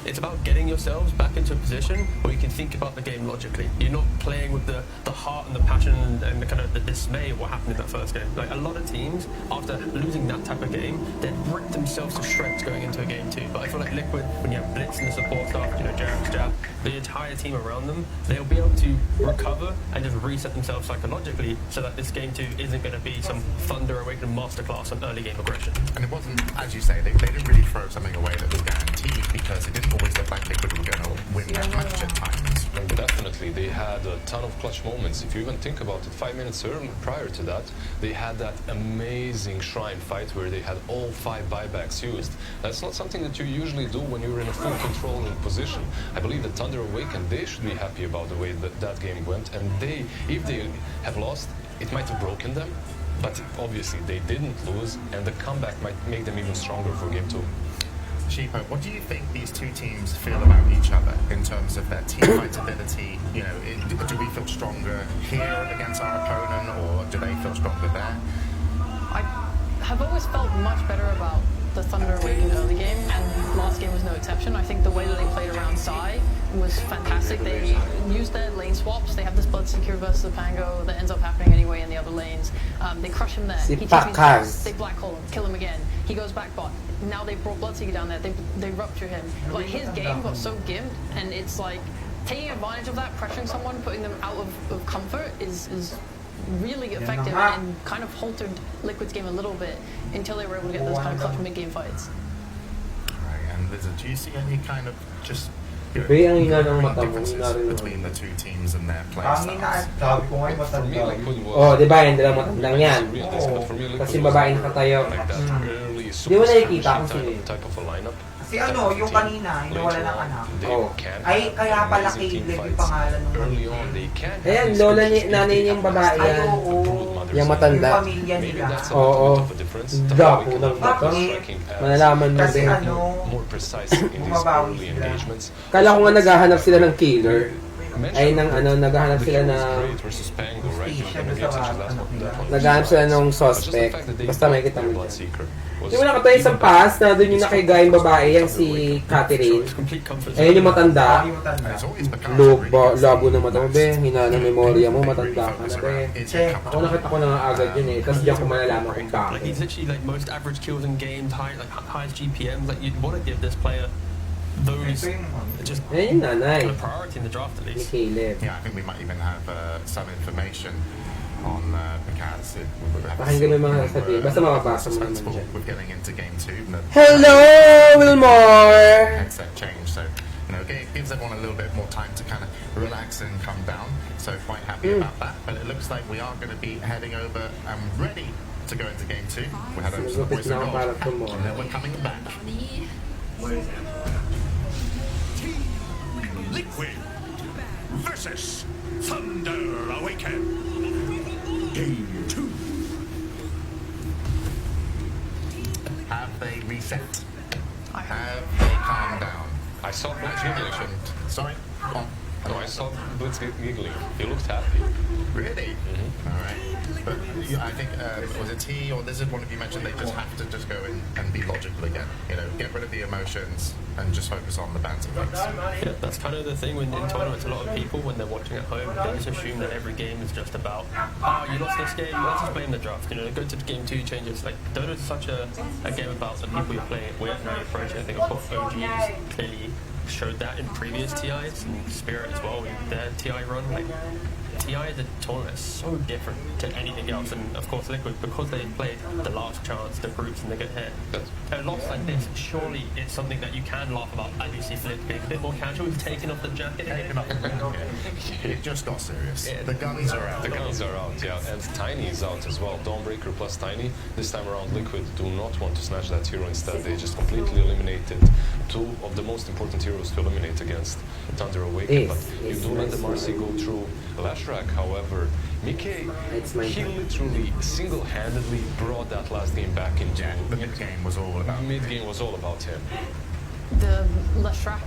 It's about getting yourselves back into a position where you can think about the game logically. You're not playing with the heart and the passion and the kind of the dismay of what happened in that first game. Like a lot of teams, after losing that type of game, then rip themselves to shreds going into a game 2. But I feel like Liquid, when you have Blitz and the support staff, Jarek's Jab, the entire team around them, they'll be able to recover and just reset themselves psychologically so that this game 2 isn't going to be some Thunder Awakened masterclass on early game aggression. And it wasn't, as you say, they didn't really throw something away that was guaranteed because it didn't always look like Liquid were going to win that match at times. Definitely, they had a ton of clutch moments. If you even think about it, 5 minutes prior to that, they had that amazing Shrine fight where they had all 5 buybacks used. That's not something that you usually do when you're in a full controlling position. I believe that Thunder Awakened, they should be happy about the way that game went, and if they have lost, it might have broken them, but obviously they didn't lose, and the comeback might make them even stronger for game 2. Sheepo, what do you think these two teams feel about each other in terms of their team fight ability? Do we feel stronger here against our opponent, or do they feel stronger there? I have always felt much better about the Thunder Awakened early game, and last game was no exception. I think the way that they played around Psy was fantastic. They used their lane swaps. They have this Bloodseeker versus the Pango that ends up happening anyway in the other lanes. They crush him there. He takes these, they black hole him, kill him again. He goes back bot. Now they brought Bloodseeker down there. They rupture him. Like his game got so gimped, and it's like taking advantage of that, pressuring someone, putting them out of comfort is really effective and kind of halted Liquid's game a little bit until they were able to get those kind of clutch mid-game fights. Right, and do you see any kind of just between the two teams and their play styles? Oh, di ba? Hindi lang matandang yan. Kasi babae nakatayo. Di mo nakikita kung sino yun. Si yung kanina, yung wala ng anak. Ay, kaya pala kay Lev yung pangalan ng ayan, lola nanay niyang babae yan. Yung matanda. Yung pamilya nila. Oo. Gapo ng bata. Malalaman mo din. Bumabawi sila. Kala ko nga naghahanap sila ng killer. Ay, naghahanap sila ng naghahanap sila ng suspect. Basta may kita mo dyan. Di mo nakatayo sa pass na doon yung nakaiga yung babae, yan si Catherine. Ayun yung matanda. Labo na mata mo, be. Hina ng memorya mo, matanda ka na, be. Ako nakita ko na nga agad yun eh. Tapos diyan ko malalaman kung bakit. He's literally like most average kills in games, highest GPMs. Like you'd want to give this player those just nanay. priority in the draft at least. Yeah, I think we might even have some information on Picard's. Pakinggan mo yung mga sabi. Basta mababasa mo naman dyan. We're getting into game 2. Hello, Wilmore! Headset change, so it gives everyone a little bit more time to kind of relax and come down. So quite happy about that. But it looks like we are going to be heading over and ready to go into game 2. We had over to the boys and gold, and then we're coming back. Team Liquid versus Thunder Awakened. Game 2. Have they reset? Have they calmed down? I saw Sorry? No, I saw Blitz giggling. He looked happy. Really? All right. But I think, was it T or Lizard, one of you mentioned they just have to just go in and be logical again. You know, get rid of the emotions and just focus on the banter things. Yeah, that's kind of the thing when in tournaments, a lot of people, when they're watching at home, they just assume that every game is just about, oh, you lost this game, let's just blame the draft. You know, go to game 2, change it. Like, Dota is such a game about the people you're playing it with and how you approach it. I think, of course, OG clearly showed that in previous TIs and Spirit as well in their TI run. Like, TI as a tournament is so different to anything else, and of course Liquid, because they played the last chance, the groups, and they get hit. A loss like this, surely it's something that you can laugh about. As you see Flip being a bit more casual, he's taking off the jacket. It just got serious. Yeah. The guns are out. The guns are out, yeah. And Tiny is out as well. Dawnbreaker plus Tiny. This time around, Liquid do not want to snatch that hero. Instead, they just completely eliminated 2 of the most important heroes to eliminate against Thunder Awaken. But you do let the Marcy go through Lashrak. However, Mike, he literally single-handedly brought that last game back into... Yeah, the mid-game was all about him. Mid-game was all about him. The Lashrak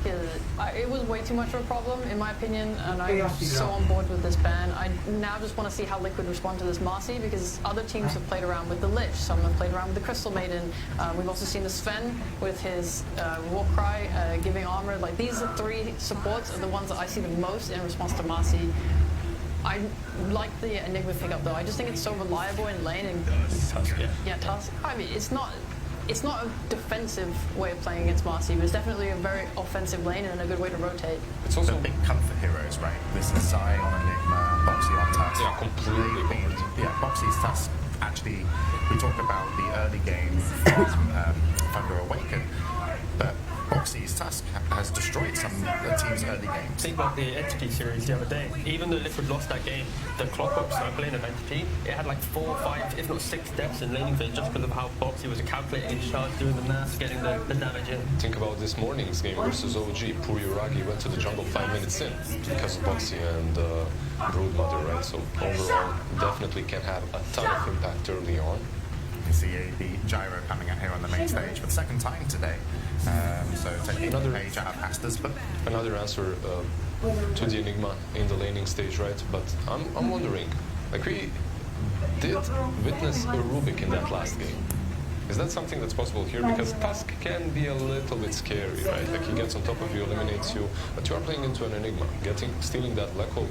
it was way too much of a problem, in my opinion, and I'm so on board with this ban. I now just want to see how Liquid respond to this Marcy, because other teams have played around with the Lich, some have played around with the Crystal Maiden. We've also seen the Sven with his Warcry, giving armor. Like, these are 3 supports are the ones that I see the most in response to Marcy. I like the Enigma pickup though. I just think it's so reliable in lane and Tusk. I mean, it's not a defensive way of playing against Marcy, but it's definitely a very offensive lane and a good way to rotate. It's also big comfort heroes, right? This is Sai on Enigma, Boxy on Tusk. Yeah, completely. Boxy's Tusk. Actually, we talked about the early game from Thunder Awaken, but Boxy's Tusk has destroyed some teams' early games. Think about the Entity series the other day. Even though Liquid lost that game, the clock-up cycle lane of Entity, it had like 4, 5, if not 6 deaths in laning phase just because of how Boxy was calculating his charge, doing the math, getting the damage in. Think about this morning's game versus OG. Pururagi went to the jungle 5 minutes in because of Boxy and Broodmother, right? So overall, definitely can have a ton of impact early on. You see the Gyro coming out here on the main stage for the second time today. So taking another page out of Asta's, but another answer to the Enigma in the laning stage, right? But I'm wondering, like, we did witness a Rubik in that last game. Is that something that's possible here? Because Tusk can be a little bit scary, right? Like, he gets on top of you, eliminates you, but you are playing into an Enigma. Stealing that Black Hole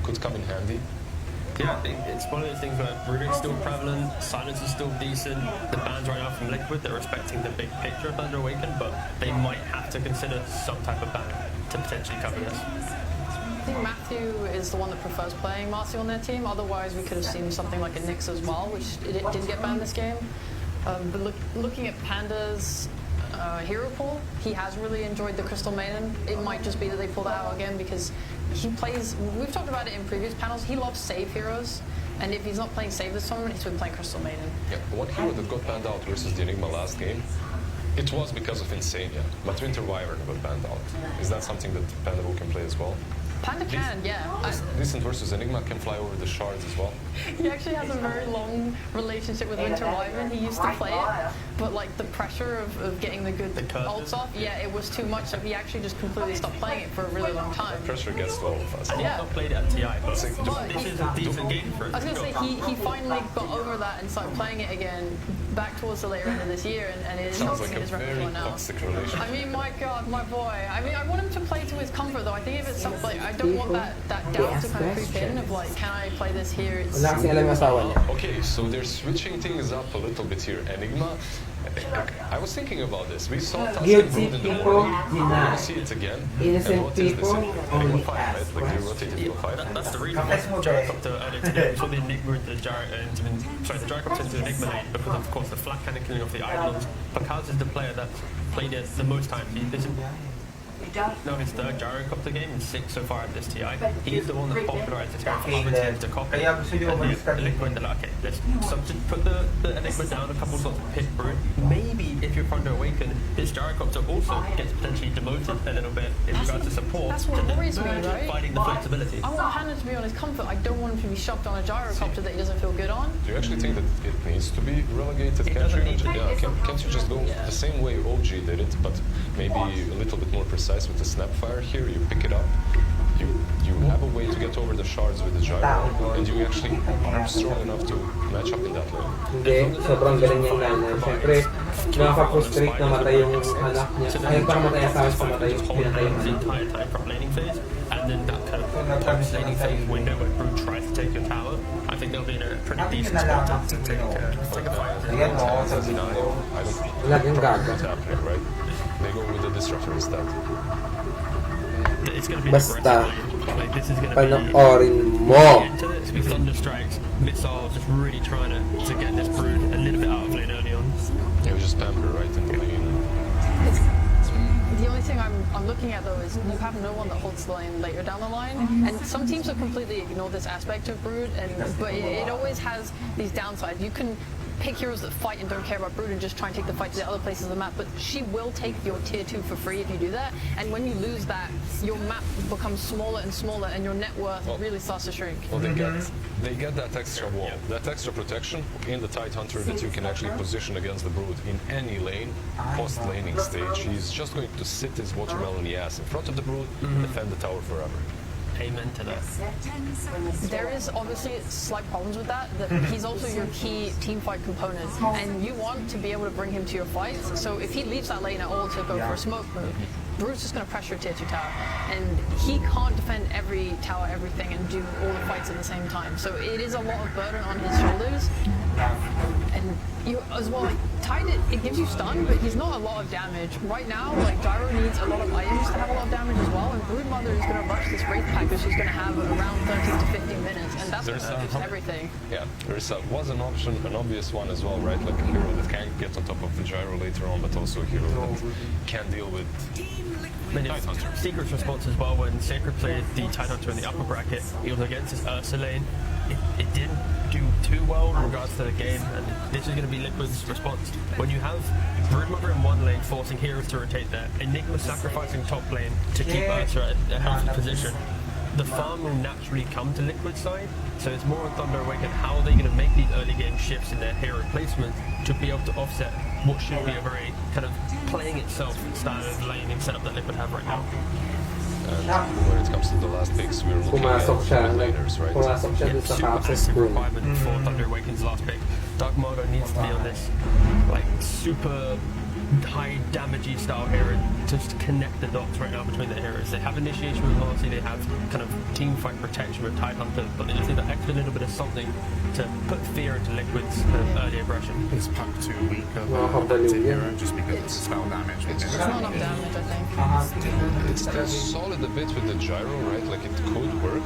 could come in handy. Yeah, I think it's one of those things where Rubik's still prevalent, Silence is still decent, the bans right now from Liquid, they're respecting the big picture of Thunder Awaken, but they might have to consider some type of ban to potentially cover this. I think Matthew is the one that prefers playing Marcy on their team, otherwise we could have seen something like a Nyx as well, which it did get banned this game. But looking at Panda's hero pool, he has really enjoyed the Crystal Maiden. It might just be that they pull that out again because he plays, we've talked about it in previous panels, he loves save heroes, and if he's not playing save this tournament, he's been playing Crystal Maiden. Yeah, one hero that got banned out versus the Enigma last game, it was because of Insania, but Winter Wyvern got banned out. Is that something that Panda can play as well? Panda can, yeah. Decent versus Enigma can fly over the shards as well. He actually has a very long relationship with Winter Wyvern. He used to play it, but like the pressure of getting the good ults off, yeah, it was too much, so he actually just completely stopped playing it for a really long time. The pressure gets to all of us. And he's not played it at TI, but this is a decent game for him. I was going to say, he finally got over that and started playing it again back towards the later end of this year, and it is helping his repertoire now. I mean, my God, my boy. I mean, I want him to play to his comfort, though. I think if it's something like, I don't want that doubt to kind of creep in of like, can I play this here? It's okay, so they're switching things up a little bit here. Enigma, I was thinking about this. We saw Tusk and Brood in the morning. We're going to see it again. And what is this? Enigma 5, right? Like they rotated to 5. That's the reason why Gyrocopter earlier today. We saw the Enigma, the Gyrocopter into the Enigma lane because, of course, the flat cannon killing off the Idolons. Pakaz is the player that played it the most times. His third Gyrocopter game and 6 so far at this TI. He's the one that popularized the term for other teams to copy. And the Liquid, they're like, okay, let's put the Enigma down, a couple slots of Pit Brood. Maybe if you're Thunder Awaken, this Gyrocopter also gets potentially demoted a little bit in regards to support. That's what worries me, right? Fighting the flexibility. I want Hannah to be on his comfort. I don't want him to be shoved on a Gyrocopter that he doesn't feel good on. Do you actually think that it needs to be relegated? Can't you just go the same way OG did it, but maybe a little bit more precise with the Snapfire here? You pick it up you have a way to get over the shards with the gyro, and you actually are strong enough to match up in that lane. Hindi, sobrang galing niyang lana. Siyempre, nakaka-frustrate na matay yung anak niya. Ayun, parang matay asawa sa matay yung pinatay yung the entire time from laning phase, and then that kind of post-laning phase window where Brood tries to take your tower. I think they'll be in a pretty decent spot to take a fight. Laging gaga. What's happening, right? They go with the disruptor instead. It's going to be Basta, like this is going to panoorin mo. into this. Be thunder strikes, missiles, just really trying to get this Brood a little bit out of lane early on. Yeah, we just spammed her right in the lane. The only thing I'm looking at though is you have no one that holds the lane later down the line, and some teams have completely ignored this aspect of Brood, but it always has these downsides. You can pick heroes that fight and don't care about Brood and just try and take the fight to the other places of the map, but she will take your tier 2 for free if you do that, and when you lose that, your map becomes smaller and smaller and your net worth really starts to shrink. Well, they get that extra wall, that extra protection in the Tidehunter that you can actually position against the Brood in any lane, post-laning stage. He's just going to sit his watermelon ass in front of the Brood and defend the tower forever. Amen to that. There is obviously slight problems with that he's also your key team fight component, and you want to be able to bring him to your fights, so if he leaves that lane at all to go for a smoke move, Brood's just going to pressure tier 2 tower, and he can't defend every tower, everything, and do all the fights at the same time, so it is a lot of burden on his shoulders. And you as well, like Tide, it gives you stun, but he's not a lot of damage. Right now, like Gyro needs a lot of items to have a lot of damage as well, and Broodmother is going to rush this Wraith pack, which she's going to have around 13 to 15 minutes, and that's going to fix everything. Yeah, was an option, an obvious one as well, right? Like a hero that can get on top of the gyro later on, but also a hero that can deal with Tidehunter. Secret's response as well when Sacred played the Tidehunter in the upper bracket, he was against his Ursa lane. It didn't do too well in regards to the game, and this is going to be Liquid's response. When you have Broodmother in one lane forcing heroes to rotate there, Enigma sacrificing top lane to keep Ursa at a healthy position, the farm will naturally come to Liquid's side, so it's more on Thunder Awaken how are they going to make these early game shifts in their hero placement to be able to offset what should be a very kind of playing itself style of laning setup that Liquid have right now. And when it comes to the last picks, we're looking Pumasok siya, at laners, right? pumasok siya dun sa access room. Requirement for Thunder Awaken's last pick. Dark Margo needs to be on this like super high damagey style hero to just connect the dots right now between the heroes. They have initiation with Marcy, they have kind of team fight protection with Tidehunter, but they just need that extra little bit of something to put fear into Liquid's kind of early aggression. Is Puck too weak of a hero just because it's spell damage? It's not enough damage, I think. It's still solid a bit with the gyro, right? Like it could work,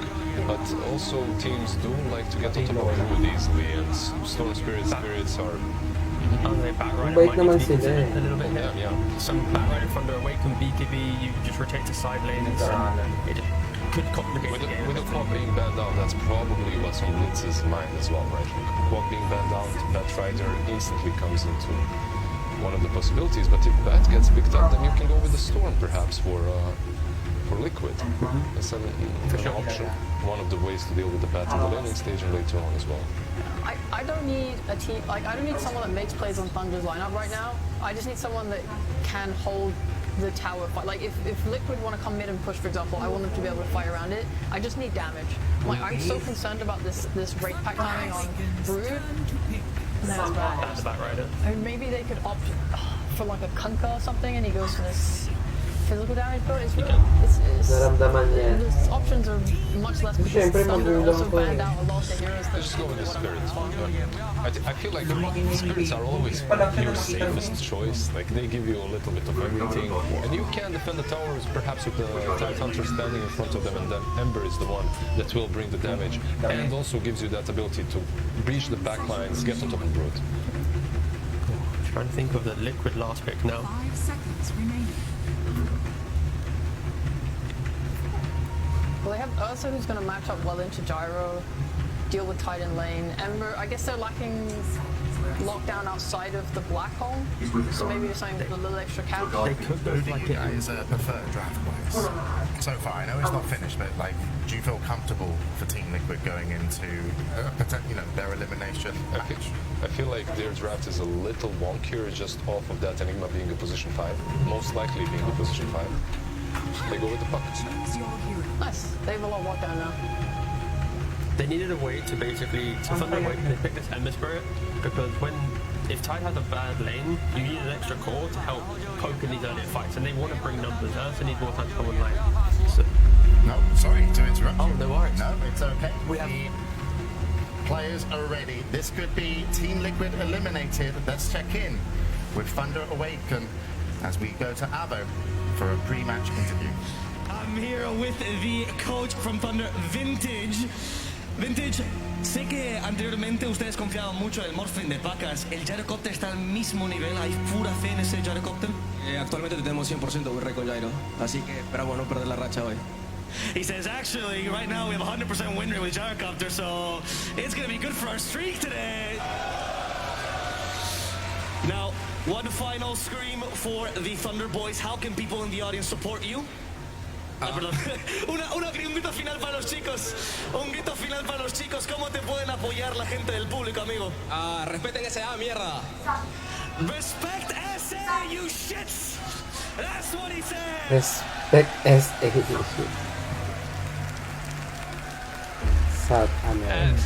but also teams do like to get on top of Brood easily, and Storm Spirits are. Bait naman sila eh. A little bit here. Yeah. Some backrider Thunder Awaken, BKB, you just rotate to side lanes, and it could complicate the game. With the Quag being banned out, that's probably what's on Blitz's mind as well, right? Like, Quag being banned out, Batrider instantly comes into one of the possibilities, but if Bat gets picked up, then you can go with the Storm perhaps for Liquid. That's an option. One of the ways to deal with the Bat in the laning stage and later on as well. I don't need a team, like I don't need someone that makes plays on Thunder's lineup right now. I just need someone that can hold the tower fight. Like if Liquid want to come mid and push, for example, I want them to be able to fight around it. I just need damage. Like I'm so concerned about this Wraith pack timing on Brood. That's bad. That's about right. I mean, maybe they could opt for like a Kunkka or something, and he goes for this physical damage, but it's really, Naramdaman niya. the options are much less because Siyempre, Thunder magulang also ko banned eh. out a lot of the heroes. Just go with the Spirits. I feel like the Spirits are always your safest choice. Like they give you a little bit of everything, and you can defend the towers perhaps with the Tidehunter standing in front of them, and then Ember is the one that will bring the damage, and also gives you that ability to breach the backlines, get on top of Brood. Trying to think of the Liquid last pick now. 5 seconds remaining. Well, they have Ursa, who's going to match up well into Gyro, deal with Titan lane. Ember, I guess they're lacking lockdown outside of the black hole, so maybe you're saying a little extra cap. They could go like it. Is a preferred draft place so far. I know it's not finished, but like, do you feel comfortable for Team Liquid going into their elimination package? I feel like their draft is a little wonkier just off of that Enigma being a position 5, most likely being a position 5. They go with the puck. Nice. They have a lot of lockdown now. They needed a way to basically Thunder Awaken. They picked this Ember Spirit because if Tide has a bad lane, you need an extra core to help cope in these earlier fights, and they want to bring numbers. They also need more time to come online. So, No, sorry to interrupt you. oh, no worries. No, it's okay. We have Players are ready. This could be Team Liquid eliminated. Let's check in with Thunder Awaken as we go to Avo for a pre-match interview. I'm here with the coach from Thunder, Vintage. Vintage, sé que anteriormente ustedes confiaban mucho en el Morphin de Vacas. ¿El Gyrocopter está al mismo nivel? ¿Hay pura fe en ese Gyrocopter? Actualmente tenemos 100% win rate con Gyro, así que esperamos no perder la racha hoy. He says, actually, right now we have 100% win rate with Gyrocopter, so it's going to be good for our streak today. Now, one final scream for the Thunder Boys. How can people in the audience support you? Perdón. Un grito final para los chicos. Un grito final para los chicos. ¿Cómo te pueden apoyar la gente del público, amigo? Respeten SA, mierda. Respect SA, you shits. That's what he said. Respect SA. South America.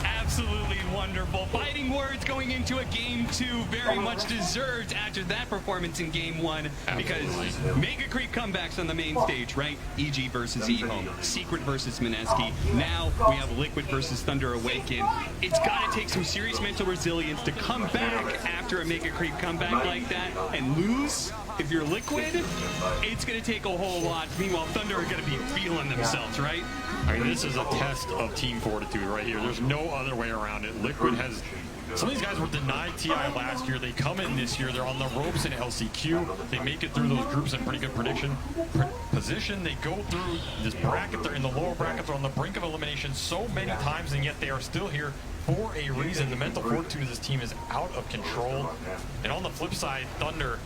Absolutely wonderful. Fighting words going into a game 2, very much deserved after that performance in game 1, because Mega Creep comebacks on the main stage, right? EG versus eHome, Secret versus Mineski. Now we have Liquid versus Thunder Awaken. It's got to take some serious mental resilience to come back after a Mega Creep comeback like that and lose. If you're Liquid, it's going to take a whole lot. Meanwhile, Thunder are going to be feeling themselves, right? I mean, this is a test of team fortitude right here. There's no other way around it. Liquid has... Some of these guys were denied TI last year. They come in this year. They're on the ropes in LCQ. They make it through those groups in pretty good position. They go through this bracket. They're in the lower bracket. They're on the brink of elimination so many times, and yet they are still here for a reason. The mental fortitude of this team is out of control. And on the flip side, Thunder...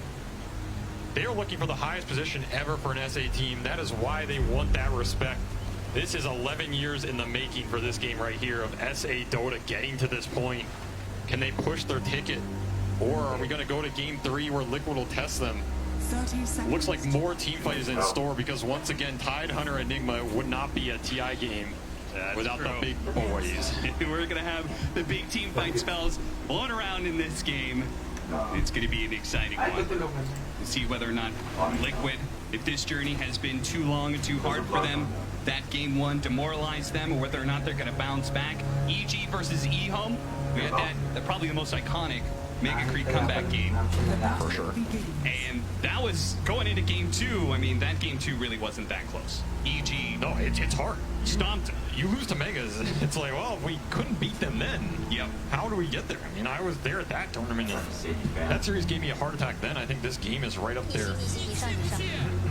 They are looking for the highest position ever for an SA team. That is why they want that respect. This is 11 years in the making for this game right here of SA Dota getting to this point. Can they push their ticket? Or are we going to go to game 3 where Liquid will test them? Looks like more team fight is in store because once again, Tide Hunter Enigma would not be a TI game without the big boys. We're going to have the big team fight spells blown around in this game. It's going to be an exciting one to see whether or not Liquid, if this journey has been too long and too hard for them, that game 1 demoralized them, or whether or not they're going to bounce back. EG versus eHome, we had that probably the most iconic Mega Creep comeback game. For sure. And that was going into game 2. I mean, that game 2 really wasn't that close. EG. No, it's hard. Stomped them. You lose to Megas. It's like, well, we couldn't beat them then. Yep. How do we get there? I mean, I was there at that tournament. That series gave me a heart attack then. I think this game is right up there.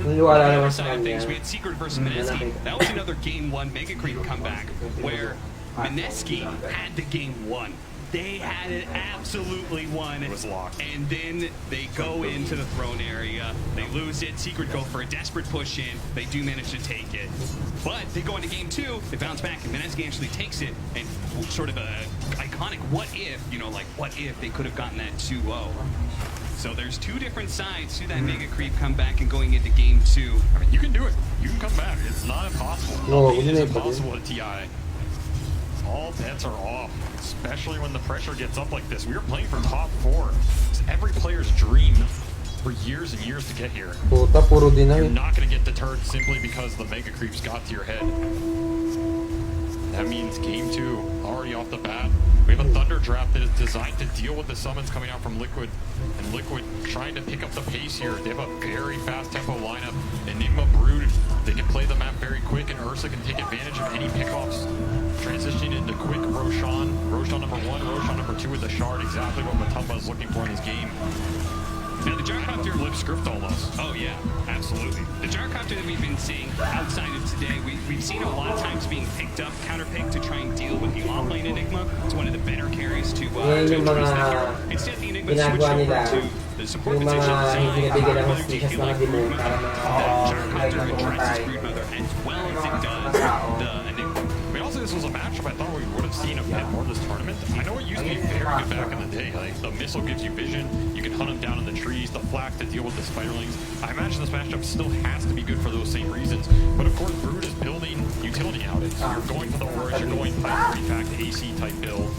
The other side of things, we had Secret versus Mineski. That was another game 1 Mega Creep comeback where Mineski had the game 1. They had it absolutely won. It was locked. And then they go into the throne area. They lose it. Secret go for a desperate push in. They do manage to take it. But they go into game 2. They bounce back, and Mineski actually takes it. And sort of a iconic what if, like what if they could have gotten that 2-0. So there's 2 different sides to that Mega Creep comeback and going into game 2. I mean, you can do it. You can come back. It's not impossible. Nothing is impossible at TI. All bets are off, especially when the pressure gets up like this. We were playing for top 4. It's every player's dream for years and years to get here. You're not going to get deterred simply because the Mega Creeps got to your head. That means game 2 already off the bat. We have a Thunder draft that is designed to deal with the summons coming out from Liquid. And Liquid trying to pick up the pace here. They have a very fast tempo lineup. Enigma Brood, they can play the map very quick, and Ursa can take advantage of any pickoffs. Transitioning into quick Roshan. Roshan number 1, Roshan number 2 with the shard. Exactly what Matumba is looking for in his game. Now the Gyrocopter flip script almost. Oh yeah, absolutely. The Gyrocopter that we've been seeing outside of today, we've seen a lot of times being picked up, counterpicked to try and deal with the off-lane Enigma. It's one of the better carries to address that hero. Instead, the Enigma switched over to the support position design. Whether to feel like Broodmother, the Gyrocopter addresses Broodmother as well as it does the Enigma. We also this was a matchup I thought we would have seen a bit more this tournament. I know it used to be very good back in the day. Like, the missile gives you vision, you can hunt them down in the trees, the flak to deal with the spiderlings. I imagine this matchup still has to be good for those same reasons. But of course, Brood is building utility out it. So you're going for the Warriors, you're going pipe 3-pack AC type build.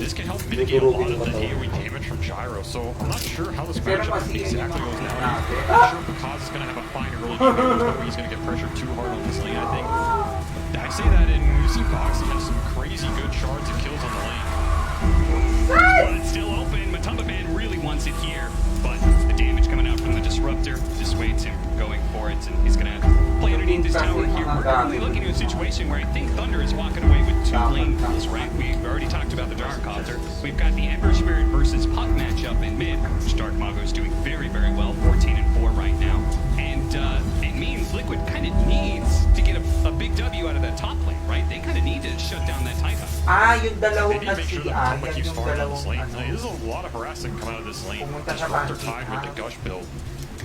This can help mitigate a lot of the AoE damage from Gyro. So I'm not sure how this matchup exactly goes down. I'm not sure Picaz is going to have a fine early game. There's no way he's going to get pressured too hard on this lane, I think. I say that, and we see Boxy has some crazy good shards and kills on the lane. But it's still open. Matumba Man really wants it here, but the damage coming out from the Disruptor dissuades him going for it, and he's going to play underneath this tower here. We're currently looking at a situation where I think Thunder is walking away with 2 lane pools, right? We've already talked about the Darkcopter. We've got the Ember Spirit versus Puck matchup in mid, which Dark Mago is doing very, very well, 14-4 right now. And it means Liquid kind of needs to get a big W out of that top lane, right? They kind of need to shut down that Titan. Yung dalawang They need to make sure that Matumba keeps farming on this lane. There's a lot of harassment coming out of this lane. Disruptor tied with the Gush build.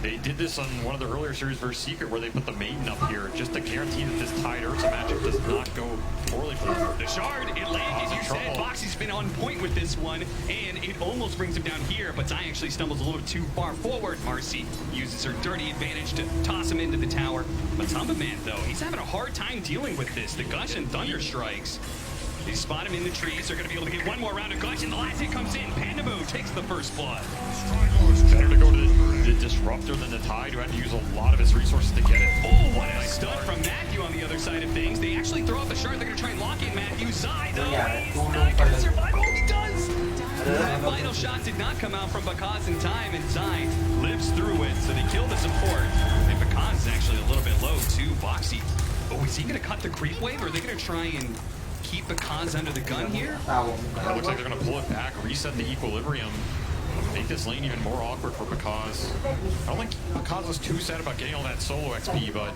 They did this on one of the earlier series versus Secret where they put the Maiden up here just to guarantee that this tied Ursa matchup does not go poorly for them. The shard, it landed, you said. Boxy's been on point with this one, and it almost brings him down here, but Zai actually stumbles a little too far forward. Marcy uses her dirty advantage to toss him into the tower. Matumba Man, though, he's having a hard time dealing with this. The Gush and Thunder strikes. They spot him in the trees. They're going to be able to get one more round of Gush, and the last hit comes in. Pandamoo takes the first blood. Better to go to the Disruptor than the Tide, who had to use a lot of his resources to get it. Oh, what a stun from Matthew on the other side of things. They actually throw out the shard. They're going to try and lock in Matthew. Zai, though, he's not going to survive. Oh, he does! That final shot did not come out from Picaz in time, and Zai lives through it, so they kill the support. And Picaz is actually a little bit low, too. Boxy. Oh, is he going to cut the creep wave, or are they going to try and keep Picaz under the gun here? It looks like they're going to pull it back, reset the equilibrium, make this lane even more awkward for Picaz. I don't think Picaz was too sad about getting all that solo XP, but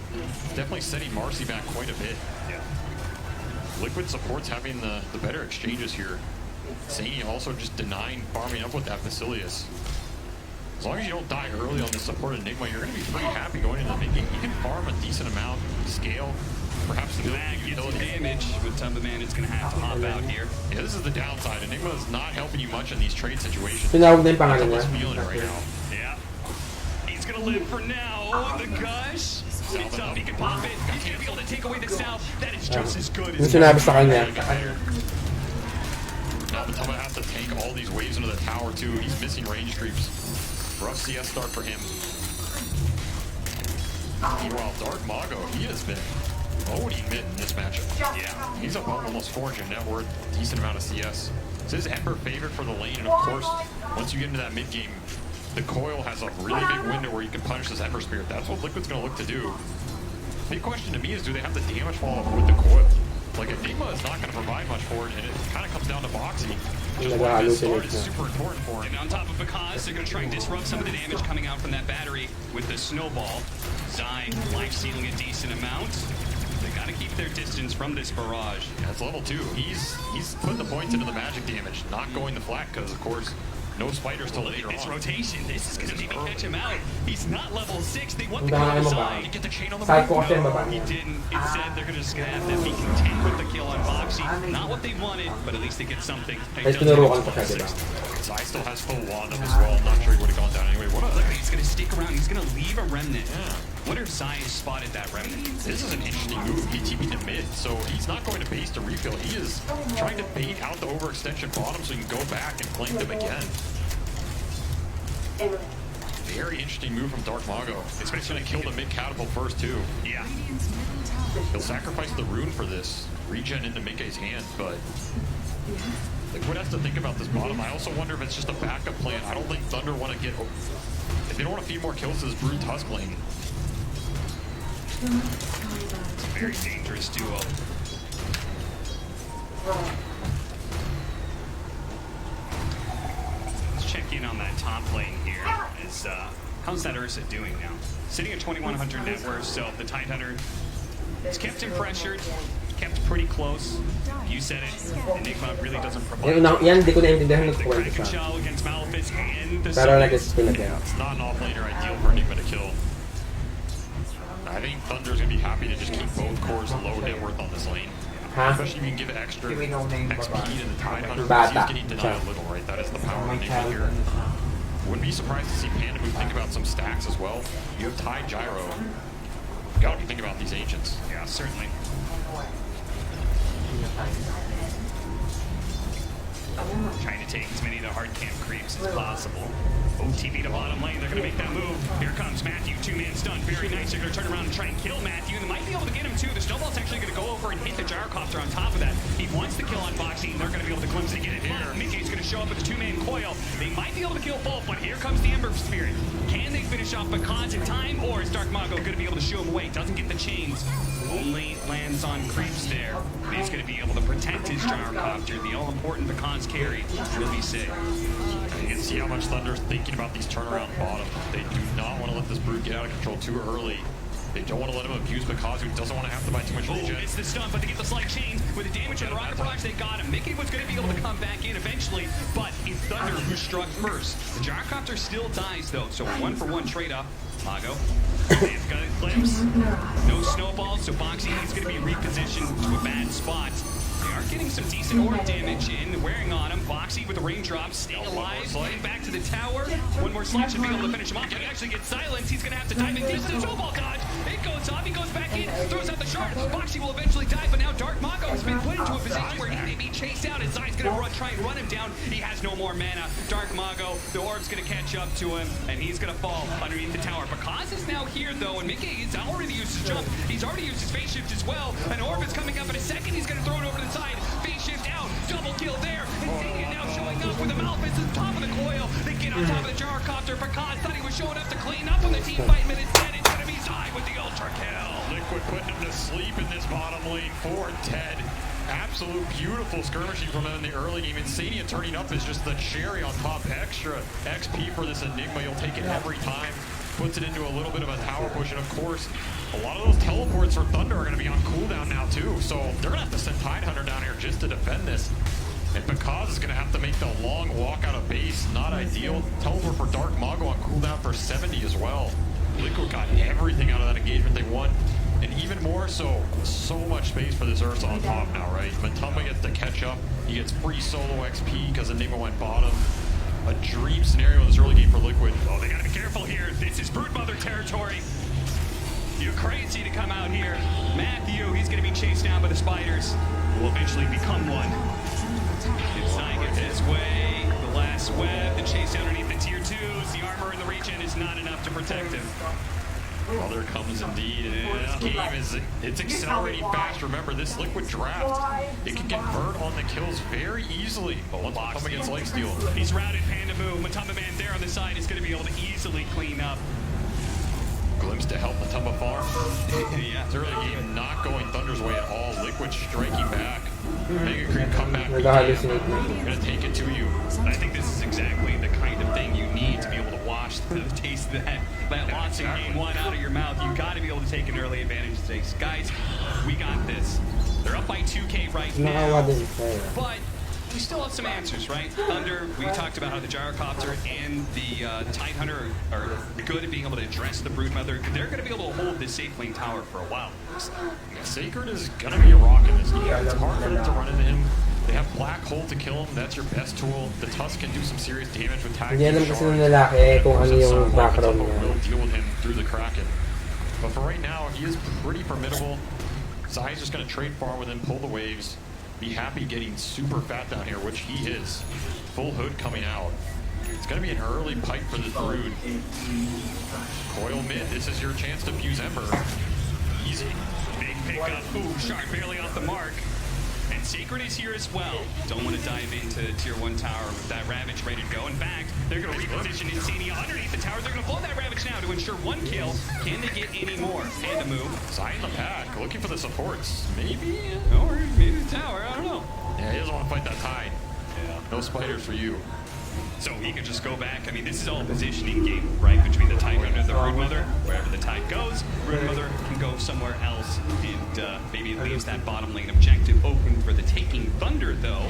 definitely setting Marcy back quite a bit. Yeah. Liquid supports having the better exchanges here. Zany also just denying farming up with that Basilius. As long as you don't die early on the support Enigma, you're going to be pretty happy going into the mid game. You can farm a decent amount, scale, perhaps the that gets damage with Matumba Man. It's going to have to hop out here. Yeah, this is the downside. Enigma is not helping you much in these trade situations. Tinawag na yung pangalan niya. Feeling it right now. Yeah. He's going to live for now. The Gush. It's up. He can pop it. He's going to be able to take away the Salve. That is just as good Yung as sinabi sa kanya. Now Matumba has to tank all these waves into the tower too. He's missing range creeps. Rough CS start for him. Meanwhile, Dark Mago, he has been owning mid in this matchup. Yeah, he's up almost 400 net worth, decent amount of CS. This is Ember favorite for the lane, and of course, once you get into that mid game, the coil has a really big window where you can punish this Ember Spirit. That's what Liquid's going to look to do. Big question to me is, do they have the damage fall off with the coil? Like, Enigma is not going to provide much for it, and it kind of comes down to Boxy. Just why this start is super important for him. And on top of Picaz, they're going to try and disrupt some of the damage coming out from that battery with the snowball. Zai life stealing a decent amount. They got to keep their distance from this barrage. Yeah, it's level 2. He's putting the points into the magic damage, not going the flat, because, of course, no spiders till later This on. rotation, this is going to maybe catch him out. He's not level 6. They want the kill on Zai. Get the chain on the Side move. caution, No, he didn't. Instead, they're going to have to be content with the kill on Boxy. Not what they wanted, but at least they get something. Ay, tinurukan pa siya, diba? Zai still has full wand up as well. I'm not sure he would have gone down anyway. Look, he's going to stick around. He's going to leave a remnant. Wonder if Zai spotted that remnant. This is an interesting move. He TP'd to mid, so he's not going to base to refill. He is trying to bait out the overextension bottom so he can go back and flank them again. Very interesting move from Dark Mago. Especially going to kill the mid catapult first, too. Yeah. He'll sacrifice the rune for this. Regen into Mikkei's hand, but Liquid has to think about this bottom. I also wonder if it's just a backup plan. I don't think Thunder want to get... If they don't want to feed more kills to this Brood Tusk lane. It's a very dangerous duo. Let's check in on that top lane here. How's that Ursa doing now? Sitting at 2,100 net worth, so the Tidehunter has kept him pressured, kept pretty close. You said it, Enigma really doesn't provide. Yan, di ko naintindihan ng kwento siya. Shell against Malefice and the Pero nag-assist ko na din. It's not an off-laner ideal for Enigma to kill. I think Thunder's going to be happy to just keep both cores low net worth on this lane. Especially if you can give extra XP to the Tide Hunter, because he's getting denied a little, right? That is the power of Nico here. Wouldn't be surprised to see Panda Move think about some stacks as well. You have Tide Gyro. Gotta be thinking about these Ancients. Yeah, certainly. Trying to take as many of the hard camp creeps as possible. OTV to bottom lane, they're going to make that move. Here comes Matthew, two-man stun, very nice. They're going to turn around and try and kill Matthew. They might be able to get him too. The snowball's actually going to go over and hit the gyrocopter on top of that. He wants to kill on Boxing. They're going to be able to glimpse and get it here. Mickey's going to show up with a two-man coil. They might be able to kill both, but here comes the Ember Spirit. Can they finish off Pecans in time, or is Dark Mago going to be able to shoo him away? Doesn't get the chains. Only lands on creeps there. He's going to be able to protect his gyrocopter. The all-important Pecans carry will be safe. You can see how much Thunder's thinking about these turnaround bottom. They do not want to let this Brood get out of control too early. They don't want to let him abuse Pikazu, who doesn't want to have to buy too much regen. It's the stun, but they get the slight chain. With the damage on the rocket barrage, they got him. Mickey was going to be able to come back in eventually, but it's Thunder who struck first. The gyrocopter still dies, though, so 1-for-1 trade-off. Mago. They've got a glimpse. No snowballs, so Boxy is going to be repositioned to a bad spot. They are getting some decent orb damage in, wearing on him. Boxy with the raindrops, staying alive, sliding back to the tower. One more slide should be able to finish him off. He actually gets silenced. He's going to have to dive in. Gets the snowball dodge. It goes off. He goes back in, throws out the shard. Boxy will eventually die, but now Dark Mago has been put into a position where he may be chased out. His Zai's going to try and run him down. He has no more mana. Dark Mago, the orb's going to catch up to him, and he's going to fall underneath the tower. Because is now here, though, and Mickey has already used his jump. He's already used his phase shift as well. An orb is coming up in a second. He's going to throw it over to the side. Phase shift out. Double kill there. And Stadium now showing up with a Malphite at the top of the coil. They get on top of the gyrocopter. Picard thought he was showing up to clean up on the team fight, but instead it's going to be Zai with the ultra kill. Liquid putting him to sleep in this bottom lane for Ted. Absolute beautiful skirmishing from him in the early game. Insania turning up is just the cherry on top. Extra XP for this Enigma. You'll take it every time. Puts it into a little bit of a tower push, and of course, a lot of those teleports for Thunder are going to be on cooldown now too, so they're going to have to send Tide Hunter down here just to defend this. And Picaz is going to have to make the long walk out of base. Not ideal. Teleport for Dark Mago on cooldown for 70 as well. Liquid got everything out of that engagement they won. And even more so much space for this Ursa on top now, right? Matumba gets to catch up. He gets free solo XP because Enigma went bottom. A dream scenario in this early game for Liquid. Oh, they gotta be careful here. This is Broodmother territory. You're crazy to come out here. Matthew, he's gonna be chased down by the spiders. Will eventually become one. Inside gets his way. The last web, the chase underneath the tier 2s. The armor in the region is not enough to protect him. Well, there comes indeed. And this game is it's accelerating fast. Remember, this Liquid draft, it can convert on the kills very easily. But once Matumba gets lifesteal, he's routed Panda Move. Matumba Man there on the side is going to be able to easily clean up. Glimpse to help Matumba farm. Yeah, it's early game not going Thunder's way at all. Liquid striking back. Mega Creep come back. We're going to take it to you. I think this is exactly the kind of thing you need to be able to wash the taste of that launching game 1 out of your mouth. You've got to be able to take an early advantage today. Guys, we got this. They're up by 2K right now, but we still have some answers, right? Thunder, we talked about how the gyrocopter and the Tide Hunter are good at being able to address the Broodmother. They're going to be able to hold this safe lane tower for a while. Sacred is going to be a rock in this game. It's hard for them to run into him. They have Black Hole to kill him. That's your best tool. The Tusk can do some serious damage with tag. Hindi alam kasi ng lalaki kung ano yung background niya. Will deal with him through the Kraken. But for right now, he is pretty formidable. Zai's just going to trade farm with him, pull the waves. Be happy getting super fat down here, which he is. Full hood coming out. It's going to be an early pipe for this Brood. Coil mid, this is your chance to fuse Ember. Easy. Big pickup. Ooh, Shark barely off the mark. And Sacred is here as well. Don't want to dive into tier 1 tower with that Ravage ready to go. In fact, they're going to reposition Insania underneath the tower. They're going to blow that Ravage now to ensure 1 kill. Can they get any more? Panda Move. Zai in the pack, looking for the supports. Maybe? Or maybe the tower, I don't know. Yeah, he doesn't want to fight that Tide. Yeah. No spiders for you. So he could just go back. I mean, this is all a positioning game, right? Between the Tide Hunter and the Broodmother. Wherever the Tide goes, Broodmother can go somewhere else. And maybe it leaves that bottom lane objective open for the taking. Thunder, though,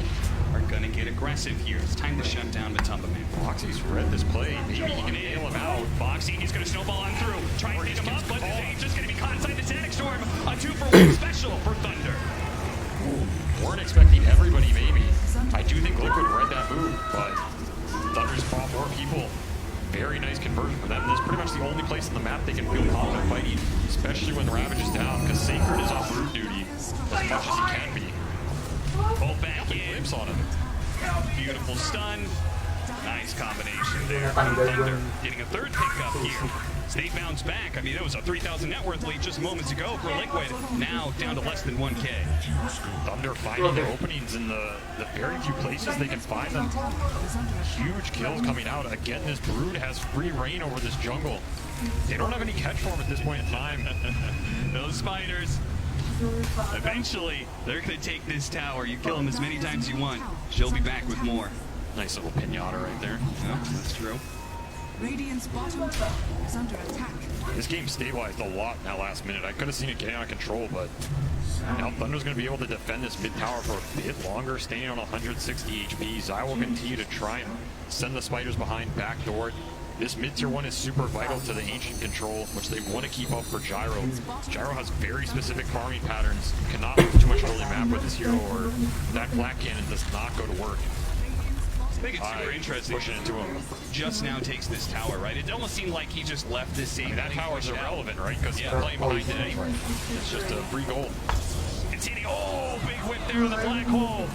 are going to get aggressive here. It's time to shut down Matumba Man. Boxy's read this play. Maybe he can nail him out. Boxy, he's going to snowball on through. Try and pick him up, but he's just going to be caught inside the Sonic Storm. A 2-for-1 special for Thunder. only place on the map they can feel confident fighting, especially when Ravage is down, because Sacred is on Brood duty as much as he can be. Pull back in. Glimpse on him. Beautiful stun. Nice combination there. Thunder getting a third pickup here. They bounce back. I mean, it was a 3,000 net worth lead just moments ago for Liquid. Now down to less than 1K. Thunder finding their openings in the very few places they can find them. Huge kills coming out. Again, this Brood has free reign over this jungle. They don't have any catch for him at this point in time. Those spiders, eventually, they're going to take this tower. You kill them as many times as you want. She'll be back with more. Nice little pinata right there. Yeah, that's true. Radiant's bottom tower is under attack. This game stabilized a lot in that last minute. I could have seen it getting out of control, but now Thunder's going to be able to defend this mid tower for a bit longer, staying on 160 HP. Zai will continue to try and send the spiders behind backdoor. This mid tier 1 is super vital to the Ancient control, which they want to keep up for Gyro. Gyro has very specific farming patterns. You cannot move too much early map with this hero, or that black cannon does not go to work. I think it's super interesting. Pushing into him. Just now takes this tower, right? It almost seemed like he just left this safe. That tower's irrelevant, right? Because he's playing behind it anyway. It's just a free gold. It's hitting. Oh, big whip there in the black hole.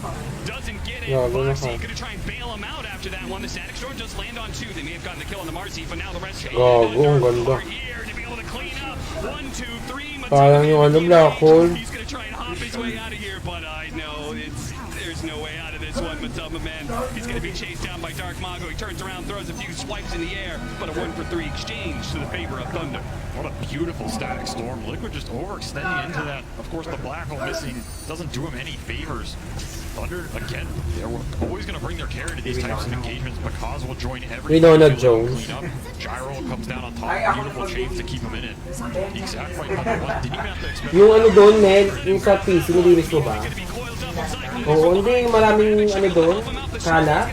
Doesn't get it. Foxy gonna try and bail him out after that one. The Static Storm does land on 2. They may have gotten the kill on the Marcy, but now the rest are here to be able to clean up. 1, 2, 3. Parang yung ano, black hole. He's gonna try and hop his way out of here, but I know there's no way out of this one. Matuma, man, he's gonna be chased down by Dark Mago. He turns around, throws a few swipes in the air, but a 1-for-3 exchange to the favor of Thunder. What a beautiful Static Storm. Liquid just overextending into that. Of course, the black hole missing doesn't do him any favors. Thunder, again, they're always going to bring their care into these types of engagements. Because will join every We know not Jones. Gyro comes down on top. Beautiful chains to keep him in it. The exact right Thunder one. Didn't even have to expect. Yung ano doon, Ned, yung sa PC, nilinis mo ba? Oo, hindi, maraming ano doon, kala.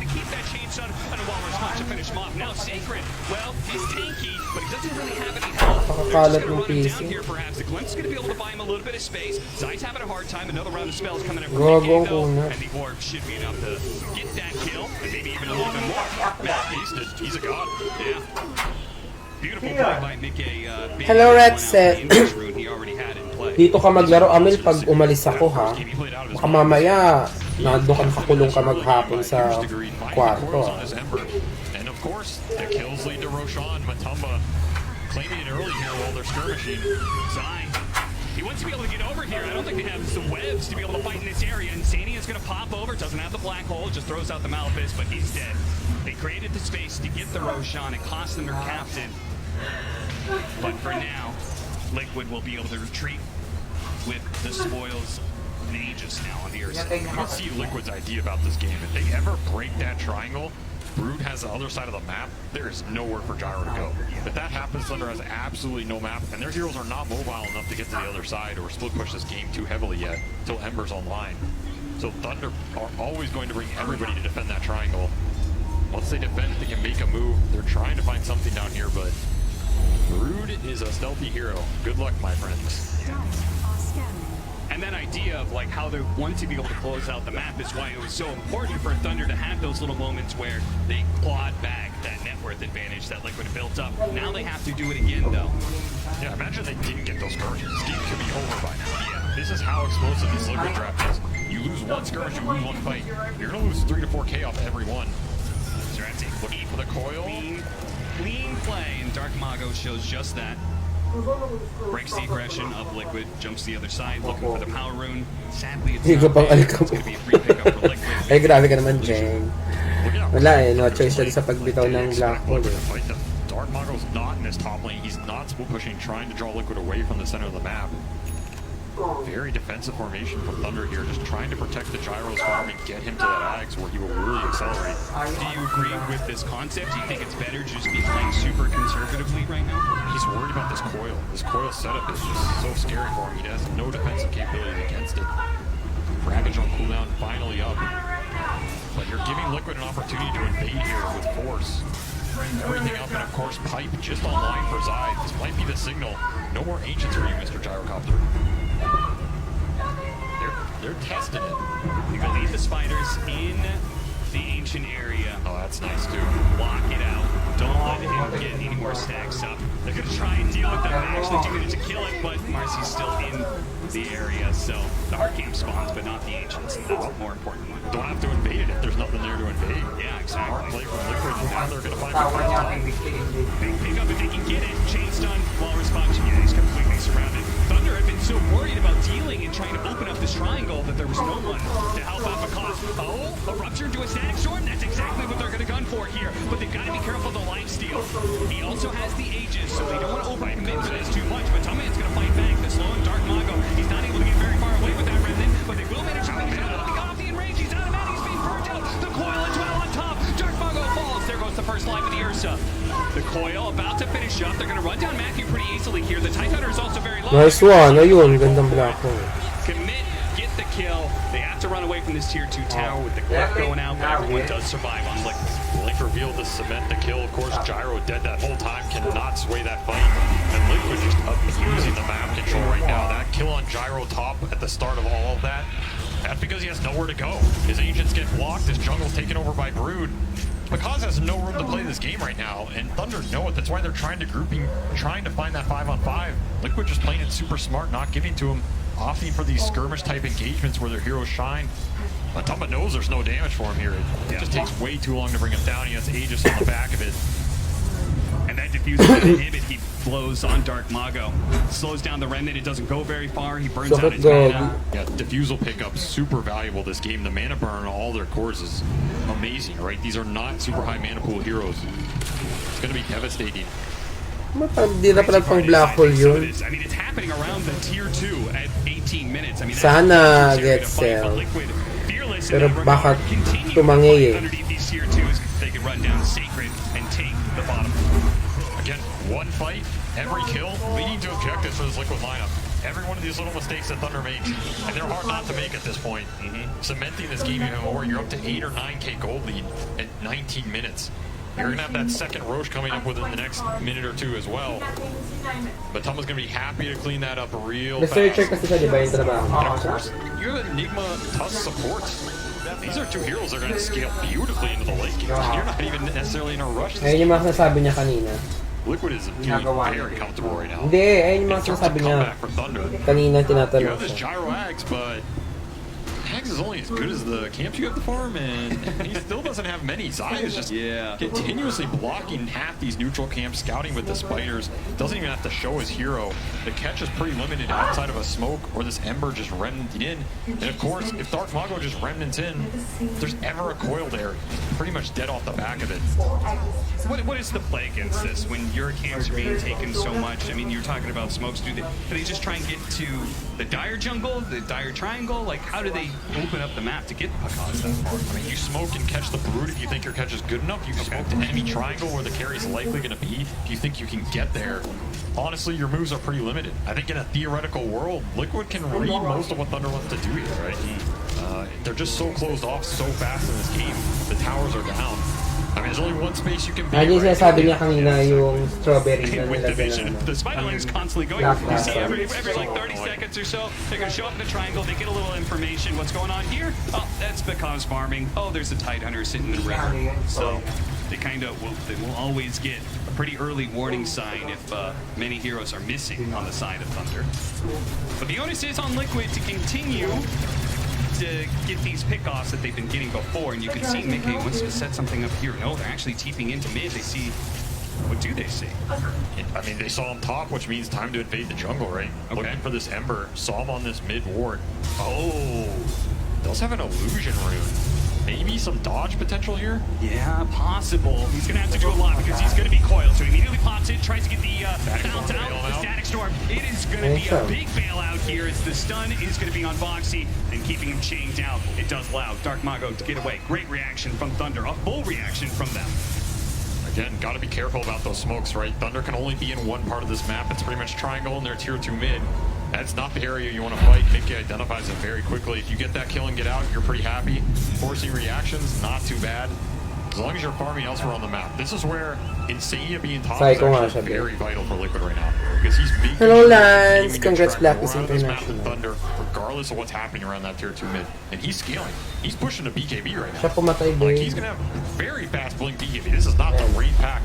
Now Sacred, well, he's tanky, but he doesn't really have any health. Pakakalat ng PC. Here, perhaps the Glimpse is going to be able to buy him a little bit of space. Zai's having a hard time. Another round of spells coming in from Gago DK, though, na. and the orb should be enough to get that kill, and maybe even a little bit more. Bad-tasted. He's a god. Yeah. Beautiful play by Mickey. Hello, Rexet. Dito ka maglaro, Amel, pag umalis ako, ha? Baka mamaya, nandun ka nakakulong ka maghapon sa kwarto. And of course, the kills lead to Roshan. Matuma claiming it early here while they're skirmishing. Zai, he wants to be able to get over here. I don't think they have some webs to be able to fight in this area. Insania is going to pop over, doesn't have the black hole, just throws out the Malphus, but he's dead. They created the space to get the Roshan. It cost them their captain. But for now, Liquid will be able to retreat with the spoils of Aegis now on the earth. You can see Liquid's idea about this game. If they ever break that triangle, Brood has the other side of the map, there's nowhere for Gyro to go. If that happens, Thunder has absolutely no map, and their heroes are not mobile enough to get to the other side or split push this game too heavily yet, until Ember's online. So Thunder are always going to bring everybody to defend that triangle. Once they defend, they can make a move. They're trying to find something down here, but Brood is a stealthy hero. Good luck, my friends. And that idea of like how they want to be able to close out the map is why it was so important for Thunder to have those little moments where they clawed back that net worth advantage that Liquid built up. Now they have to do it again, though. Yeah, imagine they didn't get those skirmishes. This game could be over by now. Yeah, this is how explosive this Liquid draft is. You lose one skirmish, you lose one fight. You're going to lose 3 to 4K off every one. Zeratic looking for the coil. Clean play, and Dark Mago shows just that. Breaks the aggression of Liquid, jumps to the other side, looking for the power rune. Sadly, it's not there. It's going to be a free pickup for Liquid. Ay, grabe ka naman, Jeng. Wala eh, no choice din sa pagbitaw ng black hole eh. Dark Mago's not in his top lane. He's not split pushing, trying to draw Liquid away from the center of the map. Very defensive formation from Thunder here, just trying to protect the Gyro's farm and get him to that Ags where he will really accelerate. Do you agree with this concept? Do you think it's better just be playing super conservatively right now? He's worried about this coil. This coil setup is just so scary for him. He has no defensive capability against it. Ravage on cooldown, finally up. But you're giving Liquid an opportunity to invade here with force. Everything up, and of course, Pipe just online for Zai. This might be the signal. No more Ancients for you, Mr. Gyrocopter. They're testing it. You can leave the spiders in the ancient area. Oh, that's nice too. Block it out. Don't let him get any more stacks up. They're going to try and deal with them. Actually doing it to kill it, but Marcy's still in the area, so the hard camp spawns, but not the ancients, and that's a more important one. Don't have to invade it if there's nothing there to invade. Yeah, exactly. Play from Liquid, now they're going to find a big pick up if they can get it. Chain stun while response. Yeah, he's completely surrounded. Thunder had been so worried about dealing and trying to open up this triangle that there was no one to help out the cause. Oh, a rupture into a static storm. That's exactly what they're going to gun for here. But they've got to be careful of the lifesteal. He also has the Aegis, so they don't want to overcommit to this too much. But Tubman's going to fight back. The slow and Dark Mago, he's not able to get very far away with that remnant, but they will manage to make it out. Off the enrage, he's automatic. He's being burnt out. The coil as well on top. Dark Mago falls. There goes the first life of the Ursa. The coil about to finish up. They're going to run down Matthew pretty easily here. The Titan Hunter is also very low. Nice one. Ayun, gandang black hole. Commit, get the kill. They have to run away from this tier 2 tower with the clip going out, but everyone does survive on like Link revealed to cement the kill. Of course, Gyro dead that whole time, cannot sway that fight. And Liquid just abusing the map control right now. That kill on Gyro top at the start of all of that, that's because he has nowhere to go. His Ancients get blocked, his jungle's taken over by Brood. Because has no room to play this game right now, and Thunder know it. That's why they're trying to trying to find that 5-on-5. Liquid just playing it super smart, not giving to him, opting for these skirmish type engagements where their heroes shine. But Tamba knows there's no damage for him here. It just takes way too long to bring him down. He has Aegis on the back of it. And that diffuser inhibit, he blows on Dark Mago. Slows down the remnant, it doesn't go very far, he burns out his mana. Yeah, diffusal pickup, super valuable this game. The mana burn on all their cores is amazing, right? These are not super high mana pool heroes. It's going to be devastating. Hindi na pala pang black hole yun. I mean, it's happening around the tier 2 at 18 minutes. I mean, sana get sell. Pero baka tumangi eh. Underneath these tier 2s, they can run down Sacred and take the bottom. Again, one fight, every kill, leading to objectives for this Liquid lineup. Every one of these little mistakes that Thunder makes, and they're hard not to make at this point. Cementing this game even more, you're up to 8 or 9k gold lead at 19 minutes. You're going to have that second Roche coming up within the next minute or two as well. But Tama's going to be happy to clean that up real fast. Researcher kasi siya, di ba, yung trabaho? And of course, you have Enigma Tusk supports. These are two heroes that are going to scale beautifully into the late game. You're not even necessarily in a rush. Ayun yung mga sinasabi niya kanina. Liquid is feeling very comfortable right now. Hindi, ayun yung mga sinasabi niya. Kanina tinatanong You have this Gyro Axe, but Axe is only as good as the camps you have to farm, and he still doesn't have many. Zai is just continuously blocking half these neutral camps, scouting with the spiders. Doesn't even have to show his hero. The catch is pretty limited outside of a smoke or this Ember just remnanting in. And of course, if Dark Mago just remnants in, if there's ever a coil there, he's pretty much dead off the back of it. What is the play against this when your camps are being taken so much? I mean, you're talking about smokes. Do they just try and get to the dire jungle, the dire triangle? Like, how do they open up the map to get Pakaz that far? I mean, you smoke and catch the Brood if you think your catch is good enough. You smoke the enemy triangle where the carry is likely going to be. If you think you can get there, honestly, your moves are pretty limited. I think in a theoretical world, Liquid can read most of what Thunder wants to do here, right? They're just so closed off so fast in this game. The towers are down. I mean, there's only one space you can be. Ayun yung sinasabi niya kanina, yung strawberry na nilagyan na. The Spiderling's constantly going. You see every like 30 seconds or so, they're going to show up in the triangle, they get a little information. What's going on here? Oh, that's because farming. Oh, there's a Tide Hunter sitting in the river. So they will always get a pretty early warning sign if many heroes are missing on the side of Thunder. But the onus is on Liquid to continue to get these pickoffs that they've been getting before, and you can see Mickey wants to set something up here. No, they're actually TPing into mid. They see, what do they see? I mean, they saw him top, which means time to invade the jungle, right? Okay. Looking for this Ember, saw him on this mid ward. Oh, does have an illusion rune. Maybe some dodge potential here? Yeah, possible. He's going to have to do a lot because he's going to be coiled. So he immediately pops it, tries to get the bounce out with the Static Storm. It is going to be a big bailout here as the stun is going to be on Voxy and keeping him chained out. It does allow Dark Mago to get away. Great reaction from Thunder. A full reaction from them. Again, got to be careful about those smokes, right? Thunder can only be in one part of this map. It's pretty much triangle and they're tier 2 mid. That's not the area you want to fight. Mickey identifies it very quickly. If you get that kill and get out, you're pretty happy. Forcing reactions, not too bad. As long as you're farming elsewhere on the map. This is where Insania being top is actually very vital for Liquid right now. because he's making Hello, sure Lance. his team Congrats, gets Black more is out of this map than international. Thunder, regardless of what's happening around that tier 2 mid. And he's scaling. He's pushing to BKB right now. Siya pumatay, Like, boy. he's gonna have very fast blink BKB. This is not the raid pack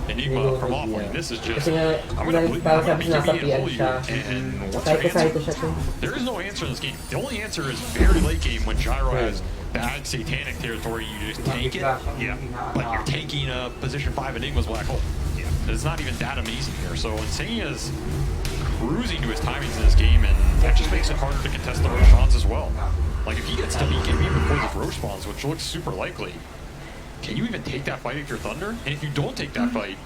Enigma from offlane. This is just, Kasi nga, I'm gonna blink parang your sabi siya sa BKB and PN pull you. siya. And what's your Psycho answer? siya to. There is no answer in this game. The only answer is very late game when Gyro has bad satanic territory. You just tank it. Yeah. Like you're tanking a position 5 Enigma's black hole. Yeah. It's not even that amazing here. So Insania is cruising to his timings in this game, and that just makes it harder to contest the Roshans as well. Like if he gets to BKB before this Rosh spawns, which looks super likely, can you even take that fight if you're Thunder? And if you don't take that fight,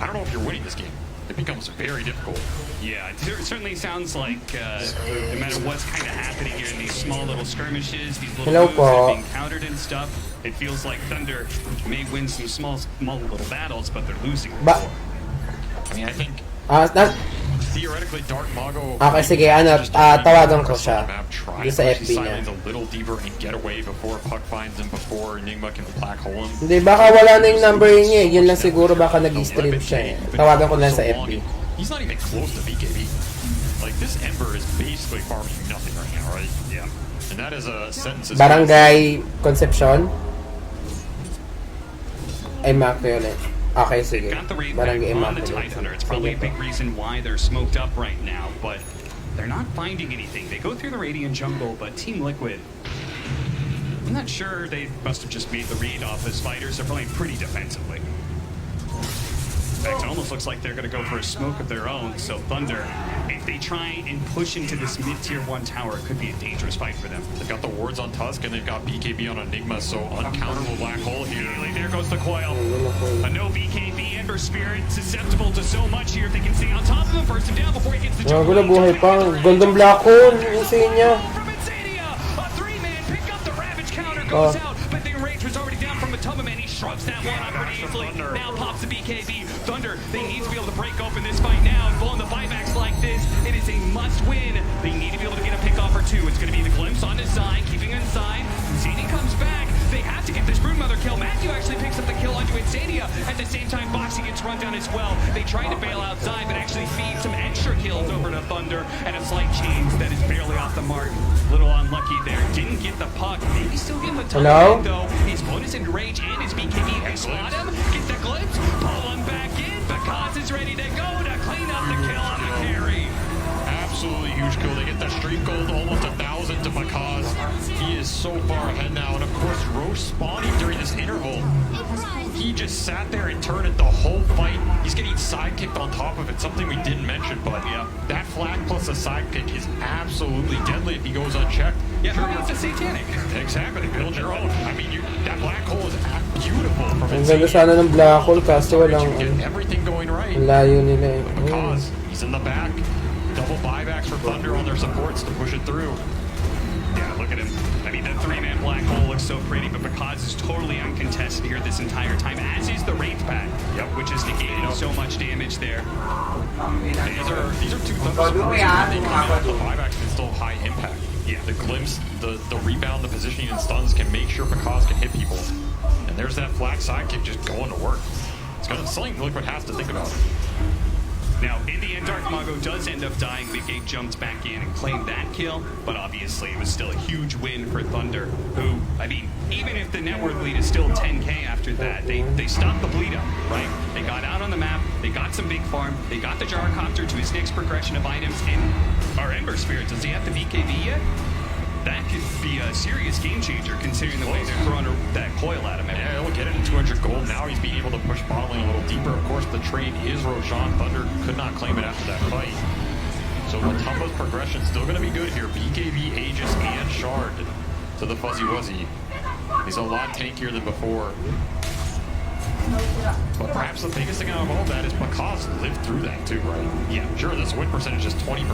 I don't know if you're winning this game. It becomes very difficult. Yeah, it certainly sounds like no matter what's kind of happening here in these small little skirmishes, these little moves that are being countered and stuff, it feels like Thunder may win some small little battles, but they're losing. I mean, I think theoretically Dark Mago. Okay, sige, tawagan ko siya. Di sa FB niya. A little deeper and get away before Puck finds him, before Enigma can black hole him. Hindi, baka wala na yung number niya eh. Yun lang siguro, baka nag-stream siya eh. Tawagan ko lang sa FB. He's not even close to BKB. Like, this Ember is basically farming nothing right now, right? Yeah. And that is a sentence. Barangay Concepcion? Immaculate. Okay, sige. Got the raid back on the Tidehunter. It's probably a big reason why they're smoked up right now, but they're not finding anything. They go through the Radiant jungle, but Team Liquid, I'm not sure. They must have just made the read off as fighters. They're playing pretty defensively. In fact, it almost looks like they're going to go for a smoke of their own. So Thunder, if they try and push into this mid-tier 1 tower, it could be a dangerous fight for them. They've got the wards on Tusk, and they've got BKB on Enigma, so uncounterable black hole here. There goes the coil. A no BKB Ember Spirit, susceptible to so much here. If they can stay on top of him, burst him down before he gets the Gago na buhay pa. Golden Black Hole. Yung sa niya. Goes out, but the Rage was already down from Matuma, and he shrugs that one up pretty easily. Now pops the BKB. Thunder, they need to be able to break open this fight now. And blowing the buybacks like this, it is a must-win. They need to be able to get a pick off or two. It's going to be the glimpse on his side, keeping inside. Zany comes back. They have to get this Broodmother kill. Matthew actually picks up the kill onto Insania. At the same time, Boxy gets run down as well. They tried to bail outside, but actually feed some extra kills over to Thunder, and a slight change that is barely off the mark. Little unlucky there. Didn't get the puck. Maybe still get the touch though. His bonus and rage and his BKB can slot him. Get the glimpse. Pull him back in because it's ready to go to clean up the kill on the carry. Absolutely huge kill. They get the streak gold, almost 1,000 to Makaz. He is so far ahead now. And of course, Roche spawning during this interval. He just sat there and turned it the whole fight. He's getting sidekicked on top of it, something we didn't mention, but yeah, that flag plus a sidekick is absolutely deadly if he goes unchecked. Yeah, sure, it's a satanic. Exactly, build your own. I mean, that black hole is beautiful from Ang ganda sana ng Black Hole kasi walang everything going right. Ang layo nila eh. Because he's in the back. Double buybacks for Thunder on their supports to push it through. Yeah, look at him. I mean, the 3-man black hole looks so pretty, but Bakaz is totally uncontested here this entire time, as is the Wraith pack, which is negating so much damage there. These are two Thunder supports. They come out, the buybacks can still high impact. Yeah, the glimpse, the rebound, the positioning, and stuns can make sure Bakaz can hit people. And there's that flag sidekick just going to work. It's something Liquid has to think about. Now, in the end, Dark Mago does end up dying. Big Game jumped back in and claimed that kill, but obviously it was still a huge win for Thunder, who, I mean, even if the network lead is still 10k after that, they stopped the bleed up, right? They got out on the map, they got some big farm, they got the Gyrocopter to his next progression of items, and our Ember Spirit, does he have the BKB yet? That could be a serious game changer considering the way they're throwing that coil at him. Yeah, he'll get it in 200 gold. Now he's being able to push bottom lane a little deeper. Of course, the trade is Roshan. Thunder could not claim it after that fight. So Matumba's progression still going to be good here. BKB, Aegis, and Shard to the Fuzzy Wuzzy. He's a lot tankier than before. But perhaps the biggest thing out of all that is Makaz lived through that too, right? Yeah, sure, this win percentage is 20%,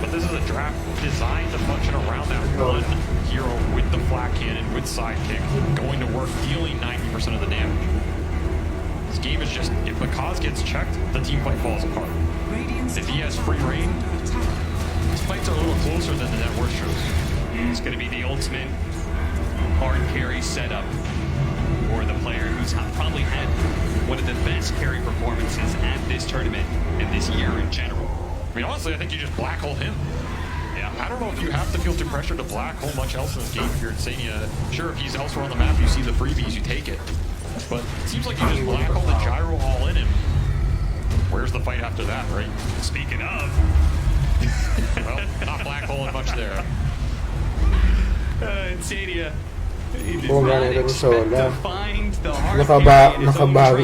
but this is a draft designed to function around that one hero with the flat cannon, with sidekick, going to work, dealing 90% of the damage. This game is just, if Makaz gets checked, the team fight falls apart. If he has free reign, these fights are a little closer than the net worth shows. It's going to be the ultimate hard carry setup for the player who's probably had one of the best carry performances at this tournament. And this this year in general. I mean, honestly, I think you just black hole him. Yeah, I don't know if you have to feel too pressure to black hole much else in this game if you're Insania. Sure, if he's elsewhere on the map, you see the freebies, you take it. But it seems like you just black hole the gyro all in him. Where's the fight after that, right? Speaking of... well, not black holing much there. Insania. Nakabawi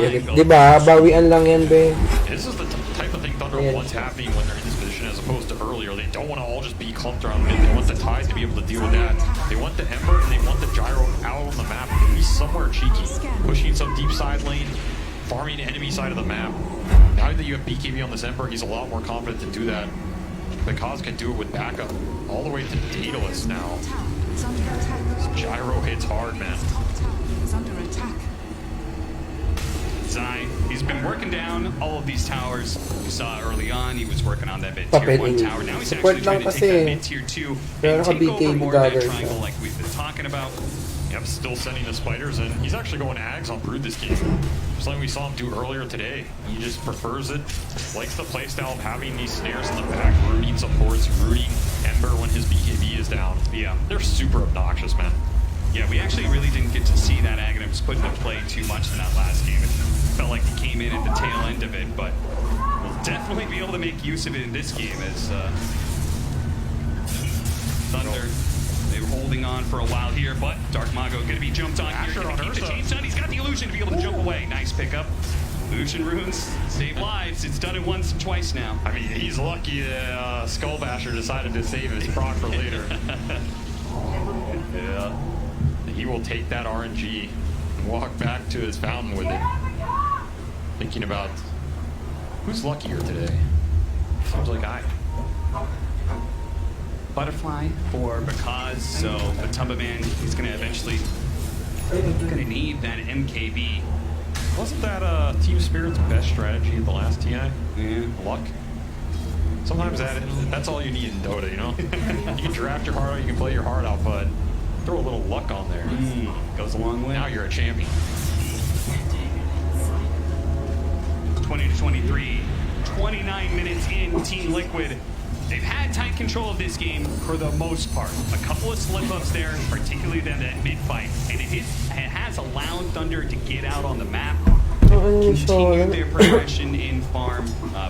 agad. Diba? Bawian lang yan, be. This is the type of thing Thunder wants happening when they're in this position as opposed to earlier. They don't want to all just be clumped around mid. They want the Tide to be able to deal with that. They want the Ember and they want the Gyro out on the map. He's somewhere cheeky. Pushing some deep side lane, farming enemy side of the map. Now that you have BKB on this Ember, he's a lot more confident to do that. The Kaz can do it with backup. All the way to Daedalus now. This gyro hits hard, man. Zai, he's been working down all of these towers. You saw early on, he was working on that mid tier 1 tower. Now he's actually trying to take that mid tier 2 and take over more of that triangle like we've been talking about. Yep, still sending the spiders, and he's actually going Ags on Brood this game. Just like we saw him do earlier today. He just prefers it, likes the playstyle of having these snares in the back, rooting supports, rooting Ember when his BKB is down. Yeah. They're super obnoxious, man. Yeah, we actually really didn't get to see that Aghanim's put into play too much in that last game. It felt like he came in at the tail end of it, but we'll definitely be able to make use of it in this game as Thunder... They were holding on for a while here, but Dark Mago going to be jumped on here. Going to keep the chain stun. He's got the illusion to be able to jump away. Nice pickup. Illusion runes save lives. It's done it once and twice now. I mean, he's lucky Skullbasher decided to save his proc for later. Yeah. He will take that RNG and walk back to his fountain with it. Thinking about who's luckier today. Seems like I. Butterfly for because so the Tumba Man, he's gonna eventually need that MKB. Wasn't that Team Spirit's best strategy at the last TI? Yeah. Luck. Sometimes that's all you need in Dota, you know? You can draft your heart out, you can play your heart out, but throw a little luck on there. Goes a long way. Now you're a champion. 20-23, 29 minutes in, Team Liquid. They've had tight control of this game for the most part. A couple of slip-ups there, particularly then that mid-fight. And it has allowed Thunder to get out on the map, continue their progression in farm,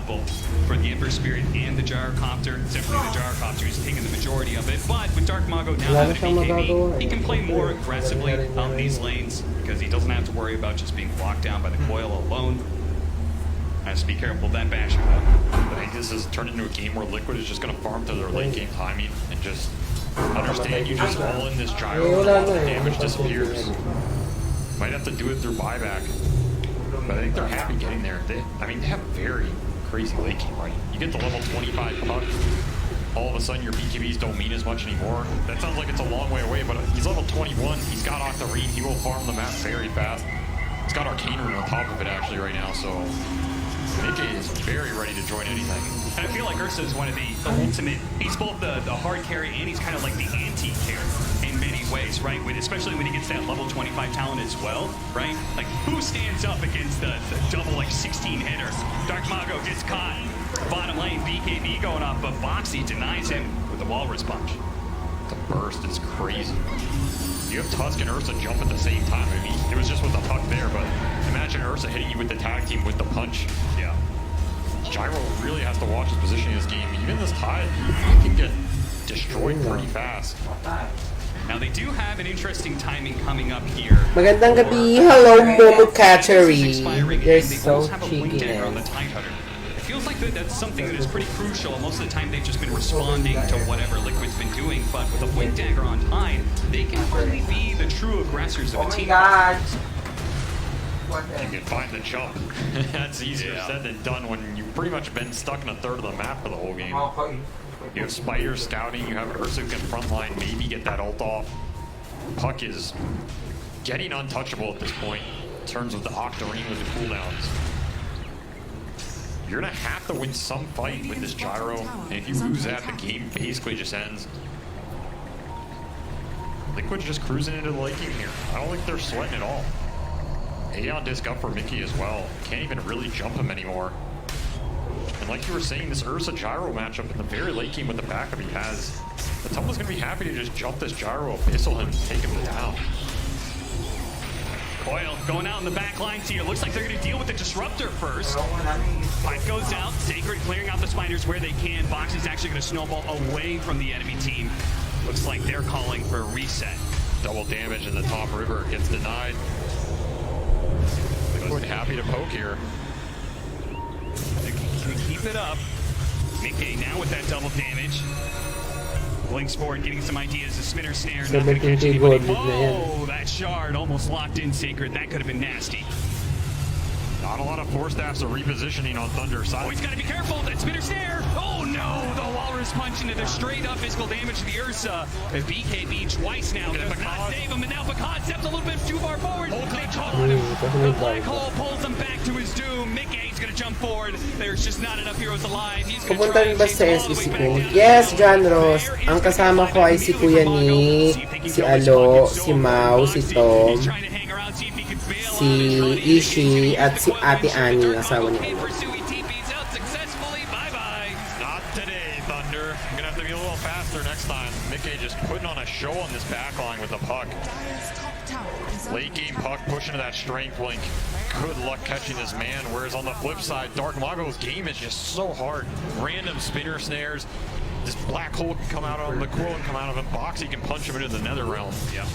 both for the Ember Spirit and the Gyrocopter. Definitely the Gyrocopter is taking the majority of it. But with Dark Mago now having BKB, he can play more aggressively on these lanes because he doesn't have to worry about just being blocked down by the coil alone. Has to be careful of that bashing though. I think this has turned into a game where Liquid is just going to farm to their late game timing and just understand you just all in this gyro and the damage disappears. Might have to do it through buyback. But I think they're happy getting there. They have very crazy late game, right? You get to level 25 puck, all of a sudden your BKBs don't mean as much anymore. That sounds like it's a long way away, but he's level 21. He's got Octarine. He will farm the map very fast. He's got Arcane Rune on top of it actually right now, so Mickey is very ready to join anything. And I feel like Ursa is one of the ultimate, he's both the hard carry and he's kind of like the anti-carry in many ways, right? Especially when he gets that level 25 talent as well, right? Like, who stands up against the double, 16 hitter? Dark Mago gets caught. Bottom lane, BKB going off, but Boxy denies him with the Walrus Punch. The burst is crazy. You have Tusk and Ursa jump at the same time. I mean, it was just with the puck there, but imagine Ursa hitting you with the tag team with the punch. Yeah. Gyro really has to watch his position in this game. Even this Tide, he can get destroyed pretty fast. Now they do have an interesting timing coming up here. Magandang gabi. Hello, Momo Catchery. You're so cheeky, man. It feels like that's something that is pretty crucial. Most of the time they've just been responding to whatever Liquid's been doing, but with a Blink Dagger on Tide, they can really be the true aggressors of a team. You can find the jump. That's easier said than done when you've pretty much been stuck in a third of the map for the whole game. You have Spiders scouting, you have Ursa who can frontline, maybe get that ult off. Puck is getting untouchable at this point in terms of the Octarine with the cooldowns. You're going to have to win some fight with this gyro, and if you lose that, the game basically just ends. Liquid's just cruising into the late game here. I don't think they're sweating at all. Aeon disc up for Mickey as well. Can't even really jump him anymore. And like you were saying, this Ursa Gyro matchup in the very late game with the backup he has, Matumba's going to be happy to just jump this Gyro, pistol him, and take him down. Coil going out in the back lines here. Looks like they're going to deal with the Disruptor first. Pipe goes out. Sacred clearing out the spiders where they can. Box is actually going to snowball away from the enemy team. Looks like they're calling for a reset. Double damage in the top river. Gets denied. They're happy to poke here. Can we keep it up? Mickey now with that double damage. Blinks forward, getting some ideas. The spinner snare. Not gonna catch anybody. Oh, that shard almost locked in Sacred. That could have been nasty. Not a lot of force staffs are repositioning on Thunder's side. Oh, he's got to be careful. That spinner snare. Oh no, the Walrus punch into the straight up physical damage to the Ursa. And BKB twice now. Does not save him, and now Bakad steps a little bit too far forward. They call on him. The black hole pulls him back to his doom. Mickey's gonna jump forward. There's just not enough heroes alive. He's gonna pupunta rin ba sa SEC ko? Yes, John Ross. Ang kasama ko ay si Kuya Nick, si Alo, si Mau, si Tom, si Ishi, at si Ate Annie, asawa niya. Not today, Thunder. I'm gonna have to be a little faster next time. Mickey just putting on a show on this backline with the puck. Late game puck pushing to that strength link. Good luck catching this man. Whereas on the flip side, Dark Mago's game is just so hard. Random spinner snares. This black hole can come out of him, the quill can come out of him. Boxy can punch him into the nether realm. Yep.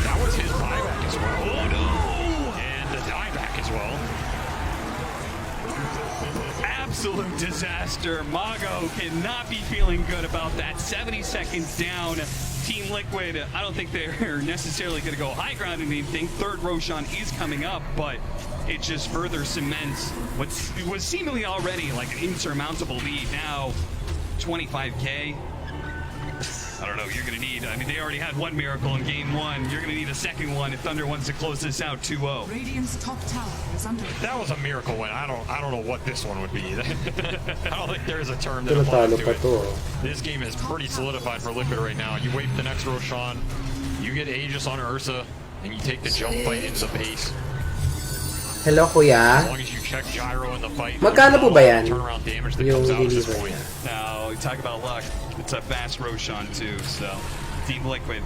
That was his buyback as well. Oh no! And the dieback as well. Absolute disaster. Mago cannot be feeling good about that. 70 seconds down. Team Liquid, I don't think they're necessarily going to go high ground in anything. Third Roshan is coming up, but it just further cements what was seemingly already like an insurmountable lead. Now, 25K. I don't know, you're going to need, I mean, they already had one miracle in game one. You're going to need a second one if Thunder wants to close this out 2-0. Radiant's top tower is under. That was a miracle win. I don't know what this one would be. I don't think there's a term that applies to it. This game is pretty solidified for Liquid right now. You wait for the next Roshan, you get Aegis on Ursa, and you take the jump fight into the base. Hello, Kuya. As long as you check Gyro in the fight. Magkano po ba yan? Turnaround damage that comes out at this point. Now, talk about luck. It's a fast Roshan too, so Team Liquid,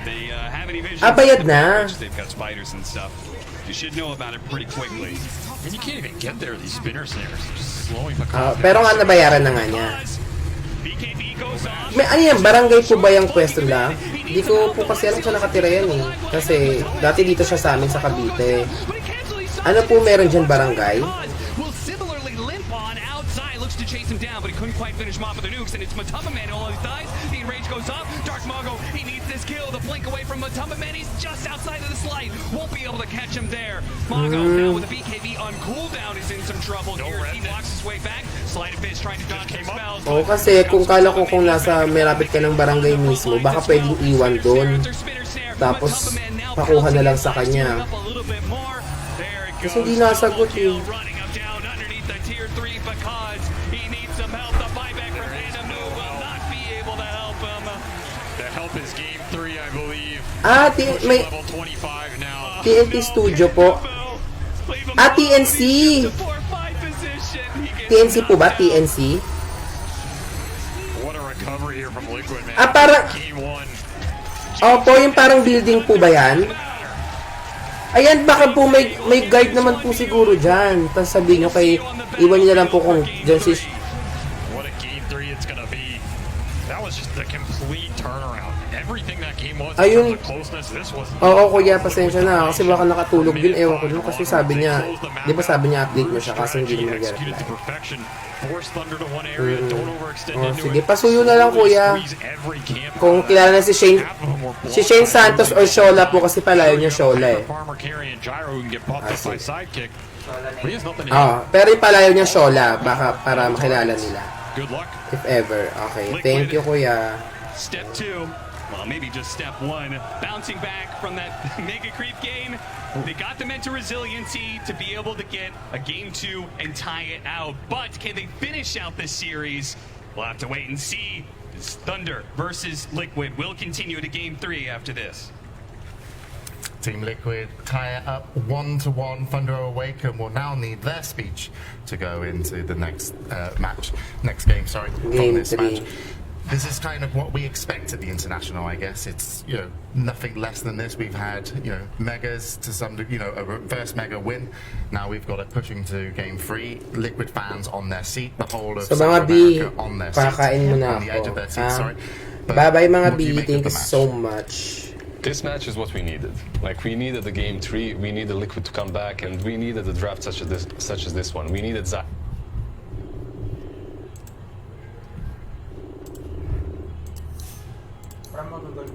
they have any vision. Bayad na. They've got spiders and stuff. You should know about it pretty quickly. I mean, you can't even get there. These spinner snares just slowing Bakad. Pero nga nabayaran na nga niya. May ano yan, barangay po ba yung pwesto lang? Hindi ko po kasi alam siya nakatira yan eh. Kasi dati dito siya sa amin sa Cavite. Ano po meron dyan barangay? Looks to chase him down, but he couldn't quite finish him off with the nukes, and it's Matumba Man who always dies. The enrage goes up. Dark Mago, he needs this kill. The blink away from Matumba Man. He's just outside of the slide. Won't be able to catch him there. Mago, now with the BKB on cooldown, is in some trouble here. He walks his way back. Slide of Fist trying to dodge the spells. Oo, kasi kung kala ko kung nasa malapit ka ng barangay mismo, baka pwedeng iwan doon. Tapos, pakuha na lang sa kanya. Kasi hindi nasagot eh. Is game 3, I believe. May TNT Studio po. TNC. TNC po ba? TNC? What a recovery here from Liquid, man. Parang game 1. Opo, yung parang building po ba yan? Ayan, baka po may guide naman po siguro dyan. Tapos sabihin nyo kay, iwan nyo lang po kung dyan si... What a game 3 it's gonna be. That was just the complete turnaround. Everything that game was, ayun. the closeness, this was... Oo, kuya, pasensya na. Kasi baka nakatulog din. Ewan ko dun. Kasi sabi niya, di ba sabi niya update mo siya kasi hindi mo nag-reply. Sige, pasuyo na lang, kuya. Kung kilala na si Shane Santos or Shola po kasi palayo niya Shola eh. Pero yung palayo niya Shola, baka para makilala nila. If ever. Okay, thank you, kuya. Step 2. Well, maybe just step 1. Bouncing back from that mega creep game. They got the mental resiliency to be able to get a game 2 and tie it out. But can they finish out this series? We'll have to wait and see. This Thunder versus Liquid will continue to game 3 after this. Team Liquid tie it up 1-1. Thunder Awaken will now need their speech to go into the next next game. Sorry, from this match. This is kind of what we expect at the International, I guess. It's, you know, nothing less than this. We've had, you know, megas to some, you know, a first mega win. Now we've got it pushing to game 3. Liquid fans on their seat. The whole of So South mga B, America on their seat. kakain mo na On the edge of ako. their seat, sorry. But Bye-bye mga what do you B, make of thank the you match? so much. This match is what we needed. Like, we needed the game 3, we needed Liquid to come back, and we needed a draft such as this one. We needed Zach. Para magagol.